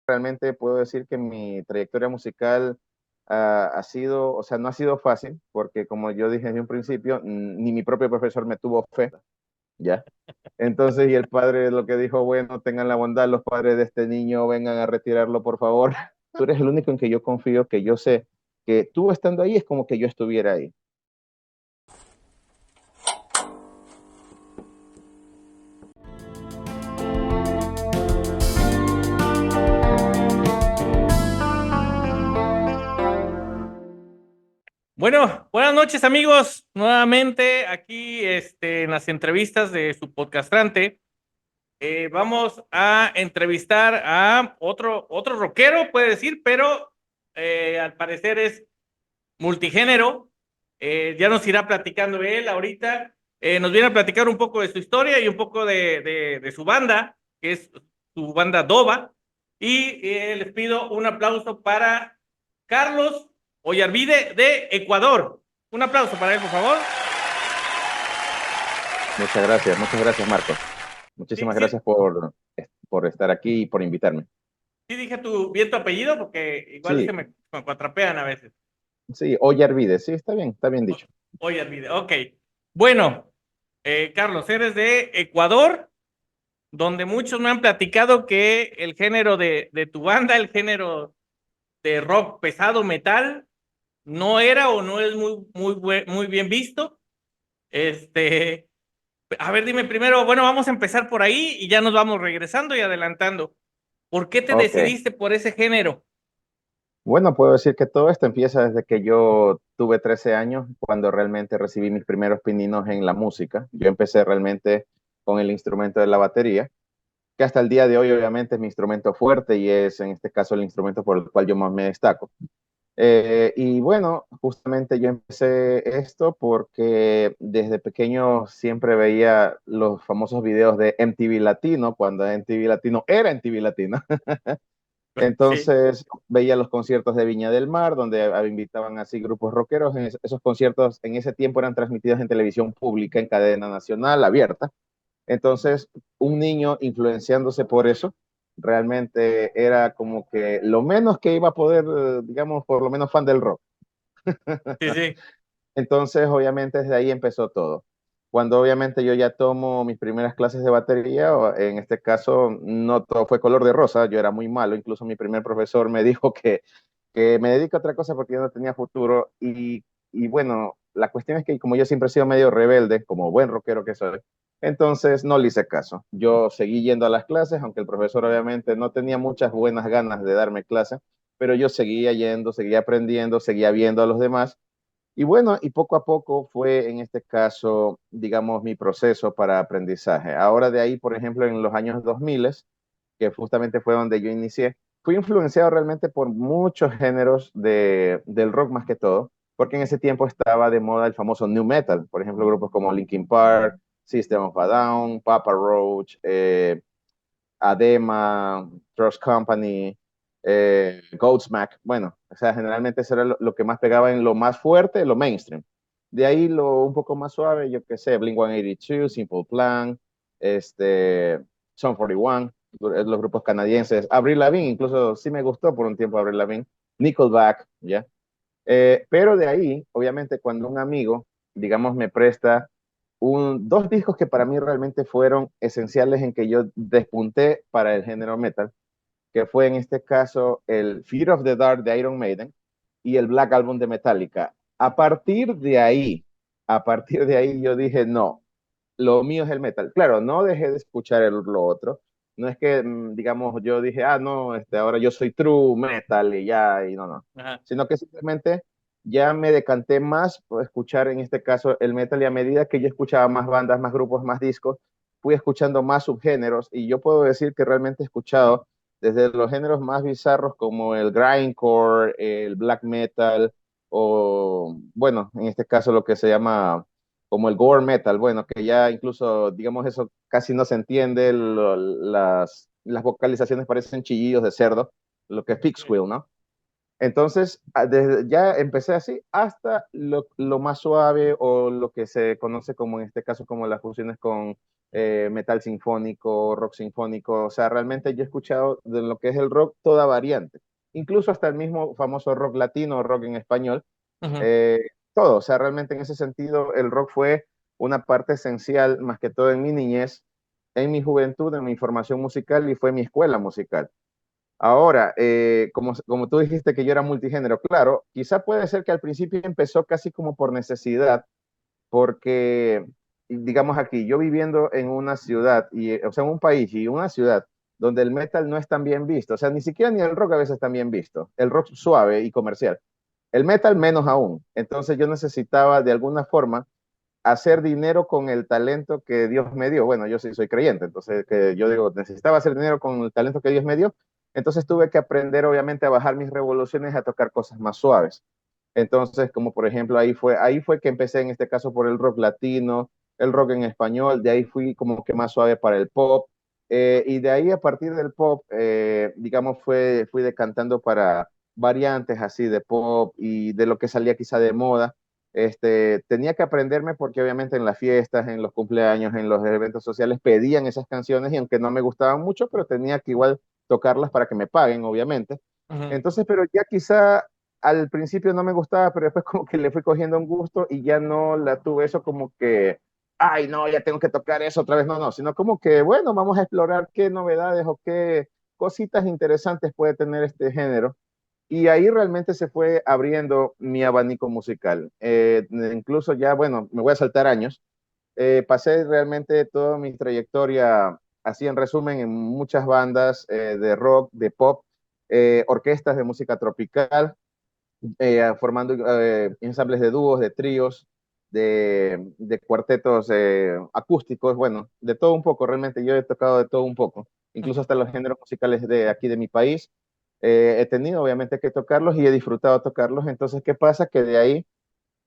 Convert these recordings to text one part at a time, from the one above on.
realmente puedo decir que mi trayectoria musical ha sido, o sea, no ha sido fácil, porque como yo dije desde un principio, ni mi propio profesor me tuvo fe, ¿ya? Entonces, y el padre lo que dijo, bueno, tengan la bondad, los padres de este niño, vengan a retirarlo, por favor. Tú eres el único en que yo confío, que yo sé que tú estando ahí es como que yo estuviera ahí. Bueno, buenas noches amigos, nuevamente aquí en las entrevistas de su podcastrante. Vamos a entrevistar a otro rockero, puede decir, pero al parecer es multigénero. Ya nos irá platicando él ahorita. Nos viene a platicar un poco de su historia y un poco de su banda, que es su banda Dova. Y les pido un aplauso para Carlos Ollarvide de Ecuador. Un aplauso para él, por favor. Muchas gracias, Marcos. Sí, Muchísimas sí, gracias por estar aquí y por invitarme. sí dije bien tu apellido porque igual Sí, se me cuatrapean a veces. sí, Oye Arvides, sí, está bien dicho. Ollarvide, ok. Bueno, Carlos, eres de Ecuador, donde muchos me han platicado que el género de tu banda, el género de rock pesado metal, no era o no es muy bien visto. Este, a ver, dime primero, bueno, vamos a empezar por ahí y ya nos vamos regresando y adelantando. ¿Por qué te Ok. decidiste por ese género? Bueno, puedo decir que todo esto empieza desde que yo tuve 13 años, cuando realmente recibí mis primeros pininos en la música. Yo empecé realmente con el instrumento de la batería, que hasta el día de hoy obviamente es mi instrumento fuerte y es en este caso el instrumento por el cual yo más me destaco. Y bueno, justamente yo empecé esto porque desde pequeño siempre veía los famosos videos de MTV Latino, cuando MTV Latino era MTV Latino. Sí, Entonces veía los conciertos de Viña del Mar, donde invitaban así grupos rockeros. Esos conciertos en ese tiempo eran transmitidos en televisión pública, en cadena nacional, abierta. Entonces, un niño influenciándose por eso, realmente era como que lo menos que iba a poder, digamos, por lo menos fan del rock. sí, sí. Entonces, obviamente, desde ahí empezó todo. Cuando obviamente yo ya tomo mis primeras clases de batería, en este caso no todo fue color de rosa, yo era muy malo, incluso mi primer profesor me dijo que me dedico a otra cosa porque yo no tenía futuro y bueno, la cuestión es que como yo siempre he sido medio rebelde, como buen rockero que soy, entonces no le hice caso. Yo seguí yendo a las clases, aunque el profesor obviamente no tenía muchas buenas ganas de darme clases, pero yo seguía yendo, seguía aprendiendo, seguía viendo a los demás y bueno, y poco a poco fue en este caso, digamos, mi proceso para aprendizaje. Ahora de ahí, por ejemplo, en los años 2000, que justamente fue donde yo inicié, fui influenciado realmente por muchos géneros del rock más que todo, porque en ese tiempo estaba de moda el famoso new metal, por ejemplo, grupos como Linkin Park, System of a Down, Papa Roach, Adema, Trust Company, Godsmack. Bueno, o sea, generalmente eso era lo que más pegaba en lo más fuerte, lo mainstream. De ahí lo un poco más suave, yo qué sé, Blink-182, Simple Plan, Sum 41, los grupos canadienses. Avril Lavigne, incluso sí me gustó por un tiempo Avril Lavigne. Nickelback, ¿ya? Pero de ahí, obviamente, cuando un amigo, digamos, me presta dos discos que para mí realmente fueron esenciales en que yo despunté para el género metal, que fue en este caso el Fear of the Dark de Iron Maiden y el Black Album de Metallica. A partir de ahí yo dije, no, lo mío es el metal. Claro, no dejé de escuchar lo otro. No es que, digamos, yo dije, ah, no, ahora yo soy true metal y ya, y no, no. Ajá. Sino que simplemente ya me decanté más por escuchar en este caso el metal y a medida que yo escuchaba más bandas, más grupos, más discos, fui escuchando más subgéneros y yo puedo decir que realmente he escuchado desde los géneros más bizarros como el grindcore, el black metal o, bueno, en este caso lo que se llama como el gore metal, bueno, que ya incluso, digamos, eso casi no se entiende, las vocalizaciones parecen chillidos de cerdo, lo que es pig squeal, ¿no? Entonces, ya empecé así hasta lo más suave o lo que se conoce como en este caso como las fusiones con metal sinfónico, rock sinfónico, o sea, realmente yo he escuchado de lo que es el rock toda variante, incluso hasta el mismo famoso rock latino, rock en español, Ujú. eh, todo, o sea, realmente en ese sentido el rock fue una parte esencial, más que todo en mi niñez, en mi juventud, en mi formación musical y fue mi escuela musical. Ahora, como tú dijiste que yo era multigénero, claro, quizá puede ser que al principio empezó casi como por necesidad, porque, digamos aquí, yo viviendo en una ciudad, o sea, en un país y una ciudad donde el metal no es tan bien visto, o sea, ni siquiera ni el rock a veces está bien visto, el rock suave y comercial, el metal menos aún. Entonces yo necesitaba de alguna forma hacer dinero con el talento que Dios me dio. Bueno, yo sí soy creyente, entonces que yo digo, necesitaba hacer dinero con el talento que Dios me dio. Entonces tuve que aprender, obviamente, a bajar mis revoluciones, a tocar cosas más suaves. Entonces, como por ejemplo, ahí fue que empecé en este caso por el rock latino, el rock en español, de ahí fui como que más suave para el pop, y de ahí a partir del pop, digamos, fui decantando para variantes así de pop y de lo que salía quizá de moda. Tenía que aprenderme porque obviamente en las fiestas, en los cumpleaños, en los eventos sociales pedían esas canciones y aunque no me gustaban mucho, pero tenía que igual tocarlas para que me paguen, obviamente. Ujú. Entonces, pero ya quizá al principio no me gustaba, pero después como que le fui cogiendo un gusto y ya no la tuve eso como que, ay, no, ya tengo que tocar eso otra vez, no, no, sino como que, bueno, vamos a explorar qué novedades o qué cositas interesantes puede tener este género. Y ahí realmente se fue abriendo mi abanico musical. Incluso ya, bueno, me voy a saltar años. Pasé realmente toda mi trayectoria, así en resumen, en muchas bandas de rock, de pop, orquestas de música tropical, formando ensambles de dúos, de tríos, de cuartetos acústicos, bueno, de todo un poco, realmente yo he tocado de todo un poco, incluso hasta los géneros musicales de aquí de mi país, he tenido obviamente que tocarlos y he disfrutado tocarlos, entonces, ¿qué pasa? Que de ahí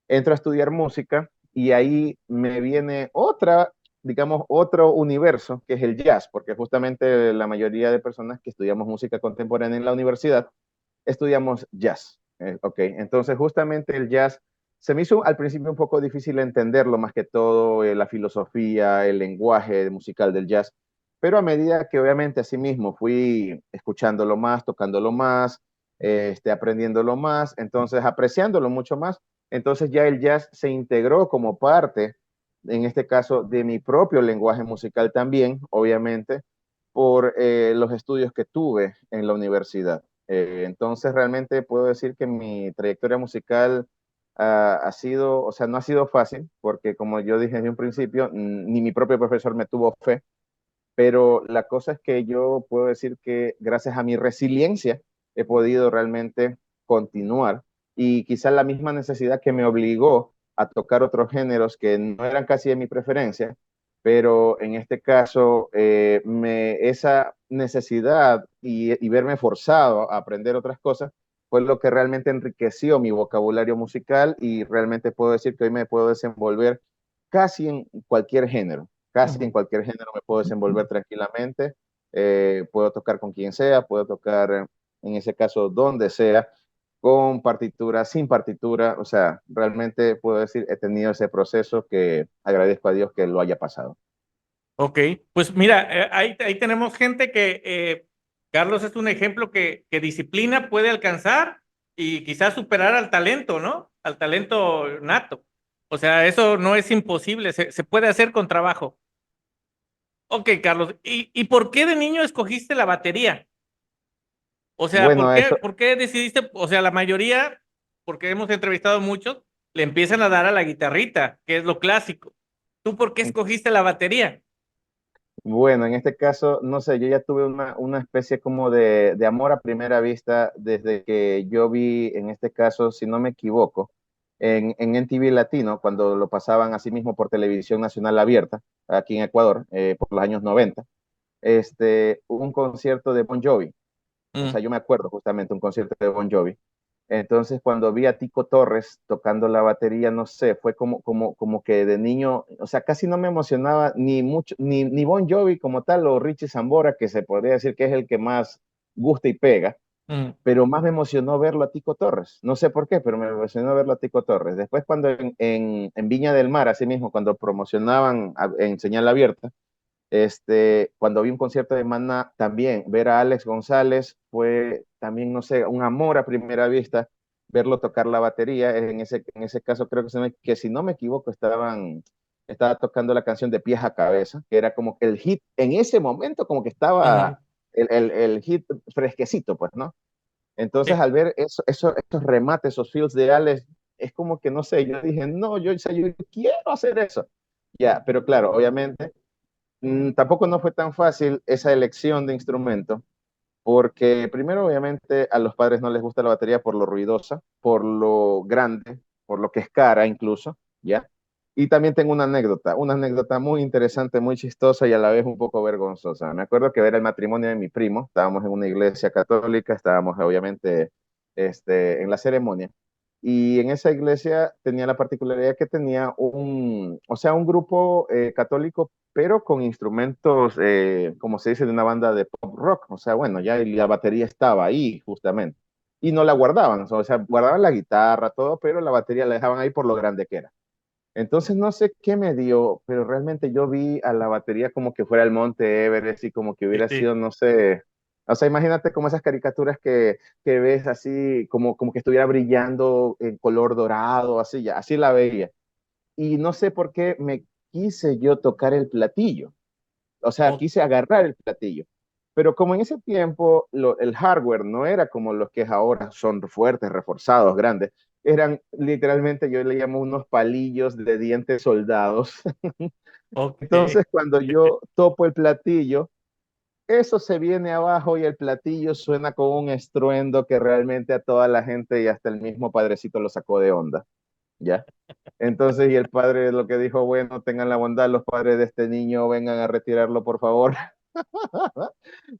entro a estudiar música y ahí me viene otra, digamos, otro universo, que es el jazz, porque justamente la mayoría de personas que estudiamos música contemporánea en la universidad, estudiamos jazz. Ok, entonces justamente el jazz se me hizo al principio un poco difícil entenderlo, más que todo la filosofía, el lenguaje musical del jazz, pero a medida que obviamente así mismo fui escuchándolo más, tocándolo más, aprendiéndolo más, entonces apreciándolo mucho más, entonces ya el jazz se integró como parte, en este caso, de mi propio lenguaje musical también, obviamente, por los estudios que tuve en la universidad. Entonces, realmente puedo decir que mi trayectoria musical ha sido, o sea, no ha sido fácil, porque como yo dije desde un principio, ni mi propio profesor me tuvo fe, pero la cosa es que yo puedo decir que gracias a mi resiliencia he podido realmente continuar y quizás la misma necesidad que me obligó a tocar otros géneros que no eran casi de mi preferencia, pero en este caso esa necesidad y verme forzado a aprender otras cosas fue lo que realmente enriqueció mi vocabulario musical y realmente puedo decir que hoy me puedo desenvolver casi en cualquier género, casi en Ujú. cualquier género me puedo desenvolver tranquilamente, puedo tocar con quien sea, puedo tocar en ese caso donde sea, con partitura, sin partitura, o sea, realmente puedo decir, he tenido ese proceso que agradezco a Dios que lo haya pasado. Ok, pues mira, ahí tenemos gente que Carlos es un ejemplo que disciplina puede alcanzar y quizás superar al talento, ¿no? Al talento nato. O sea, eso no es imposible, se puede hacer con trabajo. Ok, Carlos, ¿y por qué de niño escogiste la batería? O sea, Bueno, eso, por qué decidiste? O sea, la mayoría, porque hemos entrevistado muchos, le empiezan a dar a la guitarrita, que es lo clásico. ¿Tú por qué escogiste la batería? bueno, en este caso, no sé, yo ya tuve una especie como de amor a primera vista desde que yo vi, en este caso, si no me equivoco, en NTV Latino, cuando lo pasaban así mismo por televisión nacional abierta, aquí en Ecuador, por los años 90, un concierto de Bon Jovi. O Mm. sea, yo me acuerdo justamente un concierto de Bon Jovi. Entonces, cuando vi a Tico Torres tocando la batería, no sé, fue como que de niño, o sea, casi no me emocionaba ni mucho, ni Bon Jovi como tal o Richie Sambora, que se podría decir que es el que más gusta y pega, Mm. pero más me emocionó verlo a Tico Torres. No sé por qué, pero me emocionó verlo a Tico Torres. Después, cuando en Viña del Mar, así mismo, cuando promocionaban en señal abierta, Cuando vi un concierto de Maná, también ver a Alex González fue también, no sé, un amor a primera vista, verlo tocar la batería. En ese caso creo que si no me equivoco estaba tocando la canción de Pies a Cabeza, que era como que el hit, en ese momento como que Ujú. estaba el hit fresquecito, pues, ¿no? Entonces, Sí. al ver esos remates, esos fields de Alex, es como que, no sé, yo dije, no, o sea, yo quiero hacer eso. Ya, pero claro, obviamente, tampoco no fue tan fácil esa elección de instrumento, porque primero, obviamente, a los padres no les gusta la batería por lo ruidosa, por lo grande, por lo que es cara incluso, ¿ya? Y también tengo una anécdota muy interesante, muy chistosa y a la vez un poco vergonzosa. Me acuerdo que era el matrimonio de mi primo, estábamos en una iglesia católica, estábamos obviamente en la ceremonia, y en esa iglesia tenía la particularidad que tenía o sea, un grupo católico, pero con instrumentos, como se dice, de una banda de pop rock. O sea, bueno, ya la batería estaba ahí justamente. Y no la guardaban, o sea, guardaban la guitarra, todo, pero la batería la dejaban ahí por lo grande que era. Entonces no sé qué me dio, pero realmente yo vi a la batería como que fuera el Monte Everest y como que Sí, hubiera sí. sido, no sé, o sea, imagínate como esas caricaturas que ves así, como que estuviera brillando en color dorado, así, ya, así la veía. Y no sé por qué me quise yo tocar el platillo, o sea, O- quise agarrar el platillo. Pero como en ese tiempo el hardware no era como los que es ahora, son fuertes, reforzados, grandes, eran literalmente, yo le llamo unos palillos de dientes soldados. ok. Entonces, cuando yo topo el platillo, eso se viene abajo y el platillo suena con un estruendo que realmente a toda la gente y hasta el mismo padrecito lo sacó de onda, ¿ya? Entonces, y el padre lo que dijo, bueno, tengan la bondad, los padres de este niño, vengan a retirarlo, por favor.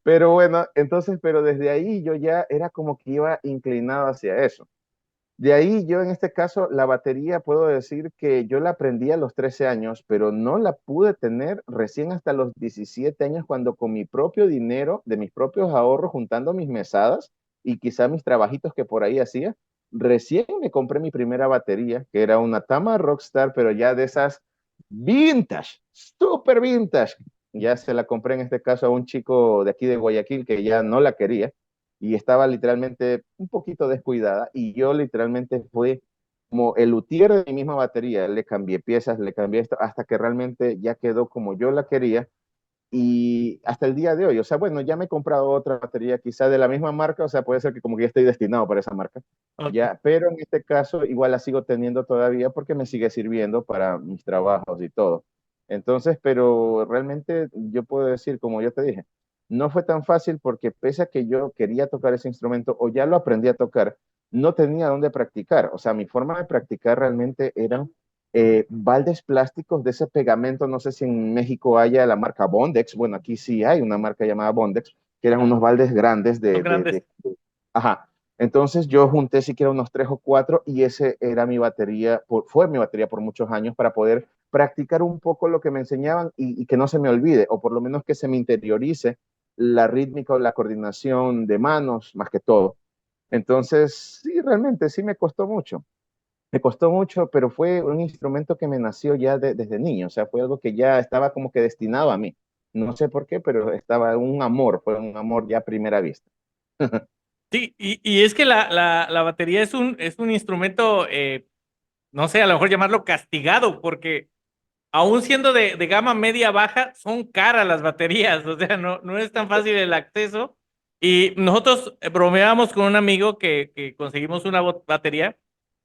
Pero bueno, entonces, pero desde ahí yo ya era como que iba inclinado hacia eso. De ahí yo en este caso, la batería puedo decir que yo la aprendí a los 13 años, pero no la pude tener recién hasta los 17 años cuando con mi propio dinero, de mis propios ahorros, juntando mis mesadas y quizá mis trabajitos que por ahí hacía, recién me compré mi primera batería, que era una Tama Rockstar, pero ya de esas vintage, super vintage. Ya se la compré en este caso a un chico de aquí de Guayaquil que ya no la quería y estaba literalmente un poquito descuidada y yo literalmente fui como el luthier de mi misma batería, le cambié piezas, le cambié esto, hasta que realmente ya quedó como yo la quería y hasta el día de hoy, o sea, bueno, ya me he comprado otra batería quizá de la misma marca, o sea, puede ser que como que ya estoy destinado para esa marca, Ok. ya, pero en este caso igual la sigo teniendo todavía porque me sigue sirviendo para mis trabajos y todo. Entonces, pero realmente yo puedo decir, como yo te dije, no fue tan fácil porque pese a que yo quería tocar ese instrumento o ya lo aprendí a tocar, no tenía dónde practicar. O sea, mi forma de practicar realmente eran baldes plásticos de ese pegamento, no sé si en México haya la marca Bondex, bueno, aquí sí hay una marca llamada Bondex, que eran Ajá. unos baldes grandes Son grandes. ajá. Entonces yo junté siquiera unos tres o cuatro y ese era mi batería, fue mi batería por muchos años para poder practicar un poco lo que me enseñaban y que no se me olvide, o por lo menos que se me interiorice la rítmica o la coordinación de manos, más que todo. Entonces, sí, realmente sí me costó mucho. Me costó mucho, pero fue un instrumento que me nació ya desde niño, o sea, fue algo que ya estaba como que destinado a mí. No sé por qué, pero estaba un amor, fue un amor ya a primera vista. Sí, y es que la batería es un instrumento, no sé, a lo mejor llamarlo castigado, porque aún siendo de gama media baja, son caras las baterías, o sea, no es tan fácil el acceso. Y nosotros bromeábamos con un amigo que conseguimos una batería,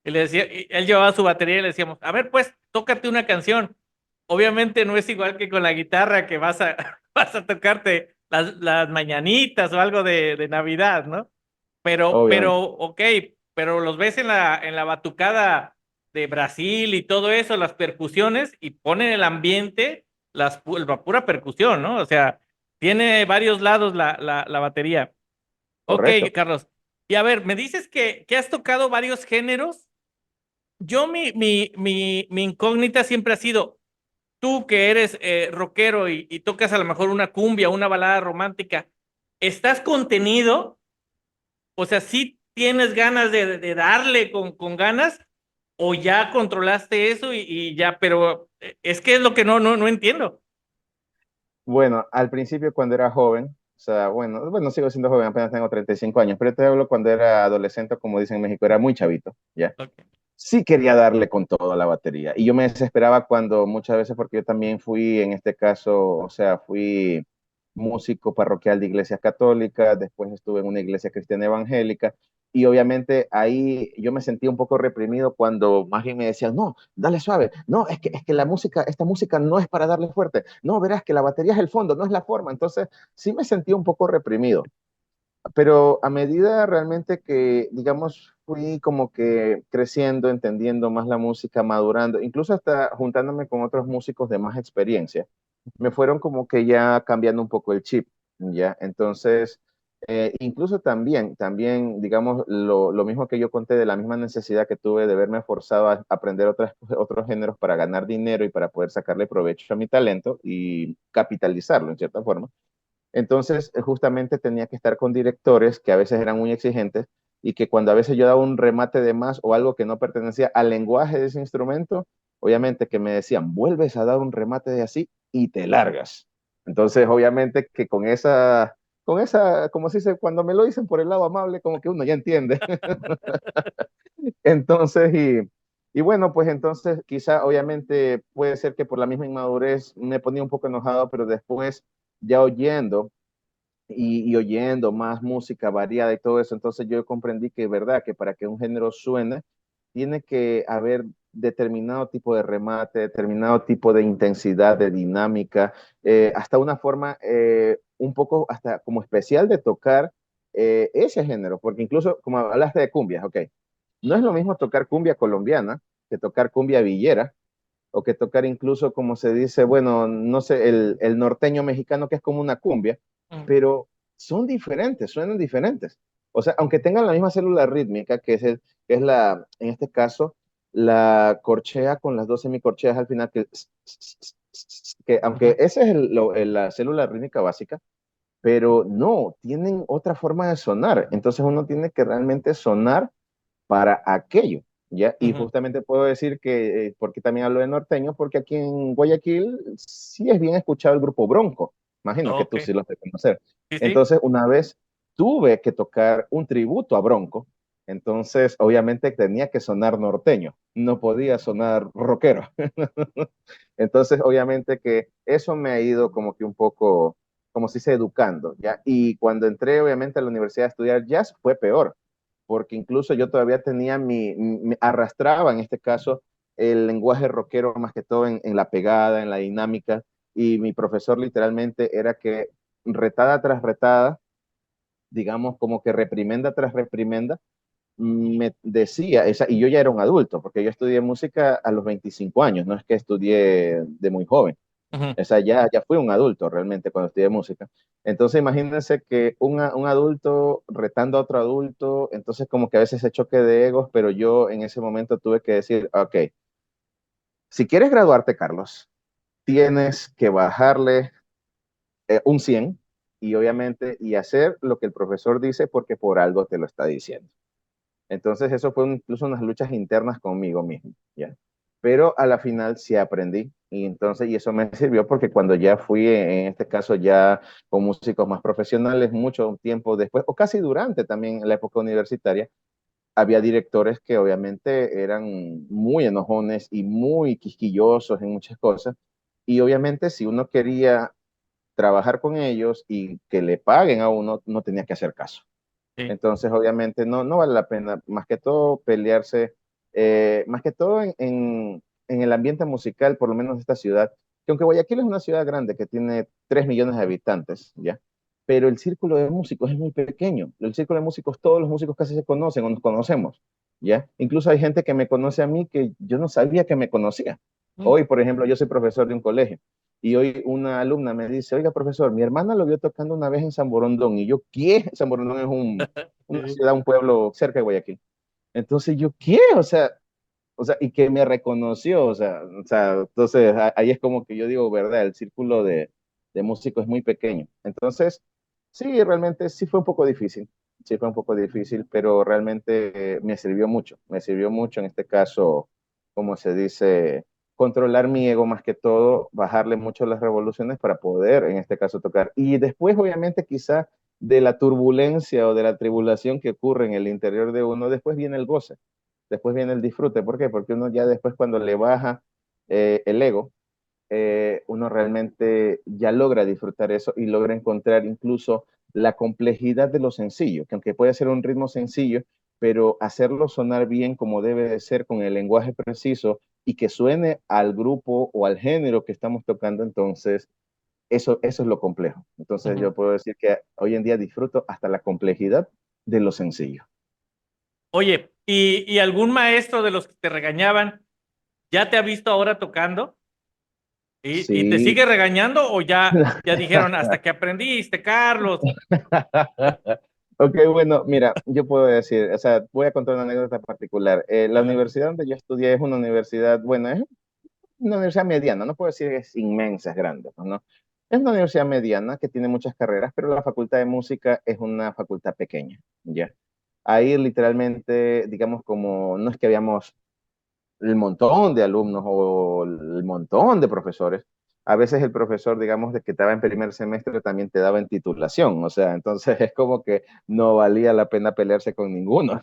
y le decía, y él llevaba su batería y le decíamos, a ver, pues, tócate una canción. Obviamente no es igual que con la guitarra que vas a tocarte las mañanitas o algo de Navidad, ¿no? Obviamente, Ok, pero los ves en la batucada de Brasil y todo eso, las percusiones, y ponen el ambiente, la pura percusión, ¿no? O sea, tiene varios lados la batería. Ok, correcto. Carlos. Y a ver, me dices que has tocado varios géneros. Yo, mi incógnita siempre ha sido, tú que eres rockero y tocas a lo mejor una cumbia, una balada romántica, ¿estás contenido? O sea, ¿sí tienes ganas de darle con ganas o ya controlaste eso y ya? Pero es que es lo que no entiendo. Bueno, al principio cuando era joven, o sea, bueno, sigo siendo joven, apenas tengo 35 años, pero te hablo cuando era adolescente, como dicen en México, era muy chavito, ¿ya? Ok. Sí quería darle con todo a la batería. Y yo me desesperaba cuando muchas veces, porque yo también fui, en este caso, o sea, fui músico parroquial de iglesias católicas, después estuve en una iglesia cristiana evangélica, y obviamente ahí yo me sentía un poco reprimido cuando más bien me decían, no, dale suave, no, es que la música, esta música no es para darle fuerte, no, verás que la batería es el fondo, no es la forma. Entonces sí me sentía un poco reprimido, pero a medida realmente que, digamos, fui como que creciendo, entendiendo más la música, madurando, incluso hasta juntándome con otros músicos de más experiencia, me fueron como que ya cambiando un poco el chip, ¿ya? Entonces, incluso también, digamos, lo mismo que yo conté de la misma necesidad que tuve de verme forzado a aprender otros géneros para ganar dinero y para poder sacarle provecho a mi talento y capitalizarlo en cierta forma. Entonces, justamente tenía que estar con directores que a veces eran muy exigentes y que cuando a veces yo daba un remate de más o algo que no pertenecía al lenguaje de ese instrumento, obviamente que me decían, vuelves a dar un remate de así y te largas. Entonces, obviamente que como se dice, cuando me lo dicen por el lado amable, como que uno ya entiende. Entonces, y bueno, pues entonces quizá obviamente puede ser que por la misma inmadurez me ponía un poco enojado, pero después ya oyendo y oyendo más música variada y todo eso, entonces yo comprendí que es verdad que para que un género suene, tiene que haber determinado tipo de remate, determinado tipo de intensidad, de dinámica, hasta una forma un poco hasta como especial de tocar ese género, porque incluso como hablaste de cumbias, ok, no es lo mismo tocar cumbia colombiana que tocar cumbia villera, o que tocar incluso, como se dice, bueno, no sé, el norteño mexicano, que es como una cumbia, Mm, pero son diferentes, suenan diferentes. O sea, aunque tengan la misma célula rítmica, que es la, en este caso, la corchea con las dos semicorcheas al final, que ujú, aunque esa es la célula rítmica básica, pero no, tienen otra forma de sonar. Entonces uno tiene que realmente sonar para aquello, ¿ya? Y ujú. justamente puedo decir que, porque también hablo de norteño, porque aquí en Guayaquil sí es bien escuchado el grupo Bronco, imagino que Ok. tú sí lo has de conocer. Sí, sí. Entonces, una vez tuve que tocar un tributo a Bronco, entonces obviamente tenía que sonar norteño, no podía sonar rockero. Entonces, obviamente que eso me ha ido como que un poco, como se dice, educando, ¿ya? Y cuando entré, obviamente, a la universidad a estudiar jazz, fue peor, porque incluso yo todavía tenía me arrastraba en este caso el lenguaje rockero más que todo en la pegada, en la dinámica, y mi profesor literalmente era que retada tras retada, digamos como que reprimenda tras reprimenda, me decía, y yo ya era un adulto, porque yo estudié música a los 25 años, no es que estudié de muy joven. Ujú. O sea, ya fui un adulto realmente cuando estudié música. Entonces, imagínense que un adulto retando a otro adulto, entonces como que a veces se choque de egos, pero yo en ese momento tuve que decir, ok, si quieres graduarte, Carlos, tienes que bajarle un 100 y obviamente y hacer lo que el profesor dice porque por algo te lo está diciendo. Entonces eso fue incluso unas luchas internas conmigo mismo, ¿ya? Pero a la final sí aprendí y entonces y eso me sirvió porque cuando ya fui, en este caso ya con músicos más profesionales, mucho tiempo después, o casi durante también la época universitaria, había directores que obviamente eran muy enojones y muy quisquillosos en muchas cosas y obviamente si uno quería trabajar con ellos y que le paguen a uno, no tenía que hacer caso. Sí. Entonces, obviamente, no vale la pena, más que todo, pelearse, más que todo en el ambiente musical, por lo menos de esta ciudad, que aunque Guayaquil es una ciudad grande que tiene 3 millones de habitantes, ¿ya? Pero el círculo de músicos es muy pequeño. El círculo de músicos, todos los músicos casi se conocen o nos conocemos, ¿ya? Incluso hay gente que me conoce a mí que yo no sabía que me conocía. Mm. Hoy, por ejemplo, yo soy profesor de un colegio y hoy una alumna me dice, oiga, profesor, mi hermana lo vio tocando una vez en San Borondón. Y yo, ¿qué? San Borondón es una Sí. ciudad, un pueblo cerca de Guayaquil. Entonces yo, ¿qué? O sea, y que me reconoció, entonces ahí es como que yo digo, ¿verdad? El círculo de músicos es muy pequeño. Entonces, sí, realmente sí fue un poco difícil, pero realmente me sirvió mucho en este caso, como se dice, controlar mi ego más que todo, bajarle mucho las revoluciones para poder, en este caso, tocar. Y después, obviamente, quizá de la turbulencia o de la tribulación que ocurre en el interior de uno, después viene el goce, después viene el disfrute. ¿Por qué? Porque uno ya después cuando le baja el ego, uno realmente ya logra disfrutar eso y logra encontrar incluso la complejidad de lo sencillo, que aunque puede ser un ritmo sencillo, pero hacerlo sonar bien como debe de ser con el lenguaje preciso y que suene al grupo o al género que estamos tocando, entonces eso es lo complejo. Entonces Ujú. yo puedo decir que hoy en día disfruto hasta la complejidad de lo sencillo. Oye, ¿y algún maestro de los que te regañaban ya te ha visto ahora tocando? ¿Y te Sí. sigue regañando o ya dijeron hasta que aprendiste, Carlos? Ok, bueno, mira, yo puedo decir, o sea, voy a contar una anécdota particular. La A ver. universidad donde yo estudié es una universidad, bueno, es una universidad mediana, no puedo decir que es inmensa, es grande, pues, ¿no? Es una universidad mediana que tiene muchas carreras, pero la facultad de música es una facultad pequeña, ¿ya? Ahí literalmente, digamos, como no es que habíamos el montón de alumnos o el montón de profesores. A veces el profesor, digamos, de que estaba en primer semestre también te daba en titulación, o sea, entonces es como que no valía la pena pelearse con ninguno.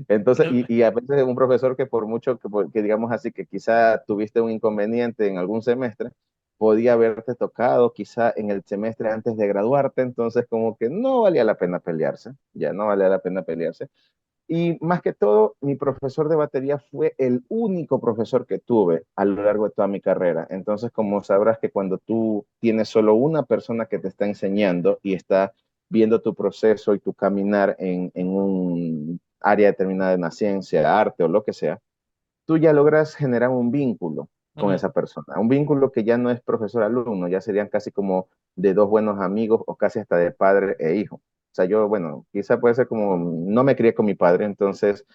Entonces, y a veces un profesor que por mucho que digamos así, que quizá tuviste un inconveniente en algún semestre, podía haberte tocado quizá en el semestre antes de graduarte, entonces como que no valía la pena pelearse, ya no valía la pena pelearse. Y más que todo, mi profesor de batería fue el único profesor que tuve a lo largo de toda mi carrera. Entonces, como sabrás que cuando tú tienes solo una persona que te está enseñando y está viendo tu proceso y tu caminar en un área determinada de una ciencia, arte o lo que sea, tú ya logras generar un vínculo con Ujú. esa persona. Un vínculo que ya no es profesor-alumno, ya serían casi como de dos buenos amigos o casi hasta de padre e hijo. O sea, yo, bueno, quizá puede ser como, no me crié con mi padre, entonces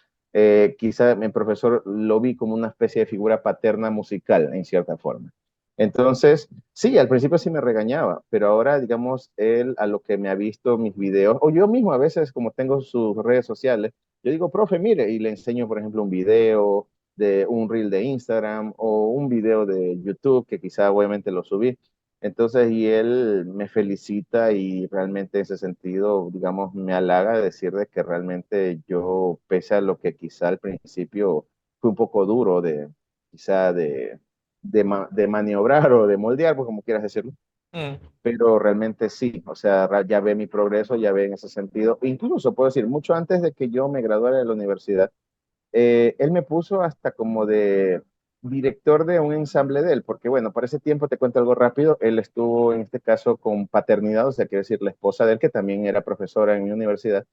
quizá mi profesor lo vi como una especie de figura paterna musical, en cierta forma. Entonces, sí, al principio sí me regañaba, pero ahora, digamos, él a lo que me ha visto mis videos, o yo mismo a veces, como tengo sus redes sociales, yo digo, profe, mire, y le enseño, por ejemplo, un video de un reel de Instagram o un video de YouTube que quizá obviamente lo subí. Entonces, y él me felicita y realmente en ese sentido, digamos, me halaga de decir de que realmente yo, pese a lo que quizá al principio fue un poco duro de, quizá de maniobrar o de moldear, pues como quieras decirlo, Mm. pero realmente sí, o sea, ya ve mi progreso, ya ve en ese sentido. Incluso puedo decir, mucho antes de que yo me graduara de la universidad, él me puso hasta como de director de un ensamble de él, porque bueno, para ese tiempo te cuento algo rápido, él estuvo en este caso con paternidad, o sea, quiere decir la esposa de él, que también era profesora en mi universidad,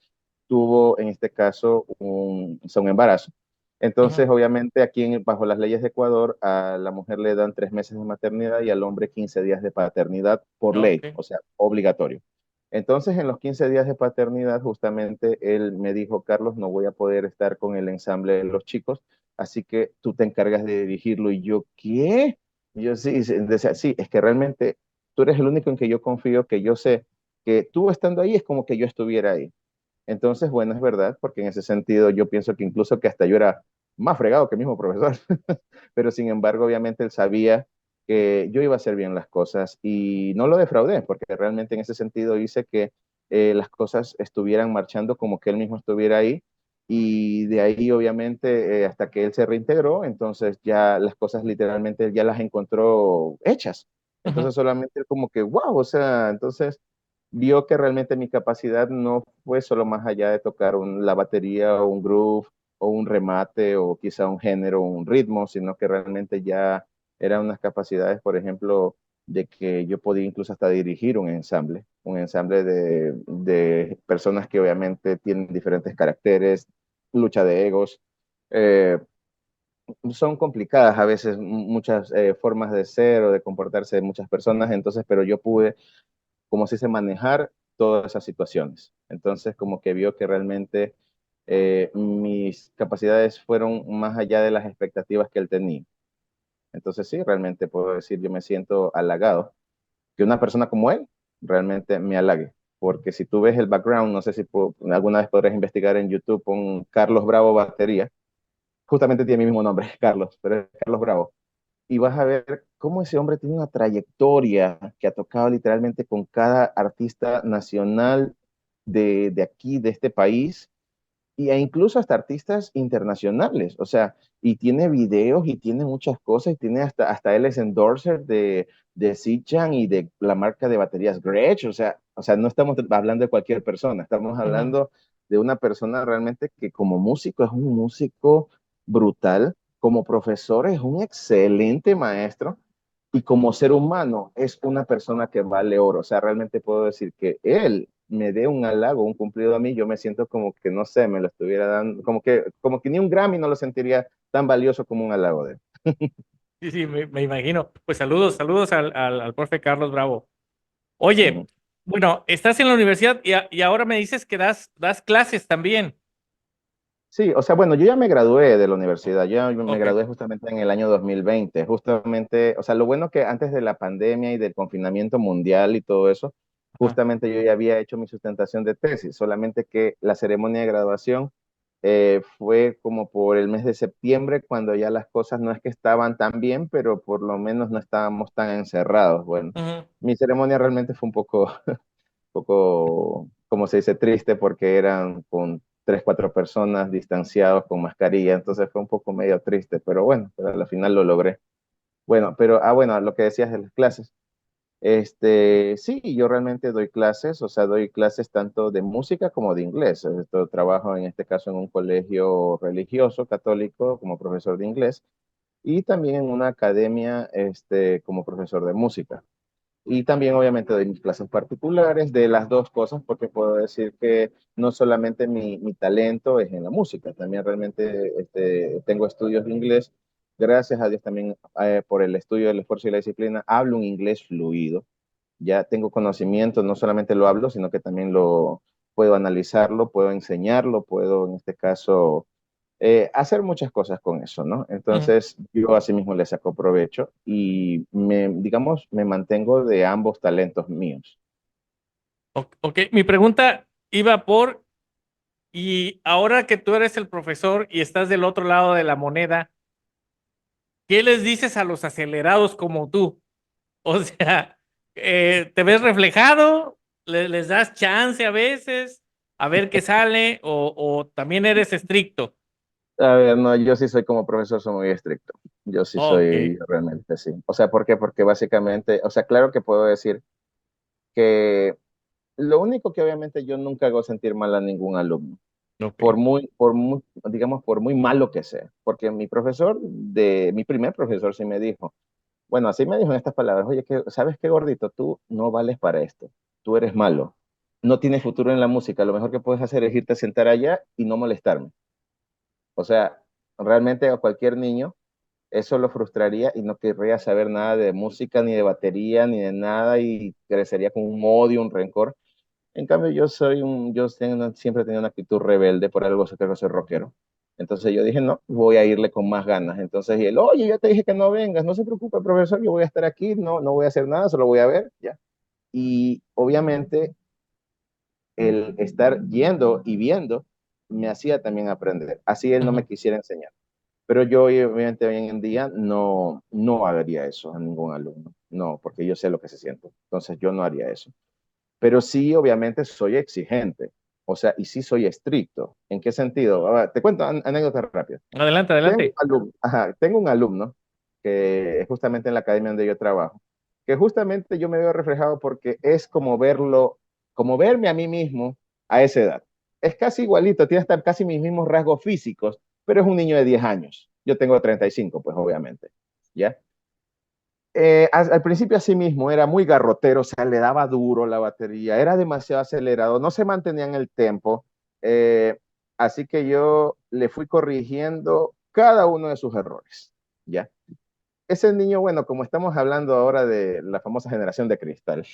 tuvo en este caso o sea, un embarazo. Ujú. Entonces, obviamente, aquí bajo las leyes de Ecuador, a la mujer le dan 3 meses de maternidad y al hombre 15 días de paternidad por ley, Ok. o sea, obligatorio. Entonces, en los 15 días de paternidad, justamente él me dijo, Carlos, no voy a poder estar con el ensamble de los chicos, así que tú te encargas de dirigirlo. Y yo, ¿qué? Y yo sí, decía, sí, es que realmente tú eres el único en que yo confío, que yo sé que tú estando ahí es como que yo estuviera ahí. Entonces, bueno, es verdad, porque en ese sentido yo pienso que incluso que hasta yo era más fregado que el mismo profesor, pero sin embargo, obviamente él sabía que yo iba a hacer bien las cosas y no lo defraudé, porque realmente en ese sentido hice que las cosas estuvieran marchando como que él mismo estuviera ahí y de ahí obviamente hasta que él se reintegró, entonces ya las cosas literalmente ya las encontró hechas. Ujú. Entonces solamente como que, wow, o sea, entonces vio que realmente mi capacidad no fue solo más allá de tocar la batería o un groove o un remate o quizá un género o un ritmo, sino que realmente ya eran unas capacidades, por ejemplo, de que yo podía incluso hasta dirigir un ensamble de personas que obviamente tienen diferentes caracteres, lucha de egos. Eh, Son complicadas a veces muchas formas de ser o de comportarse de muchas personas, entonces, pero yo pude como se dice, manejar todas esas situaciones. Entonces, como que vio que realmente mis capacidades fueron más allá de las expectativas que él tenía. Entonces, sí, realmente puedo decir, yo me siento halagado que una persona como él realmente me halague. Porque si tú ves el background, no sé si alguna vez podrás investigar en YouTube con Carlos Bravo Batería, justamente tiene mi mismo nombre, Carlos, pero es Carlos Bravo. Y vas a ver cómo ese hombre tiene una trayectoria que ha tocado literalmente con cada artista nacional de aquí, de este país, e incluso hasta artistas internacionales, o sea, y tiene videos y tiene muchas cosas, y tiene hasta él es endorser de Sichan y de la marca de baterías Gretsch, o sea, no estamos hablando de cualquier persona, estamos Ujú. hablando de una persona realmente que como músico es un músico brutal, como profesor es un excelente maestro, y como ser humano es una persona que vale oro. O sea, realmente puedo decir que él me dé un halago, un cumplido a mí, yo me siento como que, no sé, me lo estuviera dando, como que ni un Grammy no lo sentiría tan valioso como un halago de él. Sí, sí, me imagino. Pues saludos, saludos al profe Carlos Bravo. Oye, Ujú. bueno, estás en la universidad y ahora me dices que das clases también. Sí, o sea, bueno, yo ya me gradué de la universidad, yo me Ok. gradué justamente en el año 2020, justamente, o sea, lo bueno que antes de la pandemia y del confinamiento mundial y todo eso, Ajá. justamente yo ya había hecho mi sustentación de tesis, solamente que la ceremonia de graduación fue como por el mes de septiembre, cuando ya las cosas no es que estaban tan bien, pero por lo menos no estábamos tan encerrados. Bueno, Ujú. mi ceremonia realmente fue un poco, como se dice, triste porque eran con tres, cuatro personas distanciados con mascarilla, entonces fue un poco medio triste, pero bueno, pero al final lo logré. Bueno, pero, bueno, lo que decías de las clases. Sí, yo realmente doy clases, o sea, doy clases tanto de música como de inglés. Trabajo en este caso en un colegio religioso católico como profesor de inglés y también en una academia, como profesor de música. Y también obviamente doy mis clases particulares de las dos cosas, porque puedo decir que no solamente mi talento es en la música, también realmente tengo estudios de inglés. Gracias a Dios también, por el estudio del esfuerzo y la disciplina, hablo un inglés fluido. Ya tengo conocimiento, no solamente lo hablo, sino que también lo puedo analizarlo, puedo enseñarlo, puedo en este caso hacer muchas cosas con eso, ¿no? Ujú. Entonces, yo así mismo le saco provecho y digamos, me mantengo de ambos talentos míos. Ok, mi pregunta iba y ahora que tú eres el profesor y estás del otro lado de la moneda, ¿qué les dices a los acelerados como tú? O sea, ¿te ves reflejado? ¿Les das chance a veces a ver qué sale? ¿O también eres estricto? A ver, no, yo sí soy como profesor, soy muy estricto. Yo sí Ok. soy realmente sí. O sea, ¿por qué? Porque básicamente, o sea, claro que puedo decir que lo único que obviamente yo nunca hago sentir mal a ningún alumno, Ok. digamos, por muy malo que sea. Porque mi primer profesor sí me dijo, bueno, así me dijo en estas palabras, oye, ¿sabes qué, gordito? Tú no vales para esto, tú eres malo, no tienes futuro en la música, lo mejor que puedes hacer es irte a sentar allá y no molestarme. O sea, realmente a cualquier niño eso lo frustraría y no querría saber nada de música, ni de batería, ni de nada, y crecería con un odio, un rencor. En cambio, siempre he tenido una actitud rebelde, por algo creo que soy rockero. Entonces yo dije, no, voy a irle con más ganas. Entonces, y él, oye, ya te dije que no vengas, no se preocupe, profesor, yo voy a estar aquí, no, no voy a hacer nada, solo voy a ver, ya. Y obviamente el estar yendo y viendo me hacía también aprender. Así él no me Ujú. quisiera enseñar. Pero yo obviamente hoy en día no haría eso a ningún alumno. No, porque yo sé lo que se siente. Entonces yo no haría eso. Pero sí, obviamente, soy exigente. O sea, y sí soy estricto. ¿En qué sentido? A ver, te cuento anécdota rápida. Adelante, Tengo un adelante. alumno, ajá, tengo un alumno que es justamente en la academia donde yo trabajo, que justamente yo me veo reflejado porque es como verlo, como verme a mí mismo a esa edad. Es casi igualito, tiene hasta casi mis mismos rasgos físicos, pero es un niño de 10 años. Yo tengo 35, pues obviamente, ¿ya? Al principio así mismo era muy garrotero, o sea, le daba duro la batería, era demasiado acelerado, no se mantenía en el tempo, eh, así que yo le fui corrigiendo cada uno de sus errores, ¿ya? Ese niño, bueno, como estamos hablando ahora de la famosa generación de cristal,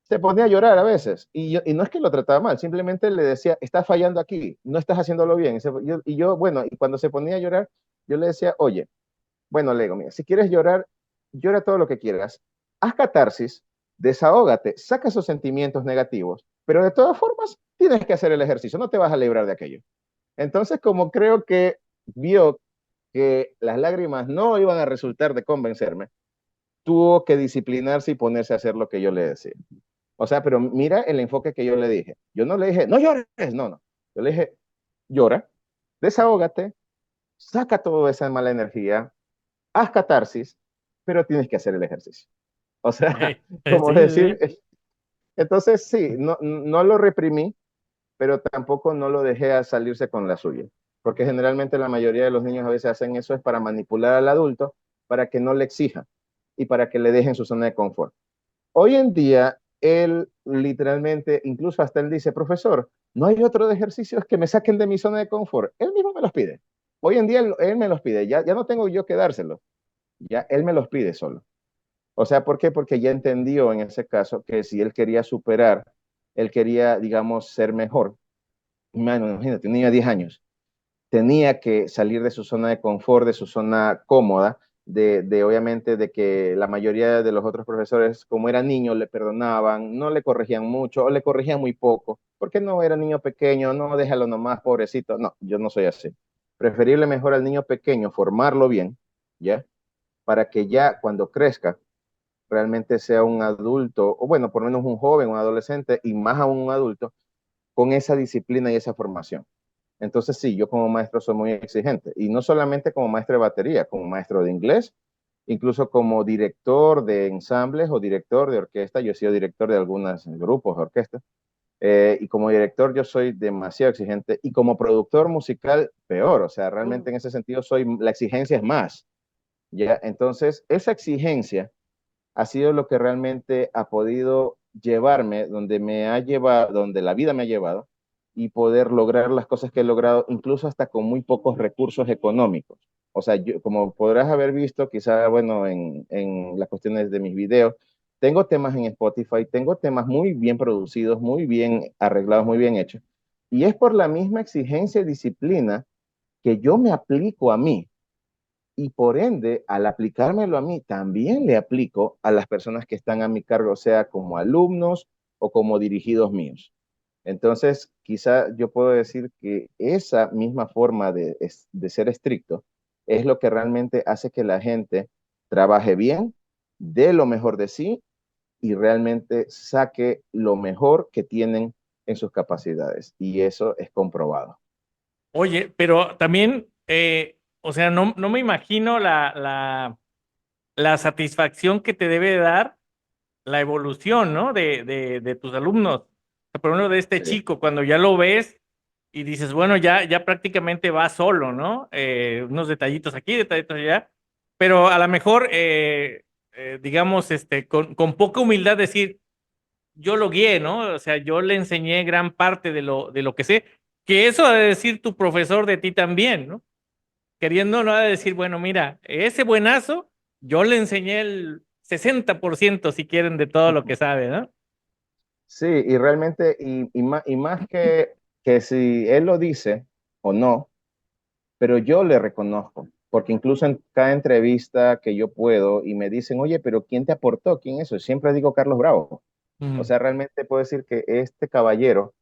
se ponía a llorar a veces, y no es que lo trataba mal, simplemente le decía, estás fallando aquí, no estás haciéndolo bien, bueno, y cuando se ponía a llorar, yo le decía, oye, bueno, le digo, mira, si quieres llorar, llora todo lo que quieras. Haz catarsis, desahógate, saca esos sentimientos negativos, pero de todas formas tienes que hacer el ejercicio, no te vas a librar de aquello. Entonces, como creo que vio que las lágrimas no iban a resultar de convencerme, tuvo que disciplinarse y ponerse a hacer lo que yo le decía. O sea, pero mira el enfoque que yo le dije. Yo no le dije, no llores, no, no. Yo le dije, llora, desahógate, saca toda esa mala energía, haz catarsis, pero tienes que hacer el ejercicio. O sea, como Sí, decir, sí. entonces sí, no lo reprimí, pero tampoco no lo dejé a salirse con la suya. Porque generalmente la mayoría de los niños a veces hacen eso es para manipular al adulto, para que no le exija y para que le dejen su zona de confort. Hoy en día, él literalmente, incluso hasta él dice, profesor, no hay otro de ejercicios que me saquen de mi zona de confort. Él mismo me los pide. Hoy en día él me los pide, ya no tengo yo que dárselos, ya él me los pide solo. O sea, ¿por qué? Porque ya entendió en ese caso que si él quería superar, él quería, digamos, ser mejor. Bueno, imagínate, un niño de 10 años tenía que salir de su zona de confort, de su zona cómoda, obviamente de que la mayoría de los otros profesores, como era niño, le perdonaban, no le corregían mucho o le corregían muy poco, porque no era niño pequeño, no déjalo nomás, pobrecito. No, yo no soy así. Preferible mejor al niño pequeño formarlo bien, ¿ya? Para que ya cuando crezca realmente sea un adulto, o bueno, por lo menos un joven, un adolescente y más aún un adulto, con esa disciplina y esa formación. Entonces, sí, yo como maestro soy muy exigente, y no solamente como maestro de batería, como maestro de inglés, incluso como director de ensambles o director de orquesta. Yo he sido director de algunos grupos de orquesta, y como director yo soy demasiado exigente, y como productor musical peor. O sea, realmente en ese sentido la exigencia es más, ¿ya? Entonces, esa exigencia ha sido lo que realmente ha podido llevarme donde me ha llevado, donde la vida me ha llevado, y poder lograr las cosas que he logrado, incluso hasta con muy pocos recursos económicos. O sea, yo, como podrás haber visto, quizá, bueno, en las cuestiones de mis videos, tengo temas en Spotify, tengo temas muy bien producidos, muy bien arreglados, muy bien hechos. Y es por la misma exigencia y disciplina que yo me aplico a mí, y por ende, al aplicármelo a mí, también le aplico a las personas que están a mi cargo, sea como alumnos o como dirigidos míos. Entonces, quizá yo puedo decir que esa misma forma de ser estricto es lo que realmente hace que la gente trabaje bien, dé lo mejor de sí y realmente saque lo mejor que tienen en sus capacidades. Y eso es comprobado. Oye, pero también, o sea, no me imagino la satisfacción que te debe dar la evolución, ¿no? De tus alumnos. Por ejemplo, de este Sí. chico, cuando ya lo ves y dices, bueno, ya prácticamente va solo, ¿no? Unos detallitos aquí, detallitos allá, pero a lo mejor, digamos, con poca humildad decir, yo lo guié, ¿no? O sea, yo le enseñé gran parte de lo que sé, que eso ha de decir tu profesor de ti también, ¿no? Queriendo no ha de decir, bueno, mira, ese buenazo, yo le enseñé el 60% si quieren de todo lo que sabe, ¿no? Sí, y realmente, y más que si él lo dice o no, pero yo le reconozco, porque incluso en cada entrevista que yo puedo y me dicen, oye, pero ¿quién te aportó? ¿Quién es eso? Siempre digo Carlos Bravo. O Ujú. sea, realmente puedo decir que este caballero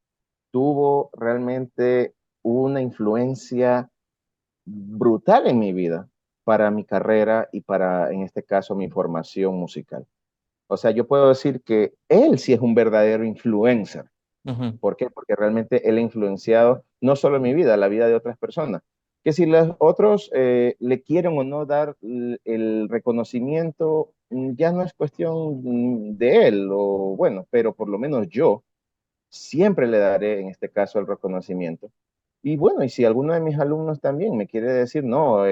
tuvo realmente una influencia brutal en mi vida para mi carrera y para, en este caso, mi formación musical. O sea, yo puedo decir que él sí es un verdadero influencer. Ujú. ¿Por qué? Porque realmente él ha influenciado no solo mi vida, la vida de otras personas. Que si los otros le quieren o no dar el reconocimiento, ya no es cuestión de él, o bueno, pero por lo menos yo siempre le daré en este caso el reconocimiento. Y bueno, y si alguno de mis alumnos también me quiere decir, no,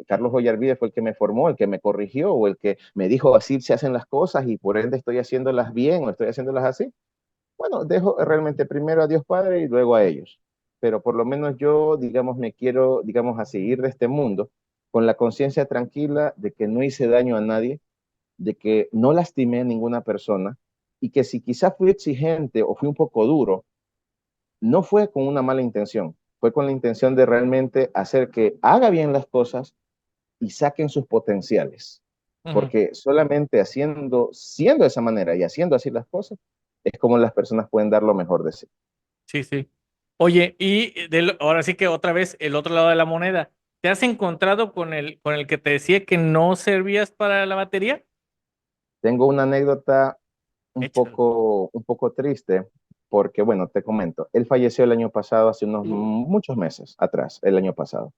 Carlos Ollarvide fue el que me formó, el que me corrigió, o el que me dijo así se hacen las cosas y por ende estoy haciéndolas bien o estoy haciéndolas así, bueno, dejo realmente primero a Dios Padre y luego a ellos. Pero por lo menos yo, digamos, me quiero, digamos, a seguir de este mundo con la conciencia tranquila de que no hice daño a nadie, de que no lastimé a ninguna persona, y que si quizá fui exigente o fui un poco duro, no fue con una mala intención, fue con la intención de realmente hacer que haga bien las cosas y saquen sus potenciales. Ujú. Porque solamente siendo de esa manera y haciendo así las cosas, es como las personas pueden dar lo mejor de sí. Sí, sí. Oye, ahora sí que otra vez el otro lado de la moneda. ¿Te has encontrado con el que te decía que no servías para la batería? Tengo una anécdota Échale. un poco triste, porque, bueno, te comento, él falleció el año pasado, hace unos muchos meses atrás, el año pasado.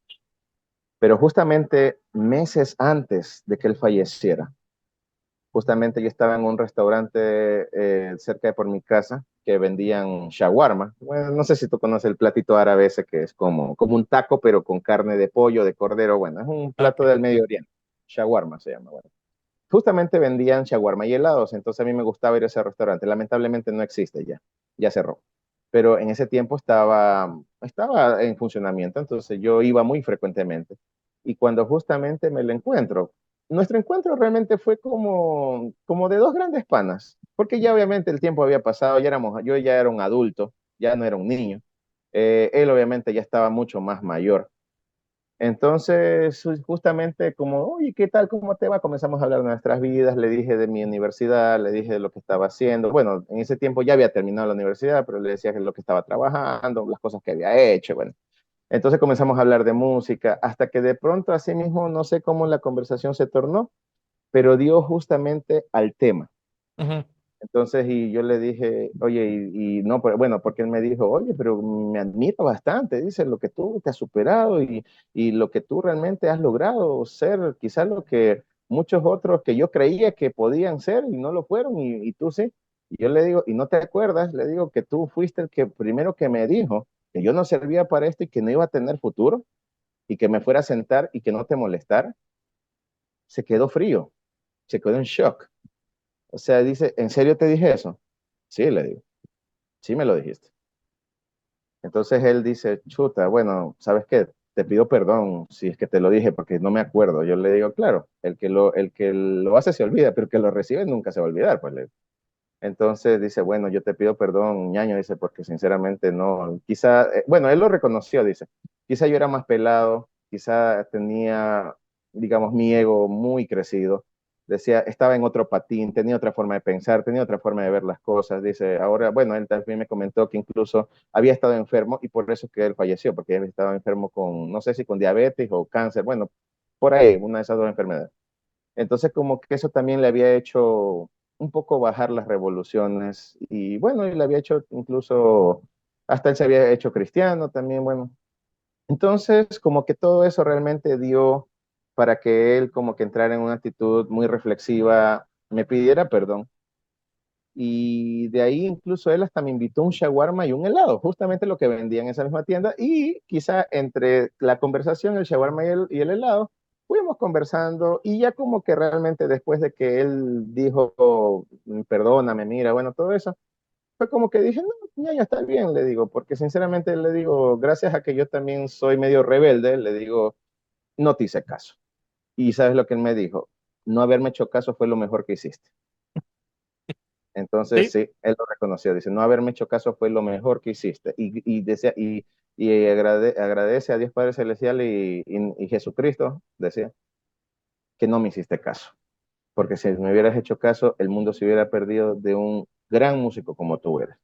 Pero justamente meses antes de que él falleciera, justamente yo estaba en un restaurante cerca de por mi casa que vendían shawarma. Bueno, no sé si tú conoces el platito árabe ese que es como un taco, pero con carne de pollo, de cordero. Bueno, es un Ah, plato ok. del Medio Oriente. Shawarma se llama. Bueno, justamente vendían shawarma y helados, entonces a mí me gustaba ir a ese restaurante. Lamentablemente no existe ya, ya cerró. Pero en ese tiempo estaba en funcionamiento, entonces yo iba muy frecuentemente. Y cuando justamente me lo encuentro, nuestro encuentro realmente fue como de dos grandes panas, porque ya obviamente el tiempo había pasado, yo ya era un adulto, ya no era un niño. Él obviamente ya estaba mucho más mayor. Entonces, justamente como, oye, ¿qué tal? ¿Cómo te va? Comenzamos a hablar de nuestras vidas, le dije de mi universidad, le dije de lo que estaba haciendo. Bueno, en ese tiempo ya había terminado la universidad, pero le decía que lo que estaba trabajando, las cosas que había hecho, bueno. Entonces comenzamos a hablar de música, hasta que de pronto, así mismo, no sé cómo la conversación se tornó, pero dio justamente al tema. Ujú, Entonces, y yo le dije, oye, y no, pero bueno, porque él me dijo, oye, pero me admira bastante, dice, lo que tú te has superado y lo que tú realmente has logrado ser, quizás lo que muchos otros que yo creía que podían ser y no lo fueron, y tú sí. Y yo le digo, ¿y no te acuerdas? Le digo que tú fuiste el que primero que me dijo que yo no servía para esto y que no iba a tener futuro y que me fuera a sentar y que no te molestara. Se quedó frío, se quedó en shock. O sea, dice, ¿en serio te dije eso? Sí, le digo. Sí me lo dijiste. Entonces él dice, chuta, bueno, ¿sabes qué? Te pido perdón si es que te lo dije porque no me acuerdo. Yo le digo, claro, el que lo hace se olvida, pero el que lo recibe nunca se va a olvidar, pues. Entonces dice, bueno, yo te pido perdón, ñaño, dice, porque sinceramente no, quizá, bueno, él lo reconoció, dice, quizá yo era más pelado, quizá tenía, digamos, mi ego muy crecido, decía, estaba en otro patín, tenía otra forma de pensar, tenía otra forma de ver las cosas, dice, ahora, bueno, él también me comentó que incluso había estado enfermo y por eso es que él falleció, porque él estaba enfermo con, no sé si con diabetes o cáncer, bueno, por ahí, una de esas dos enfermedades. Entonces, como que eso también le había hecho un poco bajar las revoluciones y bueno, y le había hecho incluso, hasta él se había hecho cristiano también, bueno. Entonces, como que todo eso realmente dio para que él como que entrara en una actitud muy reflexiva, me pidiera perdón. Y de ahí incluso él hasta me invitó un shawarma y un helado, justamente lo que vendía en esa misma tienda. Y quizá entre la conversación, el shawarma y el helado, fuimos conversando y ya como que realmente después de que él dijo, perdóname, mira, bueno, todo eso, fue como que dije, no, ya está bien, le digo, porque sinceramente le digo, gracias a que yo también soy medio rebelde, le digo, no te hice caso. Y sabes lo que él me dijo, no haberme hecho caso fue lo mejor que hiciste. Entonces, sí. sí, él lo reconoció. Dice, no haberme hecho caso fue lo mejor que hiciste. Agradece a Dios Padre Celestial y Jesucristo, decía, que no me hiciste caso. Porque si me hubieras hecho caso, el mundo se hubiera perdido de un gran músico como tú eres.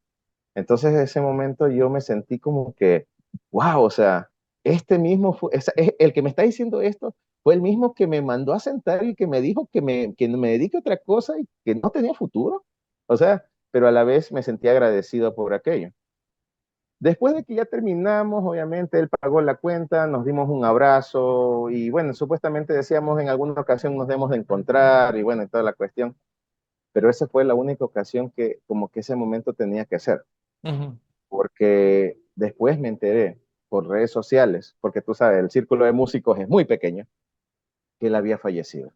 Entonces, en ese momento yo me sentí como que, wow, o sea, este mismo fue, el que me está diciendo esto fue el mismo que me mandó a sentar y que me dijo que me dedique a otra cosa y que no tenía futuro. O sea, pero a la vez me sentí agradecido por aquello. Después de que ya terminamos, obviamente él pagó la cuenta, nos dimos un abrazo y bueno, supuestamente decíamos en alguna ocasión nos debemos de encontrar y bueno, y toda la cuestión, pero esa fue la única ocasión que como que ese momento tenía que ser Ujú, porque después me enteré por redes sociales, porque tú sabes, el círculo de músicos es muy pequeño, que él había fallecido.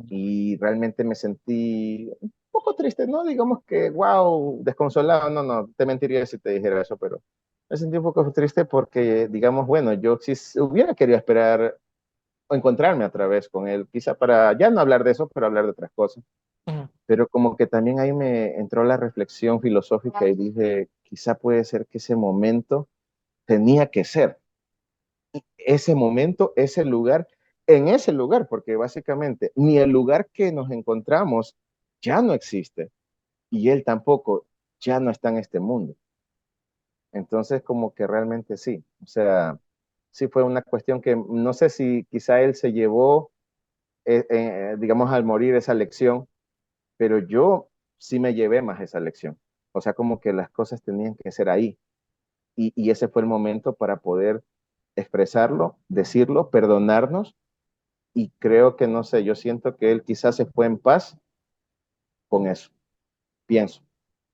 Y realmente me sentí un poco triste, no digamos que, wow, desconsolado, no, no, te mentiría si te dijera eso, pero me sentí un poco triste porque, digamos, bueno, yo sí hubiera querido esperar o encontrarme otra vez con él, quizá para ya no hablar de eso, pero hablar de otras cosas. ujú. Pero como que también ahí me entró la reflexión filosófica y dije, quizá puede ser que ese momento tenía que ser ese momento, ese lugar, en ese lugar, porque básicamente ni el lugar que nos encontramos ya no existe y él tampoco ya no está en este mundo. Entonces, como que realmente sí, o sea, sí fue una cuestión que no sé si quizá él se llevó, digamos, al morir esa lección, pero yo sí me llevé más esa lección. O sea, como que las cosas tenían que ser ahí. Y ese fue el momento para poder expresarlo, decirlo, perdonarnos. Y creo que, no sé, yo siento que él quizás se fue en paz con eso, pienso.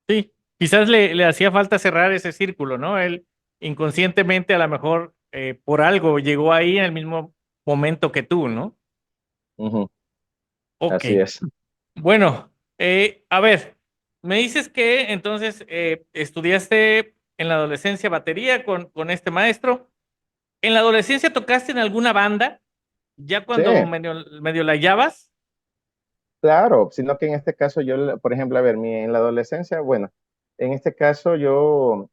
Sí, quizás le hacía falta cerrar ese círculo, ¿no? Él inconscientemente a lo mejor por algo llegó ahí en el mismo momento que tú, ¿no? Ujú, Ok, así es. bueno, a ver, me dices que entonces estudiaste en la adolescencia batería con este maestro. ¿En la adolescencia tocaste en alguna banda? ¿Ya Sí, cuando medio la hallabas? claro, sino que en este caso yo, por ejemplo, a ver, en la adolescencia, bueno, en este caso yo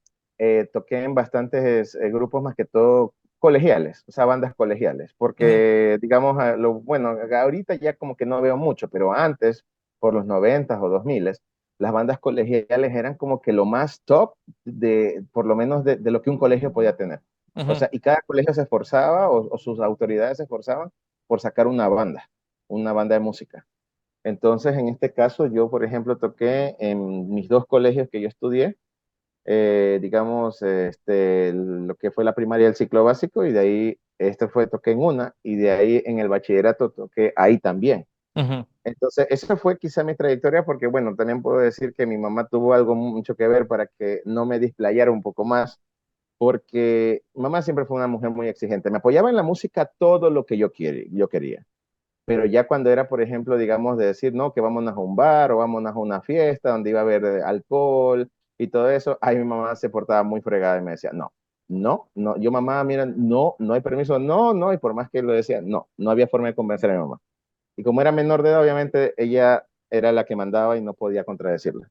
toqué en bastantes grupos más que todo colegiales, o sea, bandas colegiales, Ujú, porque digamos, bueno, ahorita ya como que no veo mucho, pero antes, por los 90 o 2000, las bandas colegiales eran como que lo más top de, por lo menos de lo que un colegio podía tener. O ujú, sea, y cada colegio se esforzaba o sus autoridades se esforzaban por sacar una banda de música. Entonces, en este caso, yo, por ejemplo, toqué en mis dos colegios que yo estudié, digamos, lo que fue la primaria del ciclo básico, y de ahí, toqué en una, y de ahí en el bachillerato toqué ahí también. ujú, Entonces, esa fue quizá mi trayectoria, porque, bueno, también puedo decir que mi mamá tuvo algo mucho que ver para que no me displayara un poco más, porque mamá siempre fue una mujer muy exigente. Me apoyaba en la música todo lo que yo quería. Pero ya cuando era, por ejemplo, digamos, de decir, no, que vámonos a un bar o vámonos a una fiesta donde iba a haber alcohol y todo eso, ahí mi mamá se portaba muy fregada y me decía, no, no, no, yo mamá, mira, no, no hay permiso, no, no, y por más que lo decía, no, no había forma de convencer a mi mamá. Y como era menor de edad, obviamente ella era la que mandaba y no podía contradecirla.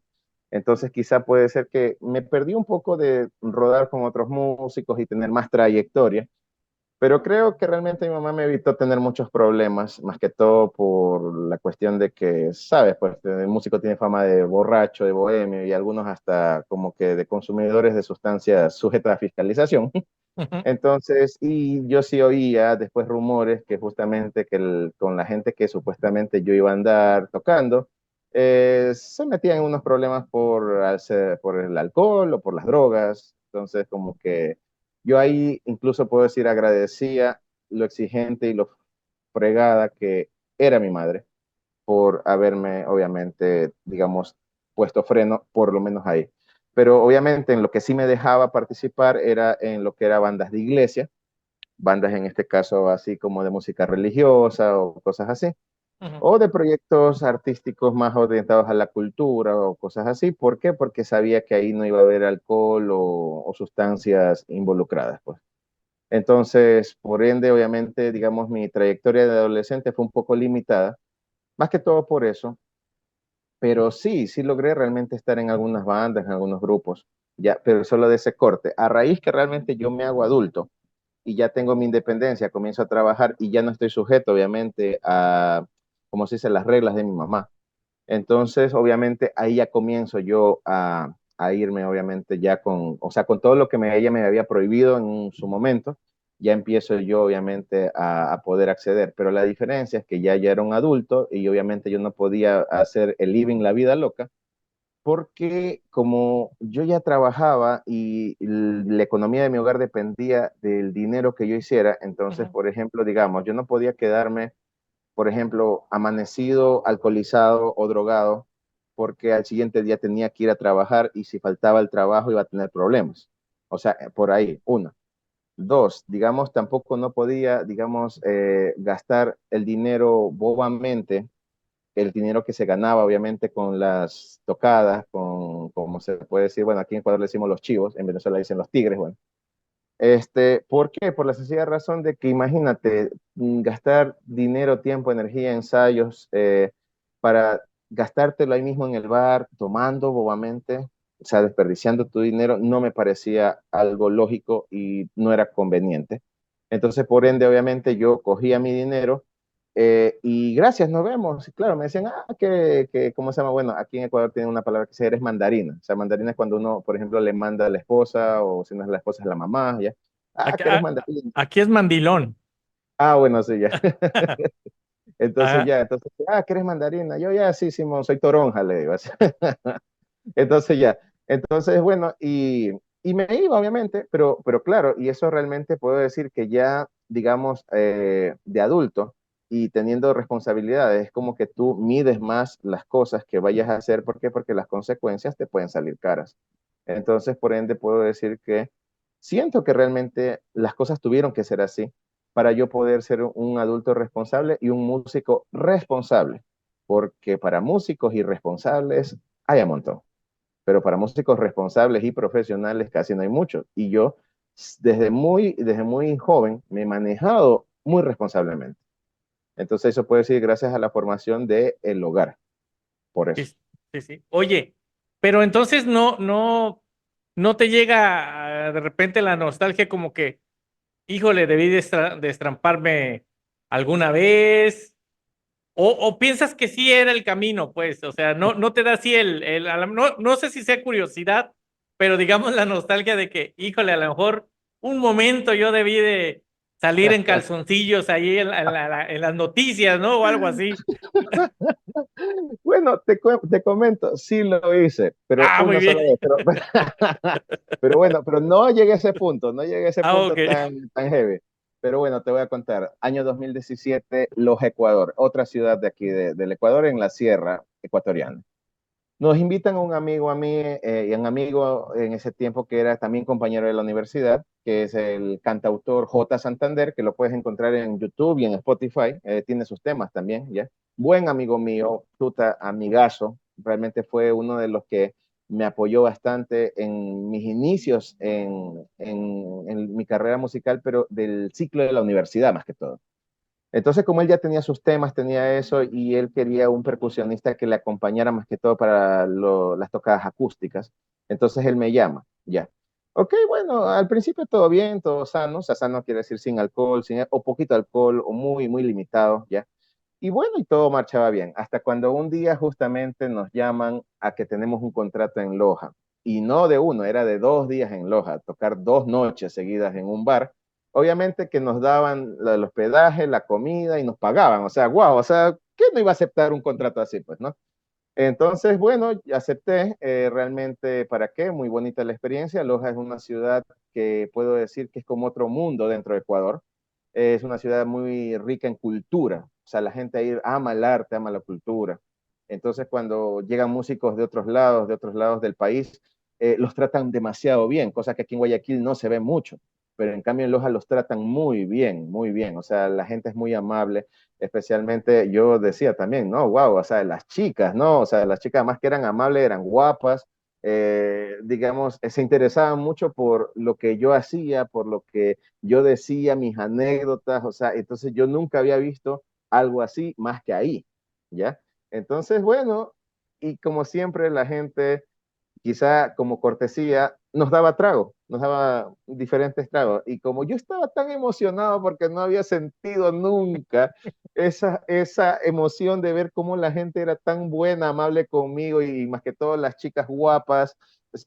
Entonces quizá puede ser que me perdí un poco de rodar con otros músicos y tener más trayectoria, pero creo que realmente mi mamá me evitó tener muchos problemas, más que todo por la cuestión de que, sabes, pues el músico tiene fama de borracho, de bohemio y algunos hasta como que de consumidores de sustancias sujetas a fiscalización. ujú. Entonces, y yo sí oía después rumores que justamente con la gente que supuestamente yo iba a andar tocando, se metían en unos problemas por el alcohol o por las drogas. Entonces, como que yo ahí incluso puedo decir agradecía lo exigente y lo fregada que era mi madre por haberme, obviamente, digamos, puesto freno, por lo menos ahí. Pero obviamente en lo que sí me dejaba participar era en lo que era bandas de iglesia, bandas en este caso así como de música religiosa o cosas así, Ujú. o de proyectos artísticos más orientados a la cultura o cosas así. ¿Por qué? Porque sabía que ahí no iba a haber alcohol o sustancias involucradas, pues. Entonces, por ende, obviamente, digamos, mi trayectoria de adolescente fue un poco limitada, más que todo por eso, pero sí, sí logré realmente estar en algunas bandas, en algunos grupos, ya, pero solo de ese corte. A raíz que realmente yo me hago adulto y ya tengo mi independencia, comienzo a trabajar y ya no estoy sujeto, obviamente, a, como se dice, las reglas de mi mamá. Entonces, obviamente, ahí ya comienzo yo a irme, obviamente, ya con, o sea, con todo lo que ella me había prohibido en su momento, ya empiezo yo, obviamente, a poder acceder. Pero la diferencia es que ya era un adulto y obviamente yo no podía hacer el living, la vida loca, porque como yo ya trabajaba y la economía de mi hogar dependía del dinero que yo hiciera, entonces, Ujú, por ejemplo, digamos, yo no podía quedarme, por ejemplo, amanecido, alcoholizado o drogado, porque al siguiente día tenía que ir a trabajar y si faltaba el trabajo iba a tener problemas. O sea, por ahí, una. Dos, digamos, tampoco no podía, digamos, gastar el dinero bobamente, el dinero que se ganaba, obviamente, con las tocadas, como se puede decir, bueno, aquí en Ecuador le decimos los chivos, en Venezuela dicen los tigres, bueno. ¿Por qué? Por la sencilla razón de que imagínate gastar dinero, tiempo, energía, ensayos para gastártelo ahí mismo en el bar, tomando bobamente, o sea, desperdiciando tu dinero, no me parecía algo lógico y no era conveniente. Entonces, por ende, obviamente, yo cogía mi dinero Y gracias, nos vemos. Y claro, me decían, ¿cómo se llama? Bueno, aquí en Ecuador tiene una palabra que se eres mandarina. O sea, mandarina es cuando uno, por ejemplo, le manda a la esposa, o si no es la esposa, es la mamá, ¿ya? Aquí, Que eres mandarina. aquí es mandilón. Bueno, sí, ya. Entonces Ajá. ya, entonces, que eres mandarina. Yo ya, sí, Simón, soy toronja, le digo. Entonces ya, entonces bueno, y me iba obviamente, pero claro, y eso realmente puedo decir que ya, digamos, de adulto y teniendo responsabilidades, es como que tú mides más las cosas que vayas a hacer. ¿Por qué? Porque las consecuencias te pueden salir caras. Entonces, por ende, puedo decir que siento que realmente las cosas tuvieron que ser así para yo poder ser un adulto responsable y un músico responsable, porque para músicos irresponsables hay un montón, pero para músicos responsables y profesionales casi no hay mucho. Y yo desde muy joven me he manejado muy responsablemente. Entonces eso puede decir gracias a la formación del hogar, por Sí, eso. sí, sí. Oye, pero entonces no te llega de repente la nostalgia como que, híjole, debí destramparme alguna vez. O piensas que sí era el camino, pues, o sea, no te da así no sé si sea curiosidad, pero digamos la nostalgia de que, híjole, a lo mejor un momento yo debí de salir en calzoncillos ahí en las noticias, ¿no? O algo así. Bueno, te comento, sí lo hice, pero Ah, muy una bien. sola vez. Pero bueno, pero no llegué a ese punto, no llegué a ese Ah, punto ok. tan heavy. Pero bueno, te voy a contar. Año 2017, Loja, Ecuador, otra ciudad de aquí del Ecuador en la sierra ecuatoriana. Nos invitan a un amigo a mí y a un amigo en ese tiempo que era también compañero de la universidad, que es el cantautor J. Santander, que lo puedes encontrar en YouTube y en Spotify. Tiene sus temas también, ¿ya? Buen amigo mío, tuta, amigazo. Realmente fue uno de los que me apoyó bastante en mis inicios en mi carrera musical, pero del ciclo de la universidad más que todo. Entonces, como él ya tenía sus temas, tenía eso, y él quería un percusionista que le acompañara más que todo para las tocadas acústicas, entonces él me llama, ya. Ok, bueno, al principio todo bien, todo sano, o sea, sano quiere decir sin alcohol, o poquito alcohol, o muy, muy limitado, ya. Y bueno, y todo marchaba bien, hasta cuando un día justamente nos llaman a que tenemos un contrato en Loja, y no de uno, era de 2 días en Loja, tocar 2 noches seguidas en un bar. Obviamente que nos daban el hospedaje, la comida y nos pagaban, o sea, wow, o sea, ¿quién no iba a aceptar un contrato así, pues, no? Entonces, bueno, acepté, realmente, ¿para qué? Muy bonita la experiencia. Loja es una ciudad que puedo decir que es como otro mundo dentro de Ecuador. Es una ciudad muy rica en cultura, o sea, la gente ahí ama el arte, ama la cultura. Entonces, cuando llegan músicos de otros lados del país, los tratan demasiado bien, cosa que aquí en Guayaquil no se ve mucho, pero en cambio en Loja los tratan muy bien, o sea, la gente es muy amable, especialmente yo decía también, no, wow, o sea, las chicas, ¿no? O sea, las chicas más que eran amables, eran guapas, digamos, se interesaban mucho por lo que yo hacía, por lo que yo decía, mis anécdotas, o sea, entonces yo nunca había visto algo así más que ahí, ¿ya? Entonces, bueno, y como siempre la gente quizá como cortesía, nos daba trago, nos daba diferentes tragos. Y como yo estaba tan emocionado porque no había sentido nunca esa emoción de ver cómo la gente era tan buena, amable conmigo y más que todo las chicas guapas, o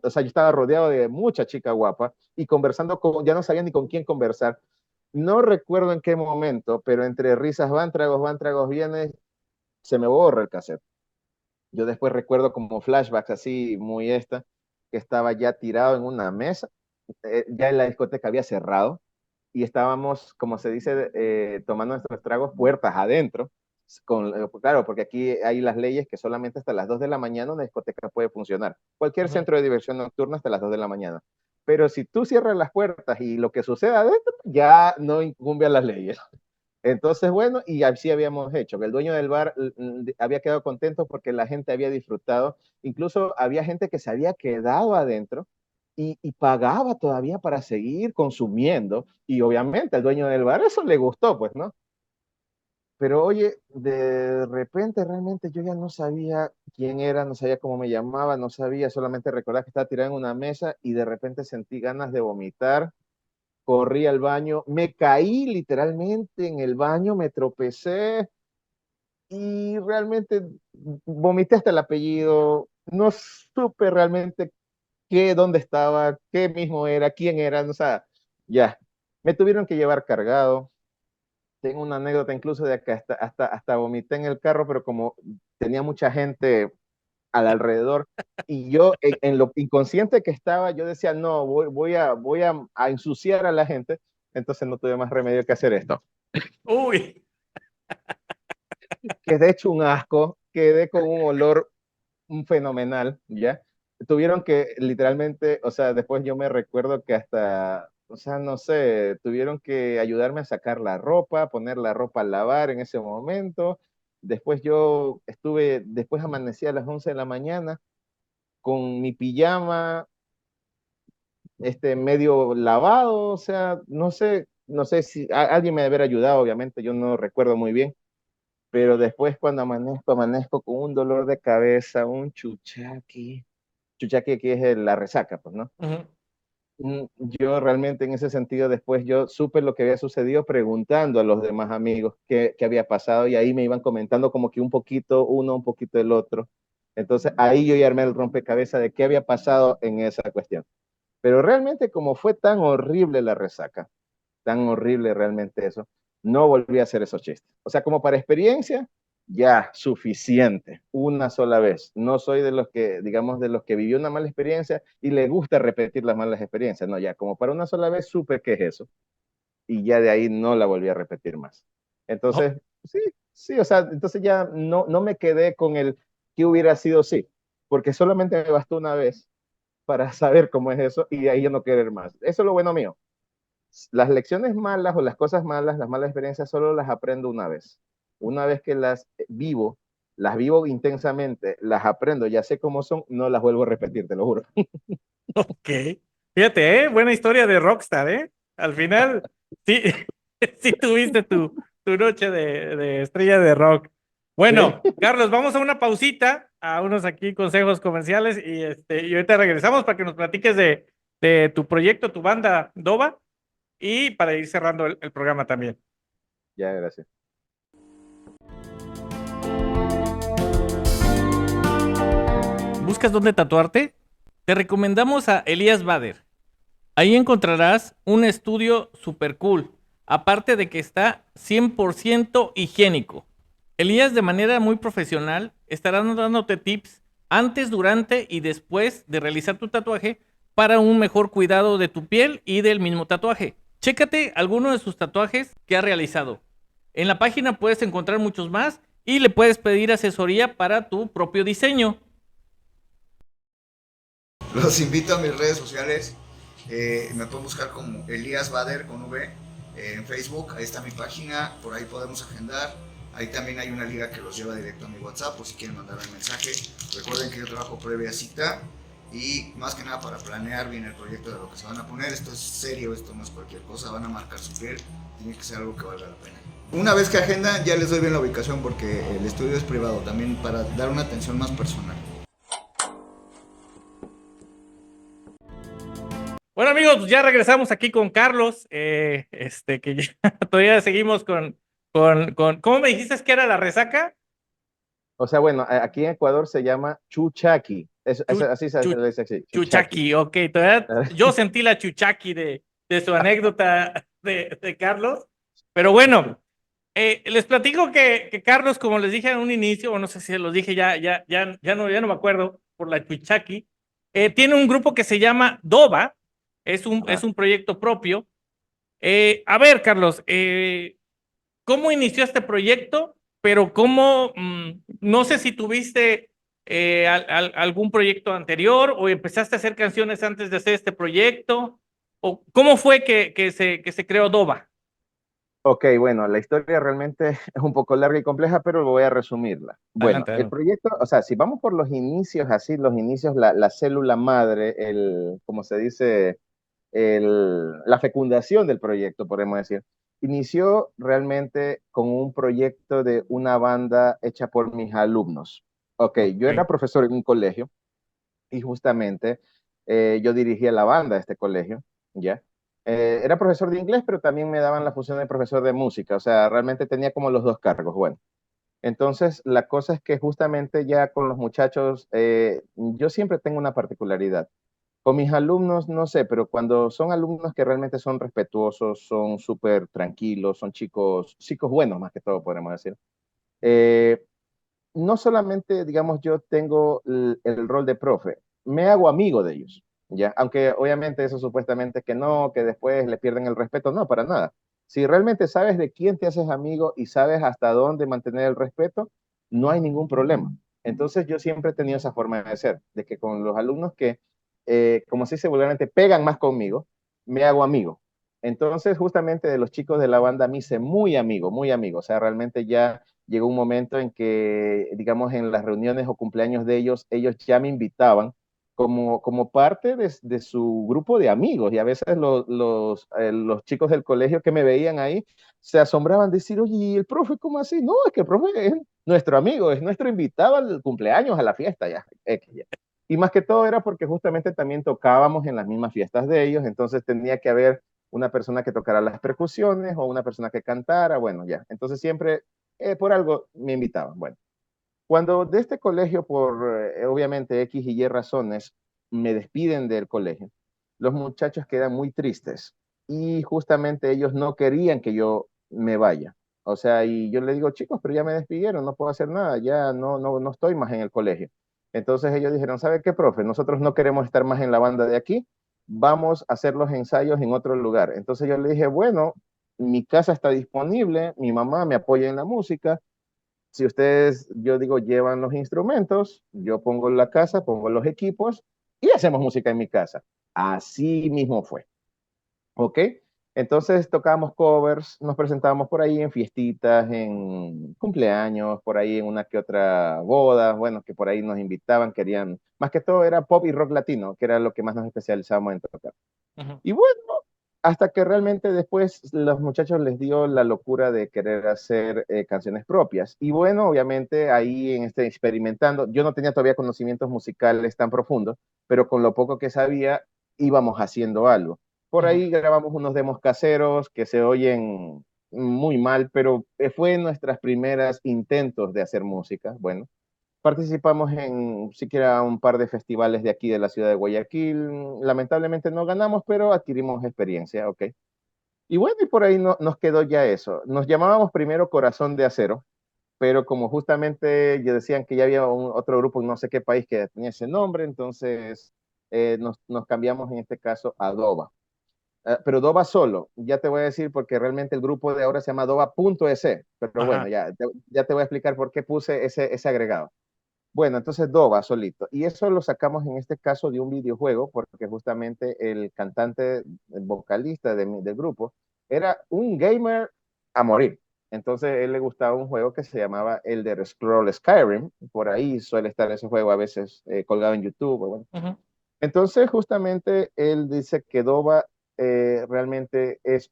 sea, yo estaba rodeado de muchas chicas guapas y conversando ya no sabía ni con quién conversar. No recuerdo en qué momento, pero entre risas van tragos vienen, se me borra el cassette. Yo después recuerdo como flashbacks así, que estaba ya tirado en una mesa, ya la discoteca había cerrado y estábamos, como se dice, tomando nuestros tragos puertas adentro. Claro, porque aquí hay las leyes que solamente hasta las 2 de la mañana una discoteca puede funcionar. Cualquier Ujú. centro de diversión nocturna hasta las 2 de la mañana. Pero si tú cierras las puertas y lo que suceda adentro, ya no incumbe a las leyes. Entonces, bueno, y así habíamos hecho. El dueño del bar había quedado contento porque la gente había disfrutado. Incluso había gente que se había quedado adentro y pagaba todavía para seguir consumiendo. Y obviamente al dueño del bar eso le gustó, pues, ¿no? Pero oye, de repente realmente yo ya no sabía quién era, no sabía cómo me llamaba, no sabía, solamente recordaba que estaba tirado en una mesa y de repente sentí ganas de vomitar corrí al baño, me caí literalmente en el baño, me tropecé y realmente vomité hasta el apellido, no supe realmente dónde estaba, qué mismo era, quién era, o sea, ya, me tuvieron que llevar cargado. Tengo una anécdota incluso de que hasta vomité en el carro, pero como tenía mucha gente al alrededor y yo en lo inconsciente que estaba, yo decía, no, voy a ensuciar a la gente, entonces no tuve más remedio que hacer esto. Uy. Quedé hecho un asco, quedé con un olor fenomenal, ¿ya? Tuvieron que literalmente, o sea, después yo me recuerdo que hasta, o sea, no sé, tuvieron que ayudarme a sacar la ropa, poner la ropa a lavar en ese momento. Después yo estuve, después amanecí a las 11 de la mañana con mi pijama, medio lavado, o sea, no sé si alguien me debe haber ayudado, obviamente, yo no recuerdo muy bien, pero después cuando amanezco con un dolor de cabeza, un chuchaqui aquí es la resaca, pues, ¿no? Ujú. Yo realmente en ese sentido después yo supe lo que había sucedido preguntando a los demás amigos qué había pasado y ahí me iban comentando como que un poquito uno, un poquito el otro. Entonces ahí yo ya armé el rompecabezas de qué había pasado en esa cuestión. Pero realmente como fue tan horrible la resaca, tan horrible realmente eso, no volví a hacer esos chistes. O sea, como para experiencia, ya, suficiente, una sola vez. No soy de los que, digamos, de los que vivió una mala experiencia y le gusta repetir las malas experiencias. No, ya, como para una sola vez supe qué es eso y ya de ahí no la volví a repetir más. Oh, Entonces, sí, sí, o sea, entonces ya no me quedé con el que hubiera sido sí, porque solamente me bastó una vez para saber cómo es eso y de ahí yo no querer más. Eso es lo bueno mío. Las lecciones malas o las cosas malas, las malas experiencias, solo las aprendo una vez. Una vez que las vivo intensamente, las aprendo, ya sé cómo son, no las vuelvo a repetir, te lo juro. ok. Fíjate, buena historia de Rockstar, ¿eh? Al final, sí, sí tuviste tu noche de estrella de rock. Sí, Bueno, Carlos, vamos a una pausita, a unos aquí consejos comerciales y ahorita regresamos para que nos platiques de tu proyecto, tu banda Dova y para ir cerrando el programa también. ya, gracias. ¿Buscas dónde tatuarte? Te recomendamos a Elías Bader. Ahí encontrarás un estudio super cool, aparte de que está 100% higiénico. Elías de manera muy profesional estará dándote tips antes, durante y después de realizar tu tatuaje para un mejor cuidado de tu piel y del mismo tatuaje. Chécate alguno de sus tatuajes que ha realizado. En la página puedes encontrar muchos más y le puedes pedir asesoría para tu propio diseño. Los invito a mis redes sociales. Me pueden buscar como Elías Bader con V en Facebook. Ahí está mi página. Por ahí podemos agendar. Ahí también hay una liga que los lleva directo a mi WhatsApp por si quieren mandar un mensaje. Recuerden que yo trabajo previa cita y más que nada para planear bien el proyecto de lo que se van a poner. Esto es serio, esto no es cualquier cosa. Van a marcar su piel. Tiene que ser algo que valga la pena. Una vez que agendan ya les doy bien la ubicación porque el estudio es privado también para dar una atención más personal. Bueno, amigos, pues ya regresamos aquí con Carlos, que ya todavía seguimos ¿cómo me dijiste que era la resaca? O sea, bueno, aquí en Ecuador se llama chuchaqui. Chu, Así se chu, le dice así, chuchaqui. chuchaqui, ok, todavía yo sentí la chuchaqui de su anécdota de Carlos, pero bueno, les platico que Carlos, como les dije en un inicio, o no sé si se los dije, ya no me acuerdo, por la chuchaqui, tiene un grupo que se llama Dova, es Ajá. un proyecto propio. A ver, Carlos, ¿cómo inició este proyecto? Pero no sé si tuviste algún proyecto anterior o empezaste a hacer canciones antes de hacer este proyecto, o cómo fue que se creó Dova. Ok, bueno, la historia realmente es un poco larga y compleja, pero voy a resumirla. Bueno, Adelante, el adelante. proyecto, o sea, si vamos por los inicios, así, los inicios, la célula madre, como se dice, la fecundación del proyecto, podemos decir, inició realmente con un proyecto de una banda hecha por mis alumnos. Ok, yo Ok. era profesor en un colegio y justamente yo dirigía la banda de este colegio, ¿ya? Era profesor de inglés, pero también me daban la función de profesor de música, o sea, realmente tenía como los dos cargos. Bueno, entonces la cosa es que justamente ya con los muchachos, yo siempre tengo una particularidad. Con mis alumnos, no sé, pero cuando son alumnos que realmente son respetuosos, son súper tranquilos, son chicos buenos más que todo, podemos decir. eh, no solamente, digamos, yo tengo el rol de profe, me hago amigo de ellos, ¿ya? Aunque obviamente eso supuestamente que no, que después le pierden el respeto, no, para nada. Si realmente sabes de quién te haces amigo y sabes hasta dónde mantener el respeto, no hay ningún problema. Entonces yo siempre he tenido esa forma de ser, de que con los alumnos que, como se dice vulgarmente, pegan más conmigo, me hago amigo. Entonces justamente de los chicos de la banda me hice muy amigo, o sea, realmente ya llegó un momento en que, digamos, en las reuniones o cumpleaños de ellos, ellos ya me invitaban como parte de su grupo de amigos. Y a veces los chicos del colegio que me veían ahí se asombraban de decir, oye, ¿y el profe cómo así? No, es que el profe es nuestro amigo, es nuestro invitado al cumpleaños, a la fiesta, ya. Ya. Y más que todo era porque justamente también tocábamos en las mismas fiestas de ellos, entonces tenía que haber una persona que tocara las percusiones o una persona que cantara, bueno, ya. Entonces siempre por algo me invitaban. Bueno, cuando de este colegio, por obviamente X y Y razones, me despiden del colegio, los muchachos quedan muy tristes y justamente ellos no querían que yo me vaya. O sea, y yo le digo, chicos, pero ya me despidieron, no puedo hacer nada, ya no estoy más en el colegio. Entonces ellos dijeron, ¿sabe qué, profe? Nosotros no queremos estar más en la banda de aquí, vamos a hacer los ensayos en otro lugar. Entonces yo le dije, bueno, mi casa está disponible, mi mamá me apoya en la música, si ustedes, yo digo, llevan los instrumentos, yo pongo la casa, pongo los equipos y hacemos música en mi casa. Así mismo fue, ¿ok? Entonces tocábamos covers, nos presentábamos por ahí en fiestitas, en cumpleaños, por ahí en una que otra boda, bueno, que por ahí nos invitaban, querían, más que todo era pop y rock latino, que era lo que más nos especializábamos en tocar. Ujú. Y bueno, hasta que realmente después los muchachos les dio la locura de querer hacer canciones propias. Y bueno, obviamente ahí en este experimentando, yo no tenía todavía conocimientos musicales tan profundos, pero con lo poco que sabía íbamos haciendo algo. Por Ujú. ahí grabamos unos demos caseros que se oyen muy mal, pero fue nuestras primeras intentos de hacer música. Bueno, participamos en siquiera un par de festivales de aquí de la ciudad de Guayaquil. Lamentablemente no ganamos, pero adquirimos experiencia, ¿ok? Y bueno, y por ahí nos quedó ya eso. Nos llamábamos primero Corazón de Acero, pero como justamente ya decían que ya había otro grupo en no sé qué país que tenía ese nombre, entonces nos cambiamos en este caso a Doba. Pero Doba solo, ya te voy a decir porque realmente el grupo de ahora se llama Doba.es, pero bueno, Ajá. ya te voy a explicar por qué puse ese agregado. Bueno, entonces Dova solito. Y eso lo sacamos en este caso de un videojuego, porque justamente el cantante, el vocalista del grupo, era un gamer a morir. Entonces él le gustaba un juego que se llamaba Elder Scroll Skyrim. Por ahí suele estar ese juego a veces colgado en YouTube. Bueno. Ujú. Entonces justamente él dice que Dova realmente es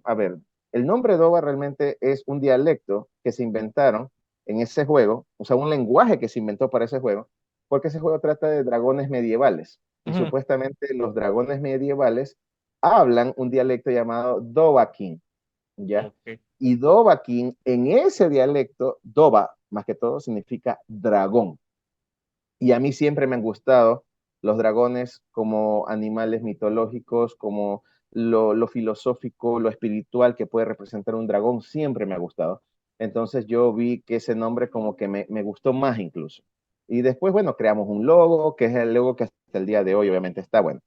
a ver, el nombre Dova realmente es un dialecto que se inventaron en ese juego, o sea, un lenguaje que se inventó para ese juego, porque ese juego trata de dragones medievales y Ujú. supuestamente los dragones medievales hablan un dialecto llamado Dovahkiin, ¿ya? Ok. Y Dovahkiin en ese dialecto, Dova más que todo significa dragón. Y a mí siempre me han gustado los dragones como animales mitológicos, como lo filosófico, lo espiritual que puede representar un dragón, siempre me ha gustado. Entonces yo vi que ese nombre como que me gustó más incluso. Y después, bueno, creamos un logo, que es el logo que hasta el día de hoy obviamente está bueno.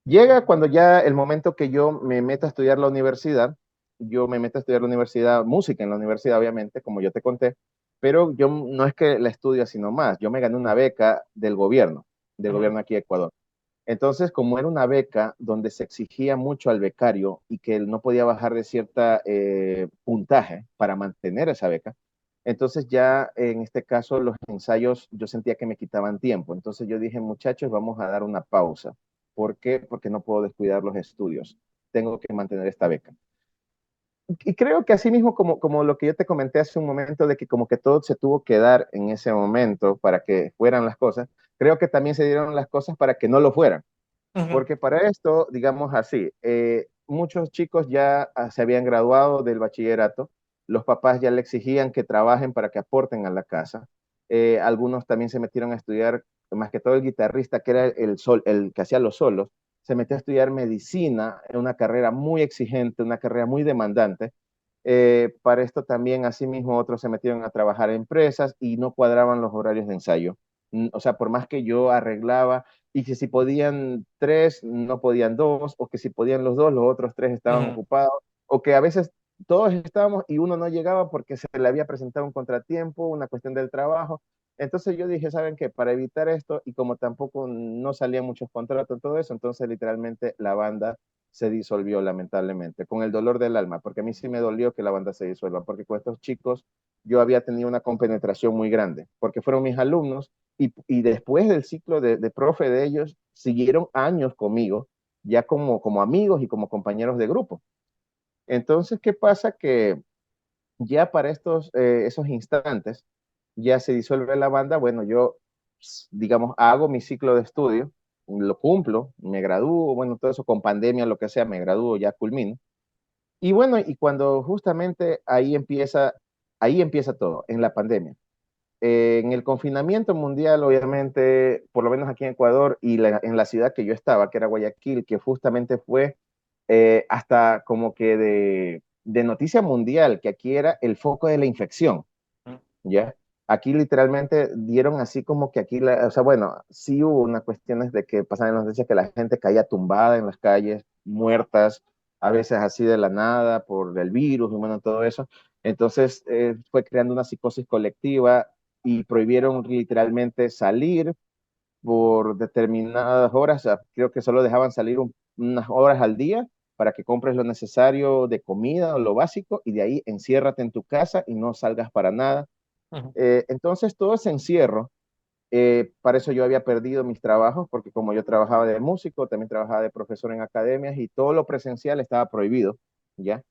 Llega cuando ya el momento que yo me meto a estudiar la universidad, yo me meto a estudiar la universidad, música en la universidad, obviamente, como yo te conté, pero yo no es que la estudio sino más, yo me gané una beca del Ujú. gobierno aquí de Ecuador. Entonces, como era una beca donde se exigía mucho al becario y que él no podía bajar de cierta puntaje para mantener esa beca, entonces ya en este caso los ensayos yo sentía que me quitaban tiempo. Entonces yo dije, muchachos, vamos a dar una pausa. ¿Por qué? Porque no puedo descuidar los estudios. Tengo que mantener esta beca. Y creo que así mismo como lo que yo te comenté hace un momento, de que como que todo se tuvo que dar en ese momento para que fueran las cosas, creo que también se dieron las cosas para que no lo fueran. Ujú, porque para esto, digamos así, muchos chicos ya se habían graduado del bachillerato, los papás ya le exigían que trabajen para que aporten a la casa. Algunos también se metieron a estudiar, más que todo el guitarrista, que era el que hacía los solos, se metió a estudiar medicina, una carrera muy exigente, una carrera muy demandante. Para esto también, asimismo, otros se metieron a trabajar en empresas y no cuadraban los horarios de ensayo. O sea, por más que yo arreglaba y que si podían tres, no podían dos, o que si podían los dos, los otros tres estaban ujú, ocupados, o que a veces todos estábamos y uno no llegaba porque se le había presentado un contratiempo, una cuestión del trabajo. Entonces yo dije, ¿saben qué? Para evitar esto, y como tampoco no salían muchos contratos, todo eso, entonces literalmente la banda se disolvió lamentablemente, con el dolor del alma, porque a mí sí me dolió que la banda se disuelva, porque con estos chicos yo había tenido una compenetración muy grande, porque fueron mis alumnos y después del ciclo de profe de ellos, siguieron años conmigo, ya como amigos y como compañeros de grupo. Entonces, ¿qué pasa? Que ya para esos instantes, ya se disuelve la banda, bueno, yo, digamos, hago mi ciclo de estudio, lo cumplo, me gradúo, bueno, todo eso con pandemia, lo que sea, me gradúo, ya culmino. Y bueno, y cuando justamente ahí empieza todo, en la pandemia. En el confinamiento mundial, obviamente, por lo menos aquí en Ecuador y en la ciudad que yo estaba, que era Guayaquil, que justamente fue hasta como que de noticia mundial, que aquí era el foco de la infección, ujú, ¿ya? Aquí literalmente dieron así como que aquí, o sea, bueno, sí hubo unas cuestiones de que pasaban en las noticias que la gente caía tumbada en las calles, muertas, a veces así de la nada por el virus y bueno, todo eso. Entonces fue creando una psicosis colectiva y prohibieron literalmente salir por determinadas horas, o sea, creo que solo dejaban salir unas horas al día para que compres lo necesario de comida o lo básico y de ahí enciérrate en tu casa y no salgas para nada. ujú, Entonces todo ese encierro, para eso yo había perdido mis trabajos, porque como yo trabajaba de músico, también trabajaba de profesor en academias y todo lo presencial estaba prohibido, ¿ya?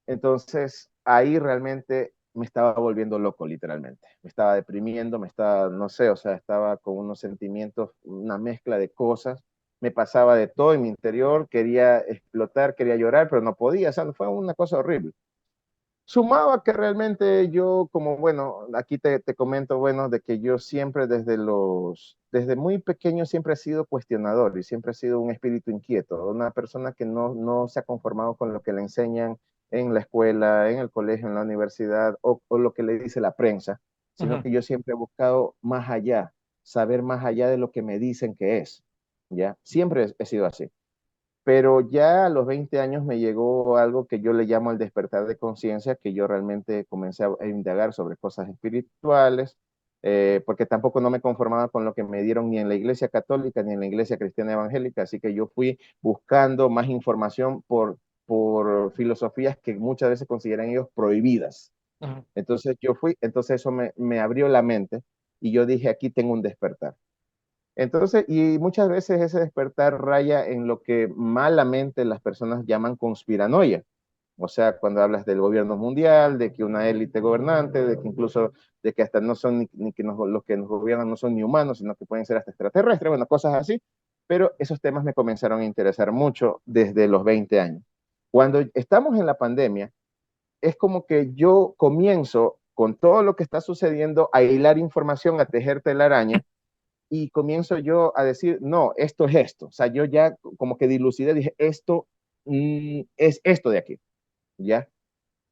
Entonces, ahí realmente me estaba volviendo loco, literalmente. Me estaba deprimiendo, no sé, o sea, estaba con unos sentimientos, una mezcla de cosas. Me pasaba de todo en mi interior, quería explotar, quería llorar, pero no podía, o sea, fue una cosa horrible. Sumaba que realmente yo, como bueno, aquí te comento, bueno, de que yo siempre desde muy pequeño siempre he sido cuestionador y siempre he sido un espíritu inquieto, una persona que no se ha conformado con lo que le enseñan en la escuela, en el colegio, en la universidad o lo que le dice la prensa, sino ujú. que yo siempre he buscado más allá, saber más allá de lo que me dicen que es, ¿ya? Siempre he sido así. Pero ya a los 20 años me llegó algo que yo le llamo el despertar de conciencia, que yo realmente comencé a indagar sobre cosas espirituales, porque tampoco no me conformaba con lo que me dieron ni en la iglesia católica ni en la iglesia cristiana evangélica, así que yo fui buscando más información por filosofías que muchas veces consideran ellos prohibidas. Ujú, Entonces eso me abrió la mente y yo dije, aquí tengo un despertar. Entonces, y muchas veces ese despertar raya en lo que malamente las personas llaman conspiranoia. O sea, cuando hablas del gobierno mundial, de que una élite gobernante, de que incluso, de que hasta no son ni que los que nos gobiernan no son ni humanos, sino que pueden ser hasta extraterrestres, bueno, cosas así. Pero esos temas me comenzaron a interesar mucho desde los 20 años. Cuando estamos en la pandemia, es como que yo comienzo con todo lo que está sucediendo a hilar información, a tejer telaraña, y comienzo yo a decir, no, esto es esto. O sea, yo ya como que dilucidé, dije, esto es esto de aquí, ¿ya?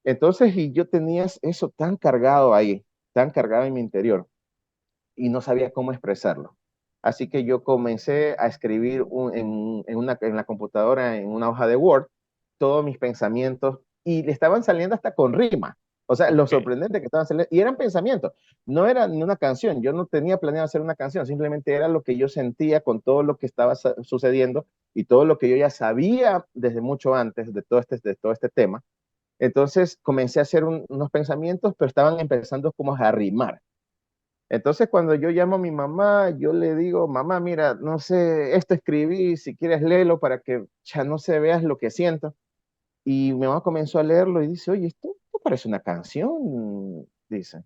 Entonces, y yo tenía eso tan cargado ahí, tan cargado en mi interior, y no sabía cómo expresarlo. Así que yo comencé a escribir en la computadora, en una hoja de Word, todos mis pensamientos y le estaban saliendo hasta con rima. O sea, lo ok. sorprendente que estaban saliendo, y eran pensamientos, no era ni una canción, yo no tenía planeado hacer una canción, simplemente era lo que yo sentía con todo lo que estaba sucediendo y todo lo que yo ya sabía desde mucho antes de todo este tema. Entonces comencé a hacer unos pensamientos, pero estaban empezando como a rimar. Entonces, cuando yo llamo a mi mamá, yo le digo, mamá, mira, no sé, esto escribí, si quieres léelo para que ya no se veas lo que siento. Y mi mamá comenzó a leerlo y dice, oye, esto parece una canción, dice.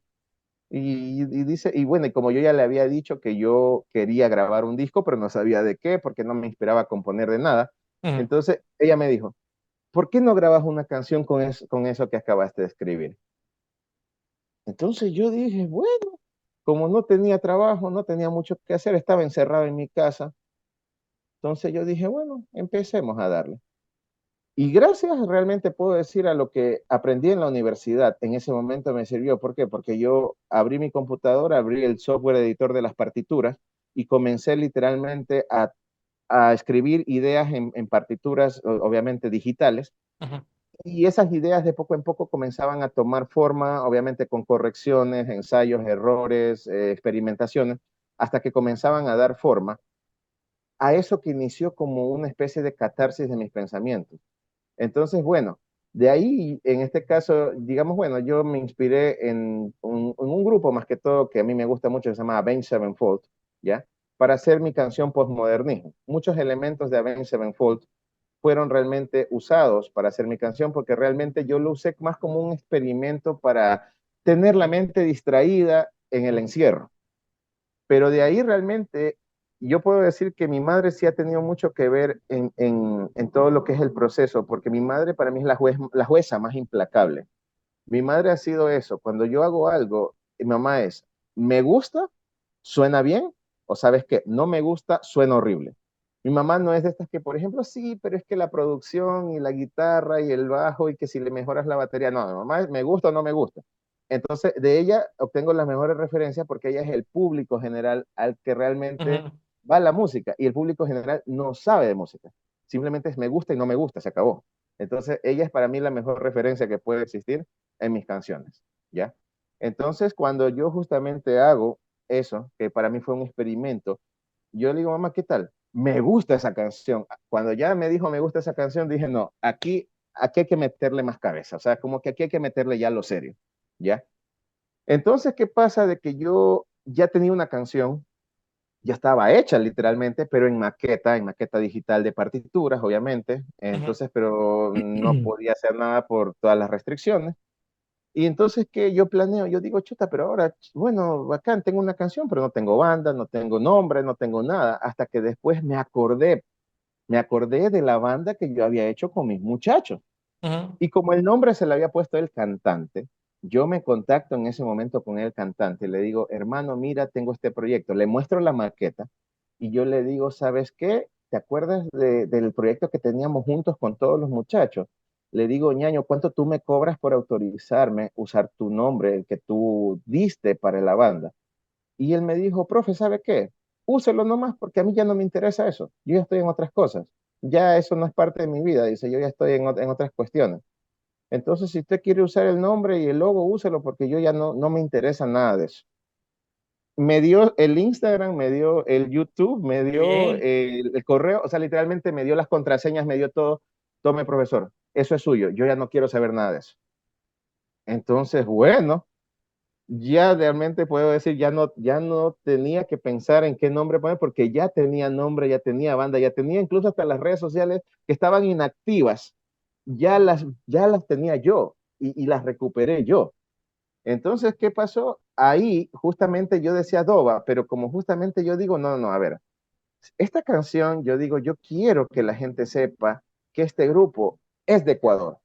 Y dice, y bueno, y como yo ya le había dicho que yo quería grabar un disco, pero no sabía de qué, porque no me inspiraba a componer de nada, Ujú. entonces ella me dijo, ¿por qué no grabas una canción con eso que acabaste de escribir? Entonces yo dije, bueno, como no tenía trabajo, no tenía mucho que hacer, estaba encerrado en mi casa, entonces yo dije, bueno, empecemos a darle. Y gracias realmente puedo decir a lo que aprendí en la universidad, en ese momento me sirvió. ¿Por qué? Porque yo abrí mi computadora, abrí el software editor de las partituras y comencé literalmente a escribir ideas en partituras, obviamente digitales, Ujú. y esas ideas de poco en poco comenzaban a tomar forma, obviamente con correcciones, ensayos, errores, experimentaciones, hasta que comenzaban a dar forma a eso que inició como una especie de catarsis de mis pensamientos. Entonces, bueno, de ahí, en este caso, digamos, bueno, yo me inspiré en un grupo más que todo que a mí me gusta mucho, que se llama Avenged Sevenfold, ¿ya? Para hacer mi canción postmodernismo. Muchos elementos de Avenged Sevenfold fueron realmente usados para hacer mi canción, porque realmente yo lo usé más como un experimento para tener la mente distraída en el encierro. Pero de ahí realmente yo puedo decir que mi madre sí ha tenido mucho que ver en todo lo que es el proceso, porque mi madre para mí es la jueza más implacable. Mi madre ha sido eso. Cuando yo hago algo, mi mamá es, ¿me gusta? ¿Suena bien? O sabes qué, no me gusta, suena horrible. Mi mamá no es de estas que, por ejemplo, sí, pero es que la producción y la guitarra y el bajo y que si le mejoras la batería, no, mi mamá es, me gusta o no me gusta. Entonces, de ella obtengo las mejores referencias porque ella es el público general al que realmente Ujú. va la música y el público general no sabe de música. Simplemente es me gusta y no me gusta, se acabó. Entonces, ella es para mí la mejor referencia que puede existir en mis canciones, ¿ya? Entonces, cuando yo justamente hago eso, que para mí fue un experimento, yo le digo, mamá, ¿qué tal? Me gusta esa canción. Cuando ya me dijo me gusta esa canción, dije, no, aquí hay que meterle más cabeza, o sea, como que aquí hay que meterle ya lo serio, ¿ya? Entonces, ¿qué pasa? De que yo ya tenía una canción, ya estaba hecha literalmente, pero en maqueta digital de partituras, obviamente, Ujú. entonces, pero no podía hacer nada por todas las restricciones. Y entonces que yo planeo, yo digo, chuta, pero ahora, bueno, bacán, tengo una canción, pero no tengo banda, no tengo nombre, no tengo nada, hasta que después me acordé de la banda que yo había hecho con mis muchachos. Ujú. Y como el nombre se le había puesto el cantante, yo me contacto en ese momento con el cantante y le digo, hermano, mira, tengo este proyecto, le muestro la maqueta y yo le digo, ¿sabes qué? ¿Te acuerdas del proyecto que teníamos juntos con todos los muchachos? Le digo, ñaño, ¿cuánto tú me cobras por autorizarme usar tu nombre, el que tú diste para la banda? Y él me dijo, profe, ¿sabe qué? Úselo nomás porque a mí ya no me interesa eso. Yo ya estoy en otras cosas. Ya eso no es parte de mi vida. Dice, yo ya estoy en otras cuestiones. Entonces, si usted quiere usar el nombre y el logo, úselo porque yo ya no me interesa nada de eso. Me dio el Instagram, me dio el YouTube, me Qué dio bien. el correo, o sea, literalmente me dio las contraseñas, me dio todo. Tome, profesor, eso es suyo, yo ya no quiero saber nada de eso. Entonces, bueno, ya realmente puedo decir, ya no tenía que pensar en qué nombre poner porque ya tenía nombre, ya tenía banda, ya tenía incluso hasta las redes sociales que estaban inactivas, ya las tenía yo y las recuperé yo. Entonces, ¿qué pasó? Ahí justamente yo decía Doba, pero como justamente yo digo, no, no, a ver, esta canción, yo digo, yo quiero que la gente sepa que este grupo es de Ecuador.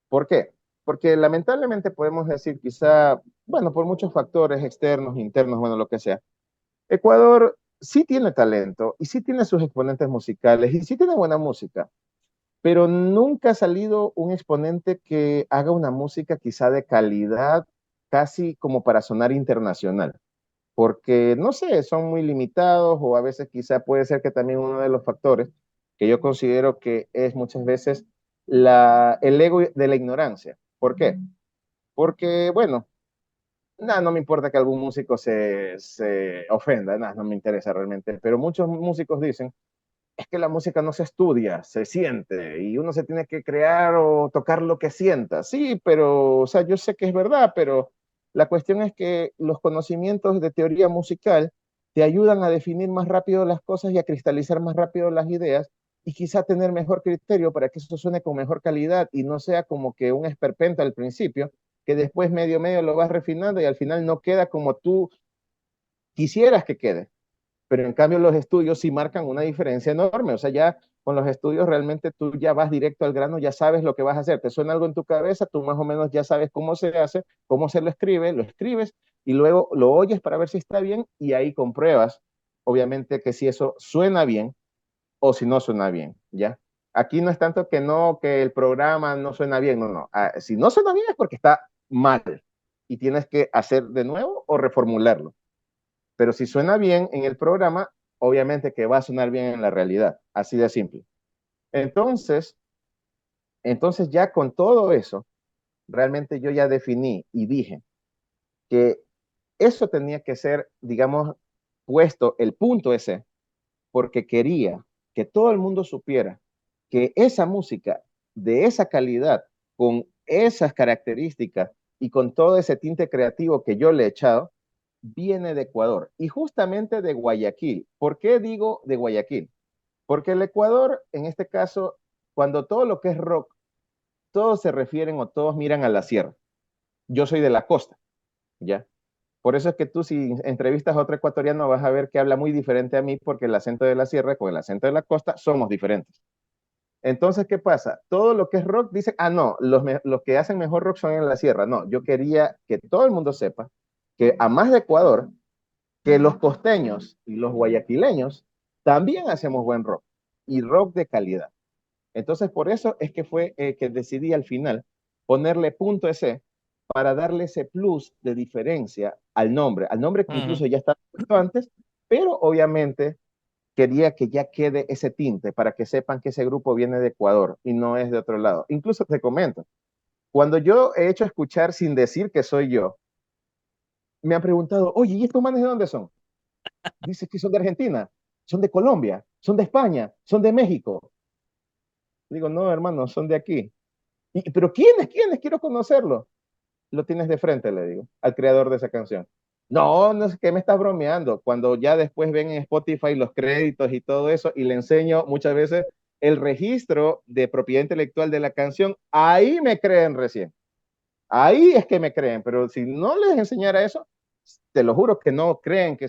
¿Por qué? Porque lamentablemente podemos decir quizá, bueno, por muchos factores externos, internos, bueno, lo que sea, Ecuador sí tiene talento y sí tiene sus exponentes musicales y sí tiene buena música, pero nunca ha salido un exponente que haga una música quizá de calidad, casi como para sonar internacional, porque no sé, son muy limitados o a veces quizá puede ser que también uno de los factores que yo considero que es muchas veces el ego de la ignorancia. ¿Por qué? Porque, bueno, nada, no me importa que algún músico se ofenda, nada, no me interesa realmente, pero muchos músicos dicen, es que la música no se estudia, se siente y uno se tiene que crear o tocar lo que sienta. Sí, pero, o sea, yo sé que es verdad, pero la cuestión es que los conocimientos de teoría musical te ayudan a definir más rápido las cosas y a cristalizar más rápido las ideas y quizá tener mejor criterio para que eso suene con mejor calidad y no sea como que un esperpento al principio, que después medio lo vas refinando y al final no queda como tú quisieras que quede. Pero en cambio los estudios sí marcan una diferencia enorme. O sea, ya con los estudios realmente tú ya vas directo al grano, ya sabes lo que vas a hacer. Te suena algo en tu cabeza, tú más o menos ya sabes cómo se hace, cómo se lo escribes y luego lo oyes para ver si está bien y ahí compruebas, obviamente, que si eso suena bien o si no suena bien, ¿ya? Aquí no es tanto que no, que el programa no suena bien, no, no. Si no suena bien es porque está mal y tienes que hacer de nuevo o reformularlo. Pero si suena bien en el programa, obviamente que va a sonar bien en la realidad, así de simple. Entonces, entonces ya con todo eso, realmente yo ya definí y dije que eso tenía que ser, digamos, puesto el punto ese, porque quería que todo el mundo supiera que esa música de esa calidad, con esas características y con todo ese tinte creativo que yo le he echado, viene de Ecuador y justamente de Guayaquil. ¿Por qué digo de Guayaquil? Porque el Ecuador, en este caso, cuando todo lo que es rock, todos se refieren o todos miran a la sierra. Yo soy de la costa, ¿ya? Por eso es que tú si entrevistas a otro ecuatoriano vas a ver que habla muy diferente a mí porque el acento de la sierra con el acento de la costa somos diferentes. Entonces, ¿qué pasa? Todo lo que es rock dice, no, los que hacen mejor rock son en la sierra. No, yo quería que todo el mundo sepa que a más de Ecuador, que los costeños y los guayaquileños también hacemos buen rock y rock de calidad. Entonces, por eso es que fue que decidí al final ponerle punto ese para darle ese plus de diferencia al nombre que incluso ya estaba puesto antes, pero obviamente quería que ya quede ese tinte para que sepan que ese grupo viene de Ecuador y no es de otro lado. Incluso te comento, cuando yo he hecho escuchar sin decir que soy yo, me han preguntado, oye, ¿y estos manes de dónde son? Dice que son de Argentina, son de Colombia, son de España, son de México. Digo, no, hermano, son de aquí. Pero ¿quiénes? ¿Quiénes? Quiero conocerlo. Lo tienes de frente, le digo, al creador de esa canción. No, no sé qué me estás bromeando. Cuando ya después ven en Spotify los créditos y todo eso, y le enseño muchas veces el registro de propiedad intelectual de la canción, ahí me creen recién. Ahí es que me creen, pero si no les enseñara eso, te lo juro que no creen que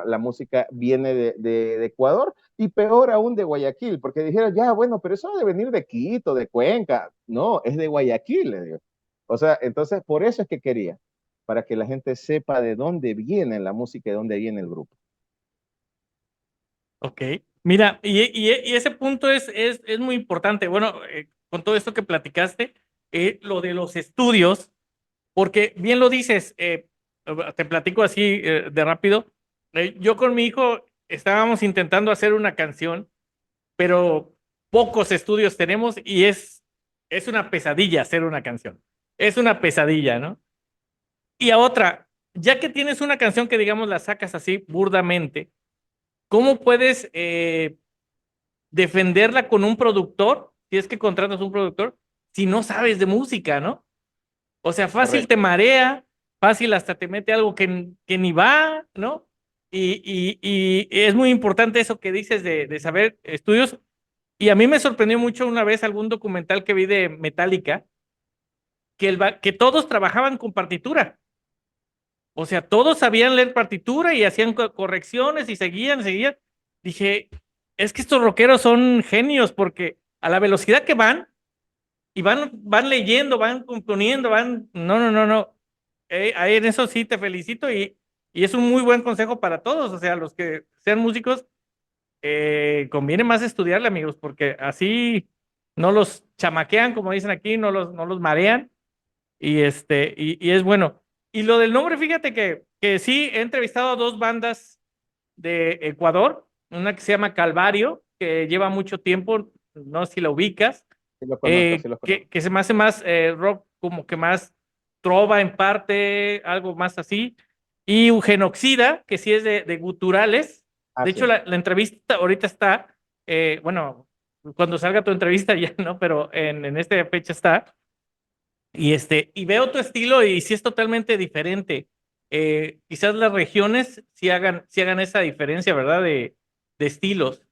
la música viene de Ecuador y peor aún de Guayaquil, porque dijeron, ya, bueno, pero eso debe venir de Quito, de Cuenca. No, es de Guayaquil, le digo. O sea, entonces por eso es que quería, para que la gente sepa de dónde viene la música y de dónde viene el grupo. Ok. Mira, y ese punto es muy importante. Bueno, con todo esto que platicaste, lo de los estudios, porque bien lo dices, te platico así de rápido. Yo con mi hijo estábamos intentando hacer una canción, pero pocos estudios tenemos y es una pesadilla hacer una canción. Es una pesadilla, ¿no? Y a otra, ya que tienes una canción que digamos la sacas así burdamente, ¿cómo puedes defenderla con un productor, si es que contratas un productor, si no sabes de música, ¿no? O sea, fácil te Correcto. marea, fácil hasta te mete algo que ni va, ¿no? Y es muy importante eso que dices de saber estudios. Y a mí me sorprendió mucho una vez algún documental que vi de Metallica, que todos trabajaban con partitura. O sea, todos sabían leer partitura y hacían correcciones y seguían. Dije, es que estos rockeros son genios porque a la velocidad que van y van leyendo, van componiendo, no. Ahí en eso sí te felicito y es un muy buen consejo para todos. O sea, los que sean músicos, conviene más estudiarle, amigos, porque así no los chamaquean, como dicen aquí, no los marean y es bueno. Y lo del nombre, fíjate que sí, he entrevistado a dos bandas de Ecuador, una que se llama Calvario, que lleva mucho tiempo, no sé si la ubicas, Sí los conozco, sí los conozco. que se me hace más rock, como que más trova en parte, algo más así, y Eugenoxida, que sí es de guturales. Ah, De hecho, sí. la entrevista ahorita está, bueno, cuando salga tu entrevista ya, ¿no? Pero en esta fecha está. Y veo tu estilo y sí es totalmente diferente. Quizás las regiones sí hagan esa diferencia, ¿verdad? De estilos.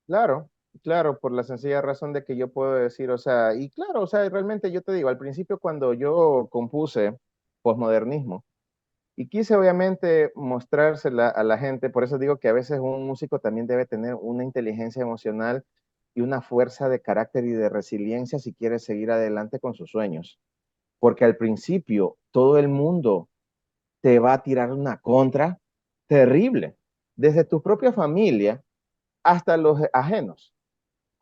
Claro. Claro, por la sencilla razón de que yo puedo decir, o sea, y claro, o sea, realmente yo te digo, al principio cuando yo compuse posmodernismo y quise obviamente mostrársela a la gente, por eso digo que a veces un músico también debe tener una inteligencia emocional y una fuerza de carácter y de resiliencia si quiere seguir adelante con sus sueños, porque al principio todo el mundo te va a tirar una contra terrible, desde tu propia familia hasta los ajenos.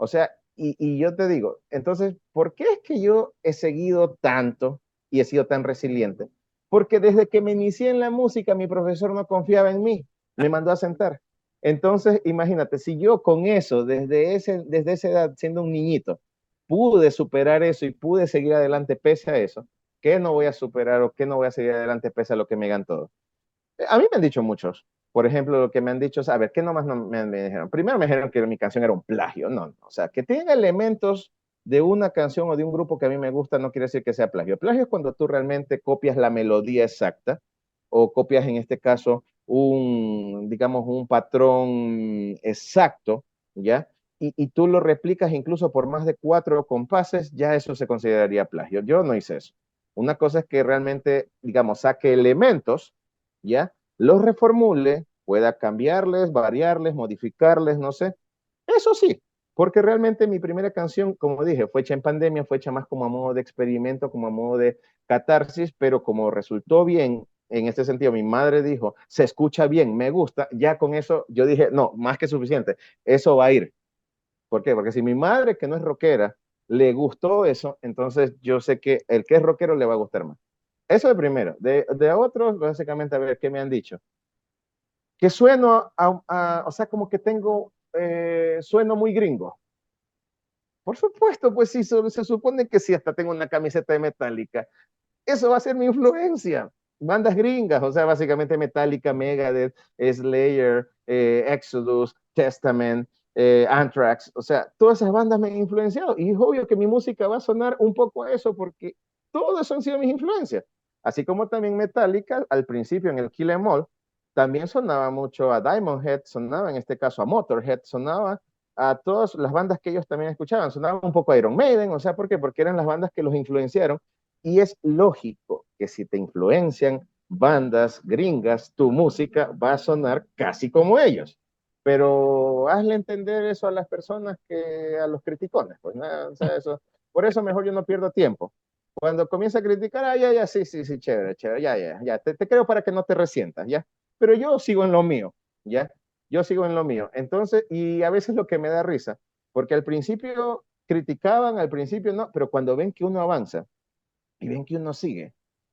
O sea, y yo te digo, entonces, ¿por qué es que yo he seguido tanto y he sido tan resiliente? Porque desde que me inicié en la música, mi profesor no confiaba en mí, me mandó a sentar. Entonces, imagínate, si yo con eso, desde esa edad, siendo un niñito, pude superar eso y pude seguir adelante pese a eso, ¿qué no voy a superar o qué no voy a seguir adelante pese a lo que me digan todos? A mí me han dicho muchos. Por ejemplo, lo que me han dicho es, a ver, ¿qué nomás no me dijeron? Primero me dijeron que mi canción era un plagio. No, no. O sea, que tenga elementos de una canción o de un grupo que a mí me gusta no quiere decir que sea plagio. Plagio es cuando tú realmente copias la melodía exacta o copias en este caso digamos, un patrón exacto, ¿ya? Y tú lo replicas incluso por más de 4 compases, ya eso se consideraría plagio. Yo no hice eso. Una cosa es que realmente, digamos, saque elementos, ¿ya? Los reformule, pueda cambiarles, variarles, modificarles, no sé. Eso sí, porque realmente mi primera canción, como dije, fue hecha en pandemia, fue hecha más como a modo de experimento, como a modo de catarsis, pero como resultó bien, en este sentido, mi madre dijo, se escucha bien, me gusta, ya con eso yo dije, no, más que suficiente, eso va a ir. ¿Por qué? Porque si mi madre, que no es rockera, le gustó eso, entonces yo sé que el que es rockero le va a gustar más. Eso de primero. De otros, básicamente, a ver, ¿qué me han dicho? Que sueno, o sea, como que tengo, sueno muy gringo. Por supuesto, pues sí, se supone que sí, hasta tengo una camiseta de Metallica. Eso va a ser mi influencia. Bandas gringas, o sea, básicamente Metallica, Megadeth, Slayer, Exodus, Testament, Anthrax, o sea, todas esas bandas me han influenciado y es obvio que mi música va a sonar un poco a eso porque todas han sido mis influencias. Así como también Metallica, al principio en el Kill 'Em All, también sonaba mucho a Diamond Head, sonaba en este caso a Motorhead, sonaba a todas las bandas que ellos también escuchaban, sonaba un poco a Iron Maiden, o sea, ¿por qué? Porque eran las bandas que los influenciaron y es lógico que si te influencian bandas gringas, tu música va a sonar casi como ellos. Pero hazle entender eso a las personas que a los criticones, pues nada, o sea, eso, por eso mejor yo no pierdo tiempo. Cuando comienza a criticar, ya, ya, sí, sí, sí, chévere, chévere, ya, ya, ya, te creo para que no te resientas, ya. Pero yo sigo en lo mío, ya, yo sigo en lo mío. Entonces, y a veces lo que me da risa, porque al principio criticaban, al principio no, pero cuando ven que uno avanza, y ven que uno sigue,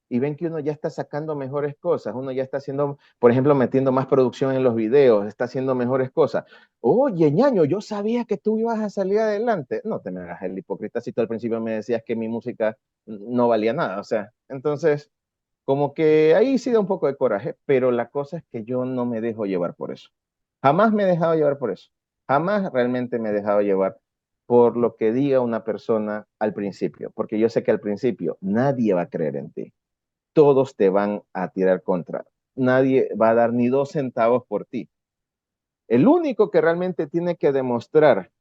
y ven que uno ya está sacando mejores cosas, uno ya está haciendo, por ejemplo, metiendo más producción en los videos, está haciendo mejores cosas. Oye, ñaño, yo sabía que tú ibas a salir adelante. No te me hagas el hipócrita si tú al principio me decías que mi música no valía nada, o sea, entonces, como que ahí sí da un poco de coraje, pero la cosa es que yo no me dejo llevar por eso. Jamás me he dejado llevar por eso. Jamás realmente me he dejado llevar por lo que diga una persona al principio, porque yo sé que al principio nadie va a creer en ti. Todos te van a tirar contra. Nadie va a dar ni 2 centavos por ti. El único que realmente tiene que demostrar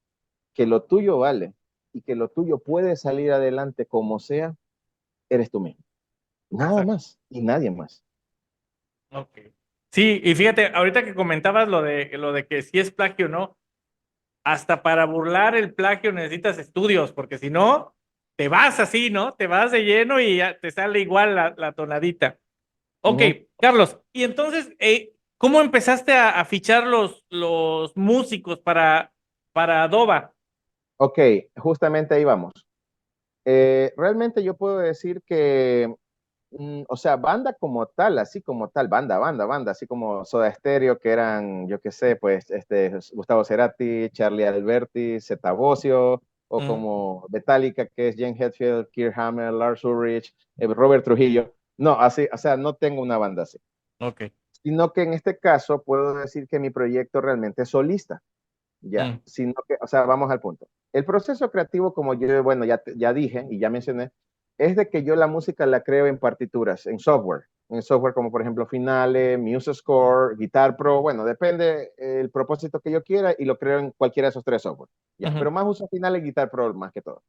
que lo tuyo vale y que lo tuyo puede salir adelante como sea, eres tú mismo. Nada Exacto. más y nadie más. Ok. Sí, y fíjate, ahorita que comentabas lo de que si es plagio o no, hasta para burlar el plagio necesitas estudios, porque si no, te vas así, ¿no? Te vas de lleno y ya te sale igual la tonadita. Uh Ok, -huh. Carlos, y entonces, ¿cómo empezaste a fichar los músicos para Adoba? Ok, justamente ahí vamos. Realmente yo puedo decir que o sea, banda como tal, así como tal, banda, así como Soda Stereo, que eran, yo qué sé, pues, Gustavo Cerati, Charlie Alberti, Zeta Bosio, o Mm, como Metallica, que es Jen Hetfield, Kirk Hammett, Lars Ulrich, Robert Trujillo. No, así, o sea, no tengo una banda así. ok. Sino que en este caso puedo decir que mi proyecto realmente es solista, ya, Mm, sino que, o sea, vamos al punto. El proceso creativo, como yo, bueno, ya dije y ya mencioné, es de que yo la música la creo en partituras, en software. en software como por ejemplo Finale, MuseScore, Guitar Pro, bueno, depende el propósito que yo quiera y lo creo en cualquiera de esos tres software. Ya, pero más uso Finale y Guitar Pro más que todo.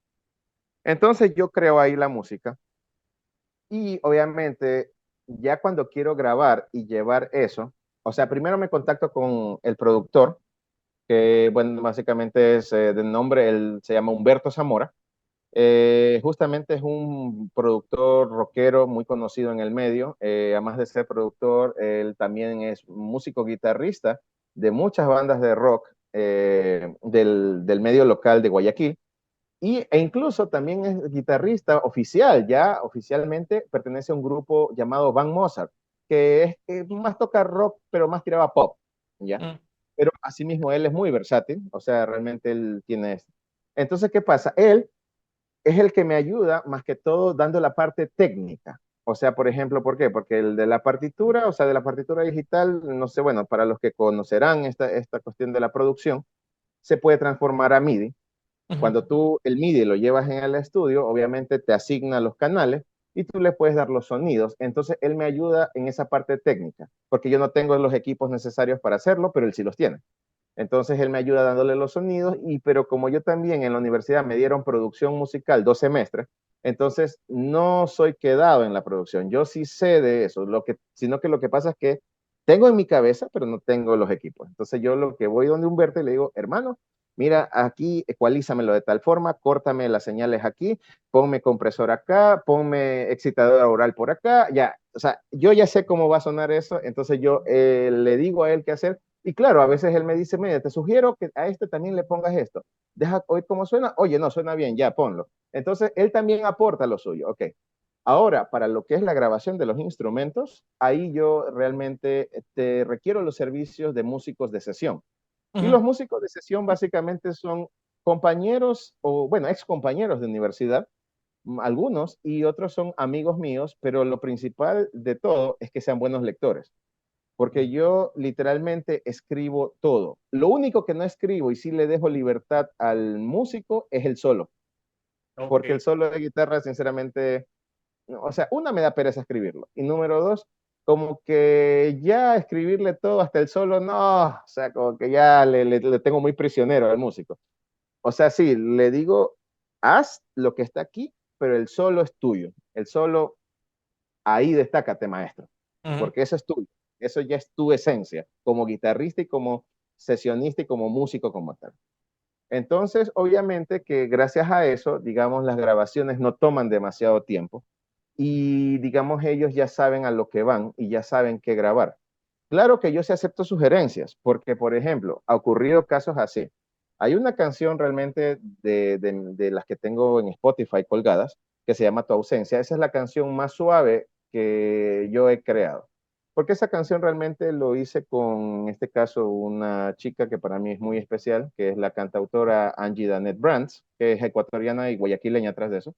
Entonces yo creo ahí la música y obviamente ya cuando quiero grabar y llevar eso, o sea, primero me contacto con el productor, que bueno, básicamente es de nombre, él se llama Humberto Zamora. Justamente es un productor rockero muy conocido en el medio. Además de ser productor, él también es músico guitarrista de muchas bandas de rock del medio local de Guayaquil. E incluso también es guitarrista oficial, ya oficialmente pertenece a un grupo llamado Van Mozart, que más toca rock, pero más tiraba pop, ¿ya? Pero asimismo él es muy versátil, o sea, realmente él tiene esto. Entonces, ¿qué pasa? Él es el que me ayuda más que todo dando la parte técnica. O sea, por ejemplo, ¿por qué? Porque el de la partitura, o sea, de la partitura digital, no sé, bueno, para los que conocerán esta cuestión de la producción, se puede transformar a MIDI. Cuando tú el MIDI lo llevas en el estudio, obviamente te asigna los canales y tú le puedes dar los sonidos. Entonces, él me ayuda en esa parte técnica, porque yo no tengo los equipos necesarios para hacerlo, pero él sí los tiene. Entonces él me ayuda dándole los sonidos, pero como yo también en la universidad me dieron producción musical 2 semestres, entonces no soy quedado en la producción. Yo sí sé de eso, sino que lo que pasa es que tengo en mi cabeza, pero no tengo los equipos. Entonces yo lo que voy donde Humberto y le digo, hermano, mira, aquí ecualízamelo de tal forma, córtame las señales aquí, ponme compresor acá, ponme excitador oral por acá, ya, o sea, yo ya sé cómo va a sonar eso, entonces yo le digo a él qué hacer y claro, a veces él me dice, mira, te sugiero que a este también le pongas esto. Deja oír cómo suena. Oye, no, suena bien, ya, ponlo. Entonces, él también aporta lo suyo. Ok. Ahora, para lo que es la grabación de los instrumentos, ahí yo realmente te requiero los servicios de músicos de sesión. Y los músicos de sesión básicamente son compañeros o, bueno, ex compañeros de universidad, algunos, y otros son amigos míos, pero lo principal de todo es que sean buenos lectores porque yo literalmente escribo todo. Lo único que no escribo y sí le dejo libertad al músico es el solo, porque el solo de guitarra, sinceramente, o sea, una me da pereza escribirlo, y número dos, como que ya escribirle todo hasta el solo, no, o sea, como que ya le tengo muy prisionero al músico. O sea, sí, le digo, haz lo que está aquí, pero el solo es tuyo. El solo, ahí destácate, maestro, porque eso es tuyo, eso ya es tu esencia, como guitarrista y como sesionista y como músico como tal. Entonces, obviamente que gracias a eso, digamos, las grabaciones no toman demasiado tiempo y, digamos, ellos ya saben a lo que van y ya saben qué grabar. Claro que yo sí acepto sugerencias, porque, por ejemplo, ha ocurrido casos así. Hay una canción realmente de las que tengo en Spotify colgadas que se llama Tu ausencia. Esa es la canción más suave que yo he creado. Porque esa canción realmente lo hice con, en este caso, una chica que para mí es muy especial, que es la cantautora Angie Danet Brands, que es ecuatoriana y guayaquileña atrás de eso.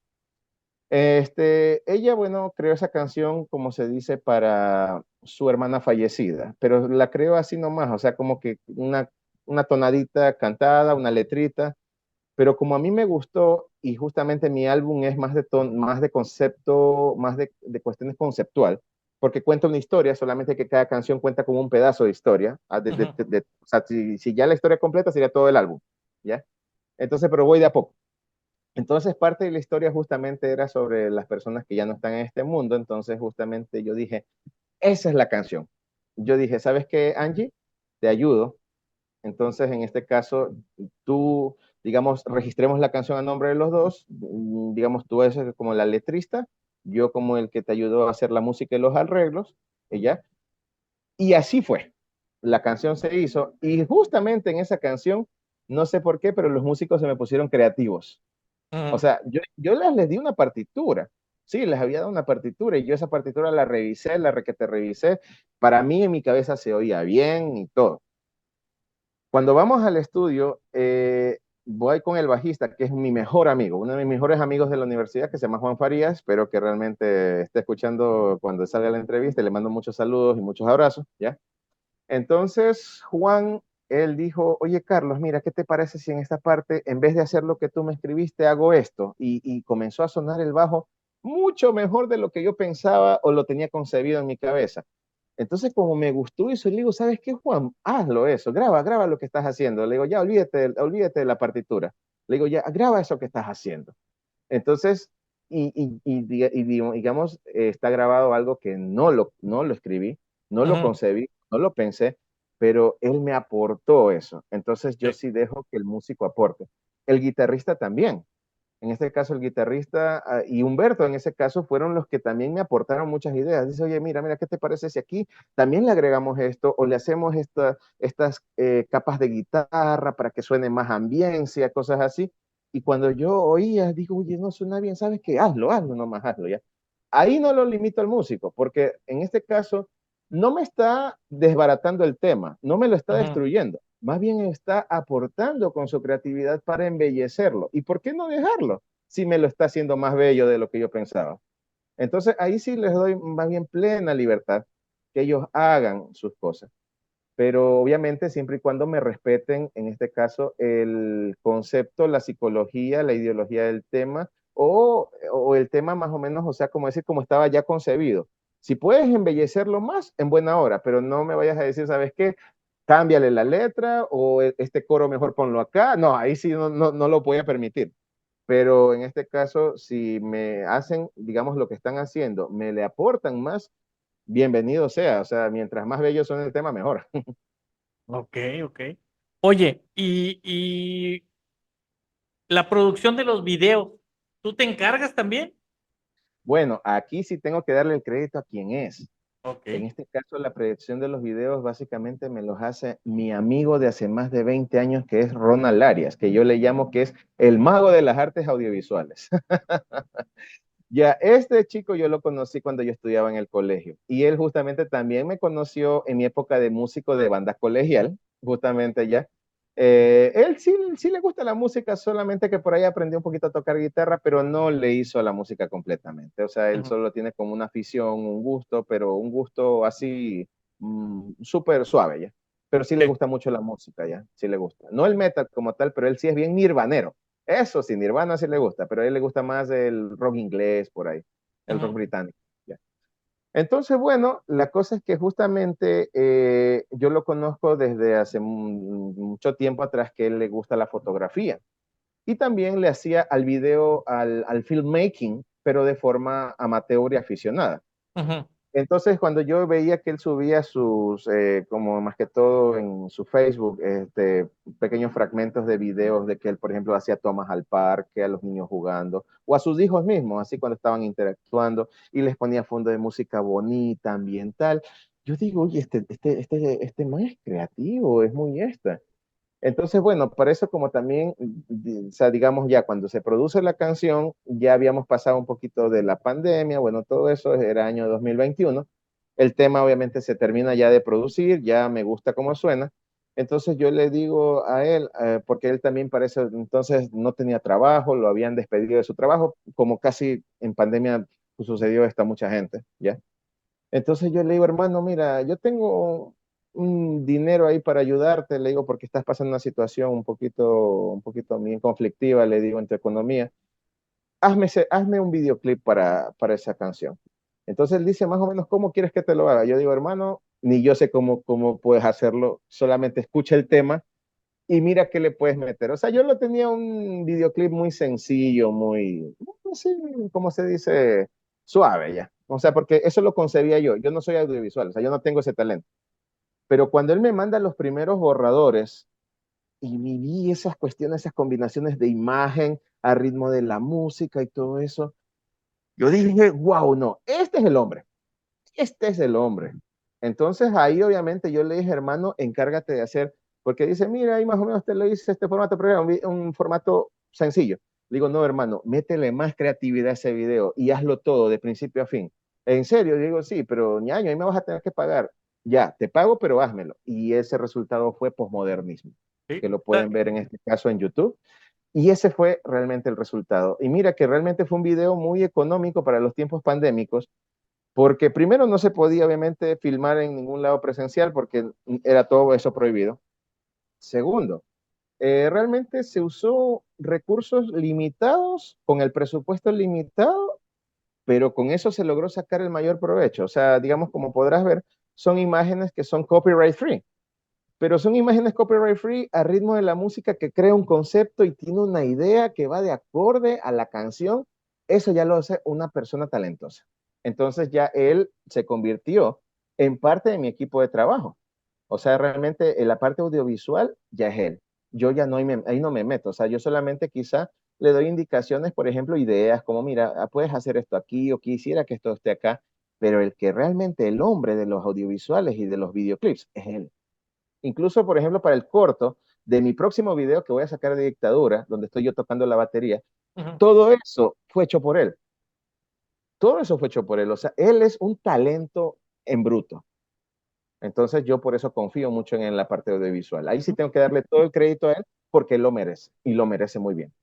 Ella, bueno, creó esa canción, como se dice, para su hermana fallecida, pero la creó así nomás, o sea, como que una tonadita cantada, una letrita, pero como a mí me gustó y justamente mi álbum es más de concepto, más de cuestiones conceptual, porque cuenta una historia, solamente que cada canción cuenta como un pedazo de historia, o sea, si ya la historia completa sería todo el álbum, ¿ya? Entonces, pero voy de a poco. Entonces, parte de la historia justamente era sobre las personas que ya no están en este mundo. Entonces, justamente yo dije, esa es la canción. Yo dije, ¿sabes qué, Angie? Te ayudo. Entonces, en este caso, tú, digamos, registremos la canción a nombre de los dos. Digamos, tú eres como la letrista, yo como el que te ayudó a hacer la música y los arreglos, ella. Y así fue. La canción se hizo y justamente en esa canción, no sé por qué, pero los músicos se me pusieron creativos. O sea, yo les di una partitura. Sí, les había dado una partitura y yo esa partitura la revisé, la requete revisé. Para mí en mi cabeza se oía bien y todo. Cuando vamos al estudio, voy con el bajista, que es mi mejor amigo, uno de mis mejores amigos de la universidad, que se llama Juan Farías. Espero que realmente esté escuchando cuando salga la entrevista. Le mando muchos saludos y muchos abrazos, ¿ya? Entonces, Juan, él dijo, oye, Carlos, mira, ¿qué te parece si en esta parte, en vez de hacer lo que tú me escribiste, hago esto? Y comenzó a sonar el bajo mucho mejor de lo que yo pensaba o lo tenía concebido en mi cabeza. Entonces, como me gustó eso, le digo, ¿sabes qué, Juan? Hazlo eso, graba lo que estás haciendo. Le digo, ya, olvídate de la partitura. Le digo, ya, graba eso que estás haciendo. Entonces, digamos, está grabado algo que no lo escribí, no lo Ujú, concebí, no lo pensé, pero él me aportó eso. Entonces, yo sí. sí dejo que el músico aporte. El guitarrista también. En este caso, el guitarrista y Humberto, en ese caso, fueron los que también me aportaron muchas ideas. Dice, oye, mira, ¿qué te parece si aquí también le agregamos esto o le hacemos estas capas de guitarra para que suene más ambiencia, cosas así? Y cuando yo oía, digo, oye, no suena bien, ¿sabes qué? Hazlo nomás, hazlo ya. Ahí no lo limito al músico, porque en este caso no me está desbaratando el tema, no me lo está Ujú. destruyendo, más bien está aportando con su creatividad para embellecerlo. ¿Y por qué no dejarlo si me lo está haciendo más bello de lo que yo pensaba? Entonces ahí sí les doy más bien plena libertad que ellos hagan sus cosas, pero obviamente siempre y cuando me respeten, en este caso, el concepto, la psicología, la ideología del tema o el tema más o menos, o sea, como decir, como estaba ya concebido. Si puedes embellecerlo más, en buena hora, pero no me vayas a decir, ¿sabes qué? Cámbiale la letra o este coro mejor ponlo acá. No, ahí sí no lo voy a permitir. Pero en este caso, si me hacen, digamos, lo que están haciendo, me le aportan más, bienvenido sea. O sea, mientras más bello son el tema, mejor. Ok, ok. Oye, y la producción de los videos, ¿tú te encargas también? Bueno, aquí sí tengo que darle el crédito a quien es. Ok. En este caso, la predicción de los videos básicamente me los hace mi amigo de hace más de 20 años, que es Ronald Arias, que yo le llamo que es el mago de las artes audiovisuales. Ya, este chico yo lo conocí cuando yo estudiaba en el colegio y él justamente también me conoció en mi época de músico de banda colegial, justamente ya. Él sí le gusta la música, solamente que por ahí aprendió un poquito a tocar guitarra, pero no le hizo la música completamente. O sea, él Ujú, solo tiene como una afición, un gusto, pero un gusto así súper suave ya. Pero sí le sí. gusta mucho la música ya, sí le gusta. No el metal como tal, pero él sí es bien nirvanero. Eso sí, Nirvana sí le gusta, pero a él le gusta más el rock inglés por ahí, el rock Ujú, británico. Ya. Entonces, bueno, la cosa es que justamente yo lo conozco desde hace mucho tiempo atrás que él le gusta la fotografía y también le hacía al video, al filmmaking, pero de forma amateur y aficionada. ujú. Entonces, cuando yo veía que él subía como más que todo en su Facebook, pequeños fragmentos de videos de que él, por ejemplo, hacía tomas al parque, a los niños jugando, o a sus hijos mismos, así cuando estaban interactuando, y les ponía fondo de música bonita, ambiental. Yo digo, oye, este man es creativo, es muy esta. Entonces, bueno, por eso como también, o sea, digamos ya cuando se produce la canción, ya habíamos pasado un poquito de la pandemia, bueno, todo eso era año 2021. El tema obviamente se termina ya de producir, ya me gusta cómo suena. Entonces yo le digo a él, porque él también parece, entonces no tenía trabajo, lo habían despedido de su trabajo, como casi en pandemia sucedió esta mucha gente, ¿ya? Entonces yo le digo, hermano, mira, yo tengo un dinero ahí para ayudarte, le digo, porque estás pasando una situación un poquito bien conflictiva, le digo, en tu economía. Hazme un videoclip para esa canción. Entonces él dice, más o menos, ¿cómo quieres que te lo haga? Yo digo, hermano, ni yo sé cómo puedes hacerlo, solamente escucha el tema y mira qué le puedes meter. O sea, yo lo tenía un videoclip muy sencillo, muy, así, ¿cómo se dice? Suave ya. O sea, porque eso lo concebía yo. Yo no soy audiovisual, o sea, yo no tengo ese talento. Pero cuando él me manda los primeros borradores y vi esas cuestiones, esas combinaciones de imagen a ritmo de la música y todo eso, yo dije, wow, no, este es el hombre. Este es el hombre. Entonces ahí obviamente yo le dije, hermano, encárgate de hacer, porque dice, mira, ahí más o menos te lo hice este formato, pero era un formato sencillo. Le digo, no, hermano, métele más creatividad a ese video y hazlo todo de principio a fin. En serio, yo digo, sí, pero ñaño, ahí me vas a tener que pagar. Ya, te pago, pero házmelo. Y ese resultado fue posmodernismo, Sí. que lo pueden ver en este caso en YouTube. Y ese fue realmente el resultado. Y mira que realmente fue un video muy económico para los tiempos pandémicos, porque primero no se podía obviamente filmar en ningún lado presencial porque era todo eso prohibido. Segundo, realmente se usó recursos limitados con el presupuesto limitado pero con eso se logró sacar el mayor provecho. O sea, digamos, como podrás ver, son imágenes que son copyright free, pero son imágenes copyright free a ritmo de la música que crea un concepto y tiene una idea que va de acorde a la canción. Eso ya lo hace una persona talentosa. Entonces ya él se convirtió en parte de mi equipo de trabajo. O sea, realmente en la parte audiovisual ya es él. Yo ya no, ahí no me meto. O sea, yo solamente quizá le doy indicaciones, por ejemplo, ideas como, mira, puedes hacer esto aquí o quisiera que esto esté acá, pero el que realmente el hombre de los audiovisuales y de los videoclips es él. Incluso, por ejemplo, para el corto de mi próximo video que voy a sacar de Dictadura, donde estoy yo tocando la batería, todo eso fue hecho por él. Todo eso fue hecho por él. O sea, él es un talento en bruto. Entonces yo por eso confío mucho en la parte audiovisual. Ahí sí tengo que darle todo el crédito a él porque él lo merece y lo merece muy bien.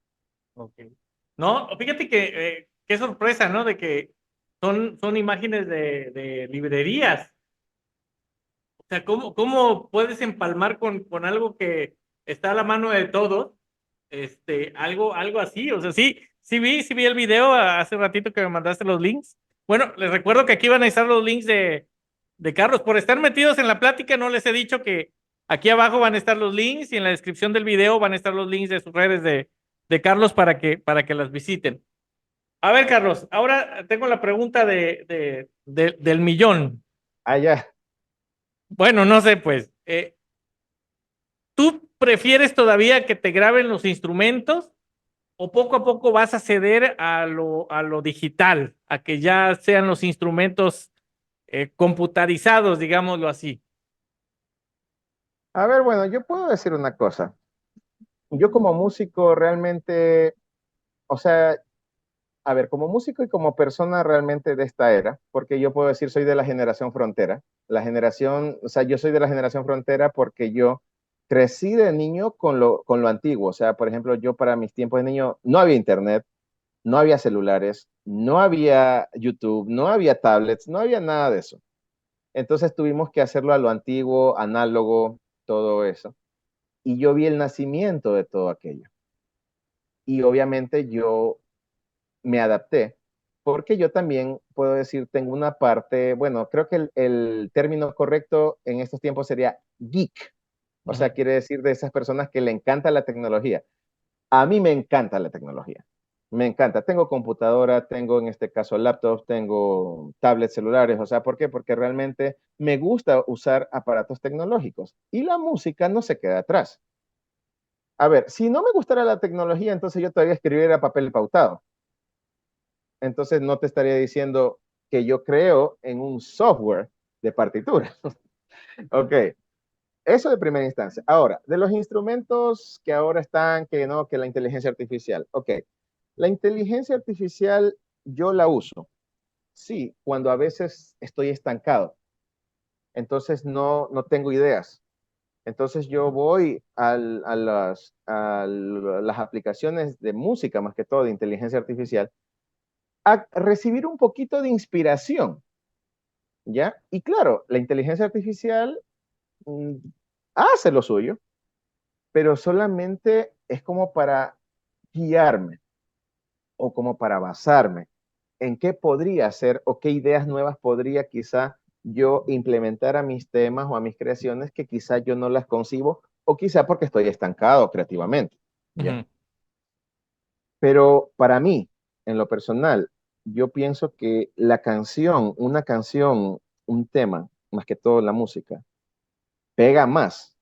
Okay. No, fíjate que qué sorpresa, ¿no? De que son imágenes de librerías. O sea, ¿cómo puedes empalmar con algo que está a la mano de todos? Algo así. O sea, sí vi el video hace ratito que me mandaste los links. Bueno, les recuerdo que aquí van a estar los links de Carlos. Por estar metidos en la plática, no les he dicho que aquí abajo van a estar los links y en la descripción del video van a estar los links de sus redes de Carlos para que las visiten. A ver, Carlos, ahora tengo la pregunta del millón. Ah, ya. Bueno, no sé, pues, ¿tú prefieres todavía que te graben los instrumentos o poco a poco vas a ceder a lo digital, a que ya sean los instrumentos computarizados, digámoslo así? A ver, bueno, yo puedo decir una cosa. Yo como músico realmente, o sea, a ver, como músico y como persona realmente de esta era, porque yo puedo decir soy de la generación frontera, la generación, o sea, yo soy de la generación frontera porque yo crecí de niño con lo antiguo, o sea, por ejemplo, yo para mis tiempos de niño no había internet, no había celulares, no había YouTube, no había tablets, no había nada de eso. Entonces tuvimos que hacerlo a lo antiguo, análogo, todo eso. Y yo vi el nacimiento de todo aquello. Y obviamente yo me adapté, porque yo también puedo decir, tengo una parte, bueno, creo que el término correcto en estos tiempos sería geek, o sea, quiere decir de esas personas que le encanta la tecnología. A mí me encanta la tecnología, me encanta. Tengo computadora, tengo en este caso laptops, tengo tablets celulares, o sea, ¿por qué? Porque realmente me gusta usar aparatos tecnológicos y la música no se queda atrás. A ver, si no me gustara la tecnología, entonces yo todavía escribiera papel pautado. Entonces no te estaría diciendo que yo creo en un software de partitura. Ok, eso de primera instancia. Ahora, de los instrumentos que ahora están, que no, que la inteligencia artificial. Ok, la inteligencia artificial yo la uso, sí, cuando a veces estoy estancado. Entonces no tengo ideas. Entonces yo voy a las aplicaciones de música, más que todo de inteligencia artificial, a recibir un poquito de inspiración, ¿ya? Y claro, la inteligencia artificial mm, hace lo suyo, pero solamente es como para guiarme o como para basarme en qué podría hacer o qué ideas nuevas podría quizá yo implementar a mis temas o a mis creaciones que quizá yo no las concibo o quizá porque estoy estancado creativamente, ¿ya? Pero para mí, en lo personal, yo pienso que la canción, una canción, un tema, más que todo la música, pega más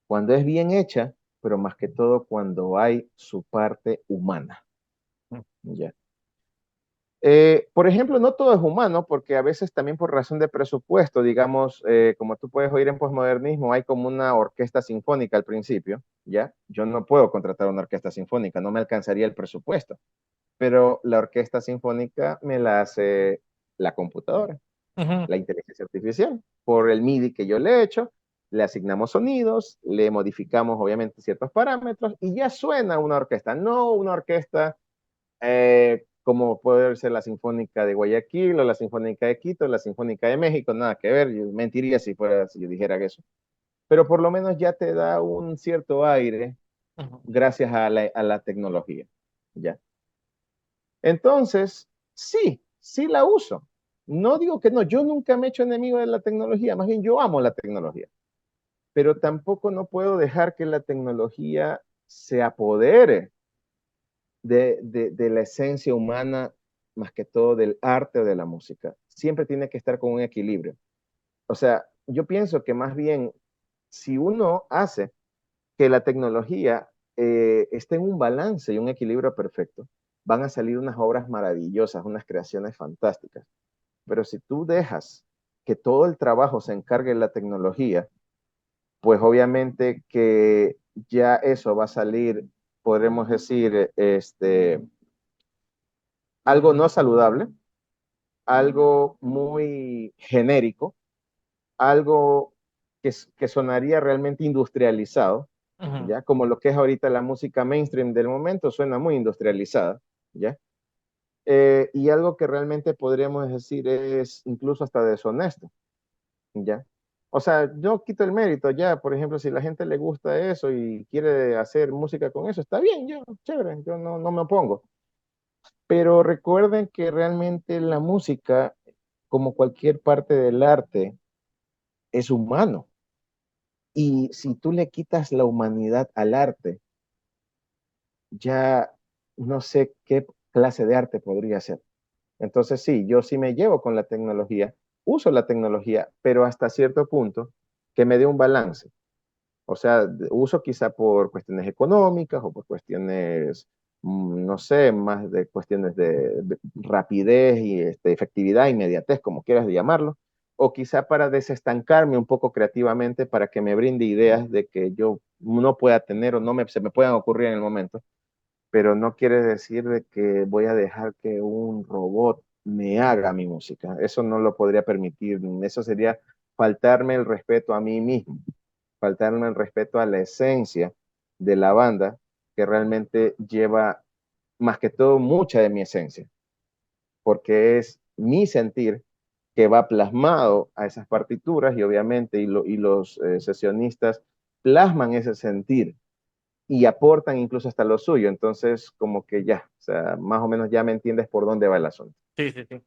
cuando es bien hecha, pero más que todo cuando hay su parte humana. ¿Ya? Por ejemplo, no todo es humano, porque a veces también por razón de presupuesto, digamos, como tú puedes oír en posmodernismo, hay como una orquesta sinfónica al principio, ¿ya? Yo no puedo contratar una orquesta sinfónica, no me alcanzaría el presupuesto, pero la orquesta sinfónica me la hace la computadora, la inteligencia artificial, por el MIDI que yo le he hecho, le asignamos sonidos, le modificamos obviamente ciertos parámetros y ya suena una orquesta, no una orquesta como puede ser la Sinfónica de Guayaquil o la Sinfónica de Quito, la Sinfónica de México, nada que ver, yo mentiría si yo dijera eso, pero por lo menos ya te da un cierto aire gracias a la tecnología, ¿ya? Entonces, sí, sí la uso. No digo que no, yo nunca me he hecho enemigo de la tecnología, más bien yo amo la tecnología, pero tampoco no puedo dejar que la tecnología se apodere de la esencia humana, más que todo del arte o de la música. Siempre tiene que estar con un equilibrio. O sea, yo pienso que más bien, si uno hace que la tecnología esté en un balance y un equilibrio perfecto, van a salir unas obras maravillosas, unas creaciones fantásticas. Pero si tú dejas que todo el trabajo se encargue de la tecnología, pues obviamente que ya eso va a salir, podremos decir, algo no saludable, algo muy genérico, algo que sonaría realmente industrializado, Ujú. ¿ya? Como lo que es ahorita la música mainstream del momento, suena muy industrializada, ¿ya? Y algo que realmente podríamos decir es incluso hasta deshonesto, ¿ya? O sea, yo quito el mérito ya, por ejemplo, si la gente le gusta eso y quiere hacer música con eso, está bien, yo, chévere, yo no me opongo. Pero recuerden que realmente la música, como cualquier parte del arte, es humano. Y si tú le quitas la humanidad al arte, ya no sé qué clase de arte podría ser. Entonces sí, yo sí me llevo con la tecnología, uso la tecnología, pero hasta cierto punto que me dé un balance. O sea, uso quizá por cuestiones económicas o por cuestiones, no sé, más de cuestiones de rapidez y efectividad, inmediatez, como quieras llamarlo, o quizá para desestancarme un poco creativamente para que me brinde ideas de que yo no pueda tener o se me puedan ocurrir en el momento, pero no quiere decir de que voy a dejar que un robot me haga mi música. Eso no lo podría permitir. Eso sería faltarme el respeto a mí mismo, faltarme el respeto a la esencia de la banda, que realmente lleva más que todo mucha de mi esencia, porque es mi sentir que va plasmado a esas partituras y obviamente los sesionistas plasman ese sentir y aportan incluso hasta lo suyo. Entonces, como que ya, o sea, más o menos ya me entiendes por dónde va el asunto. Sí, sí, sí.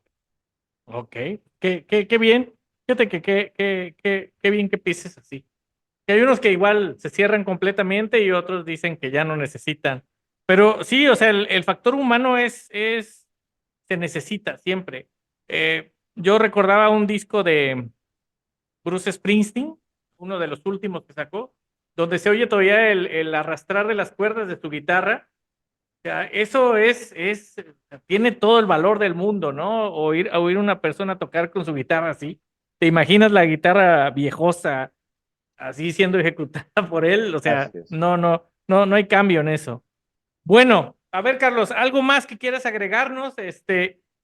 Ok. Qué bien. Fíjate que qué bien que pienses así. Que hay unos que igual se cierran completamente y otros dicen que ya no necesitan. Pero sí, o sea, el factor humano se necesita siempre. Yo recordaba un disco de Bruce Springsteen, uno de los últimos que sacó, donde se oye todavía el arrastrar de las cuerdas de su guitarra. O sea, eso tiene todo el valor del mundo, ¿no? Oír una persona tocar con su guitarra así. ¿Te imaginas la guitarra viejosa así siendo ejecutada por él? O sea, Así es. no hay cambio en eso. Bueno, a ver, Carlos, ¿algo más que quieras agregarnos?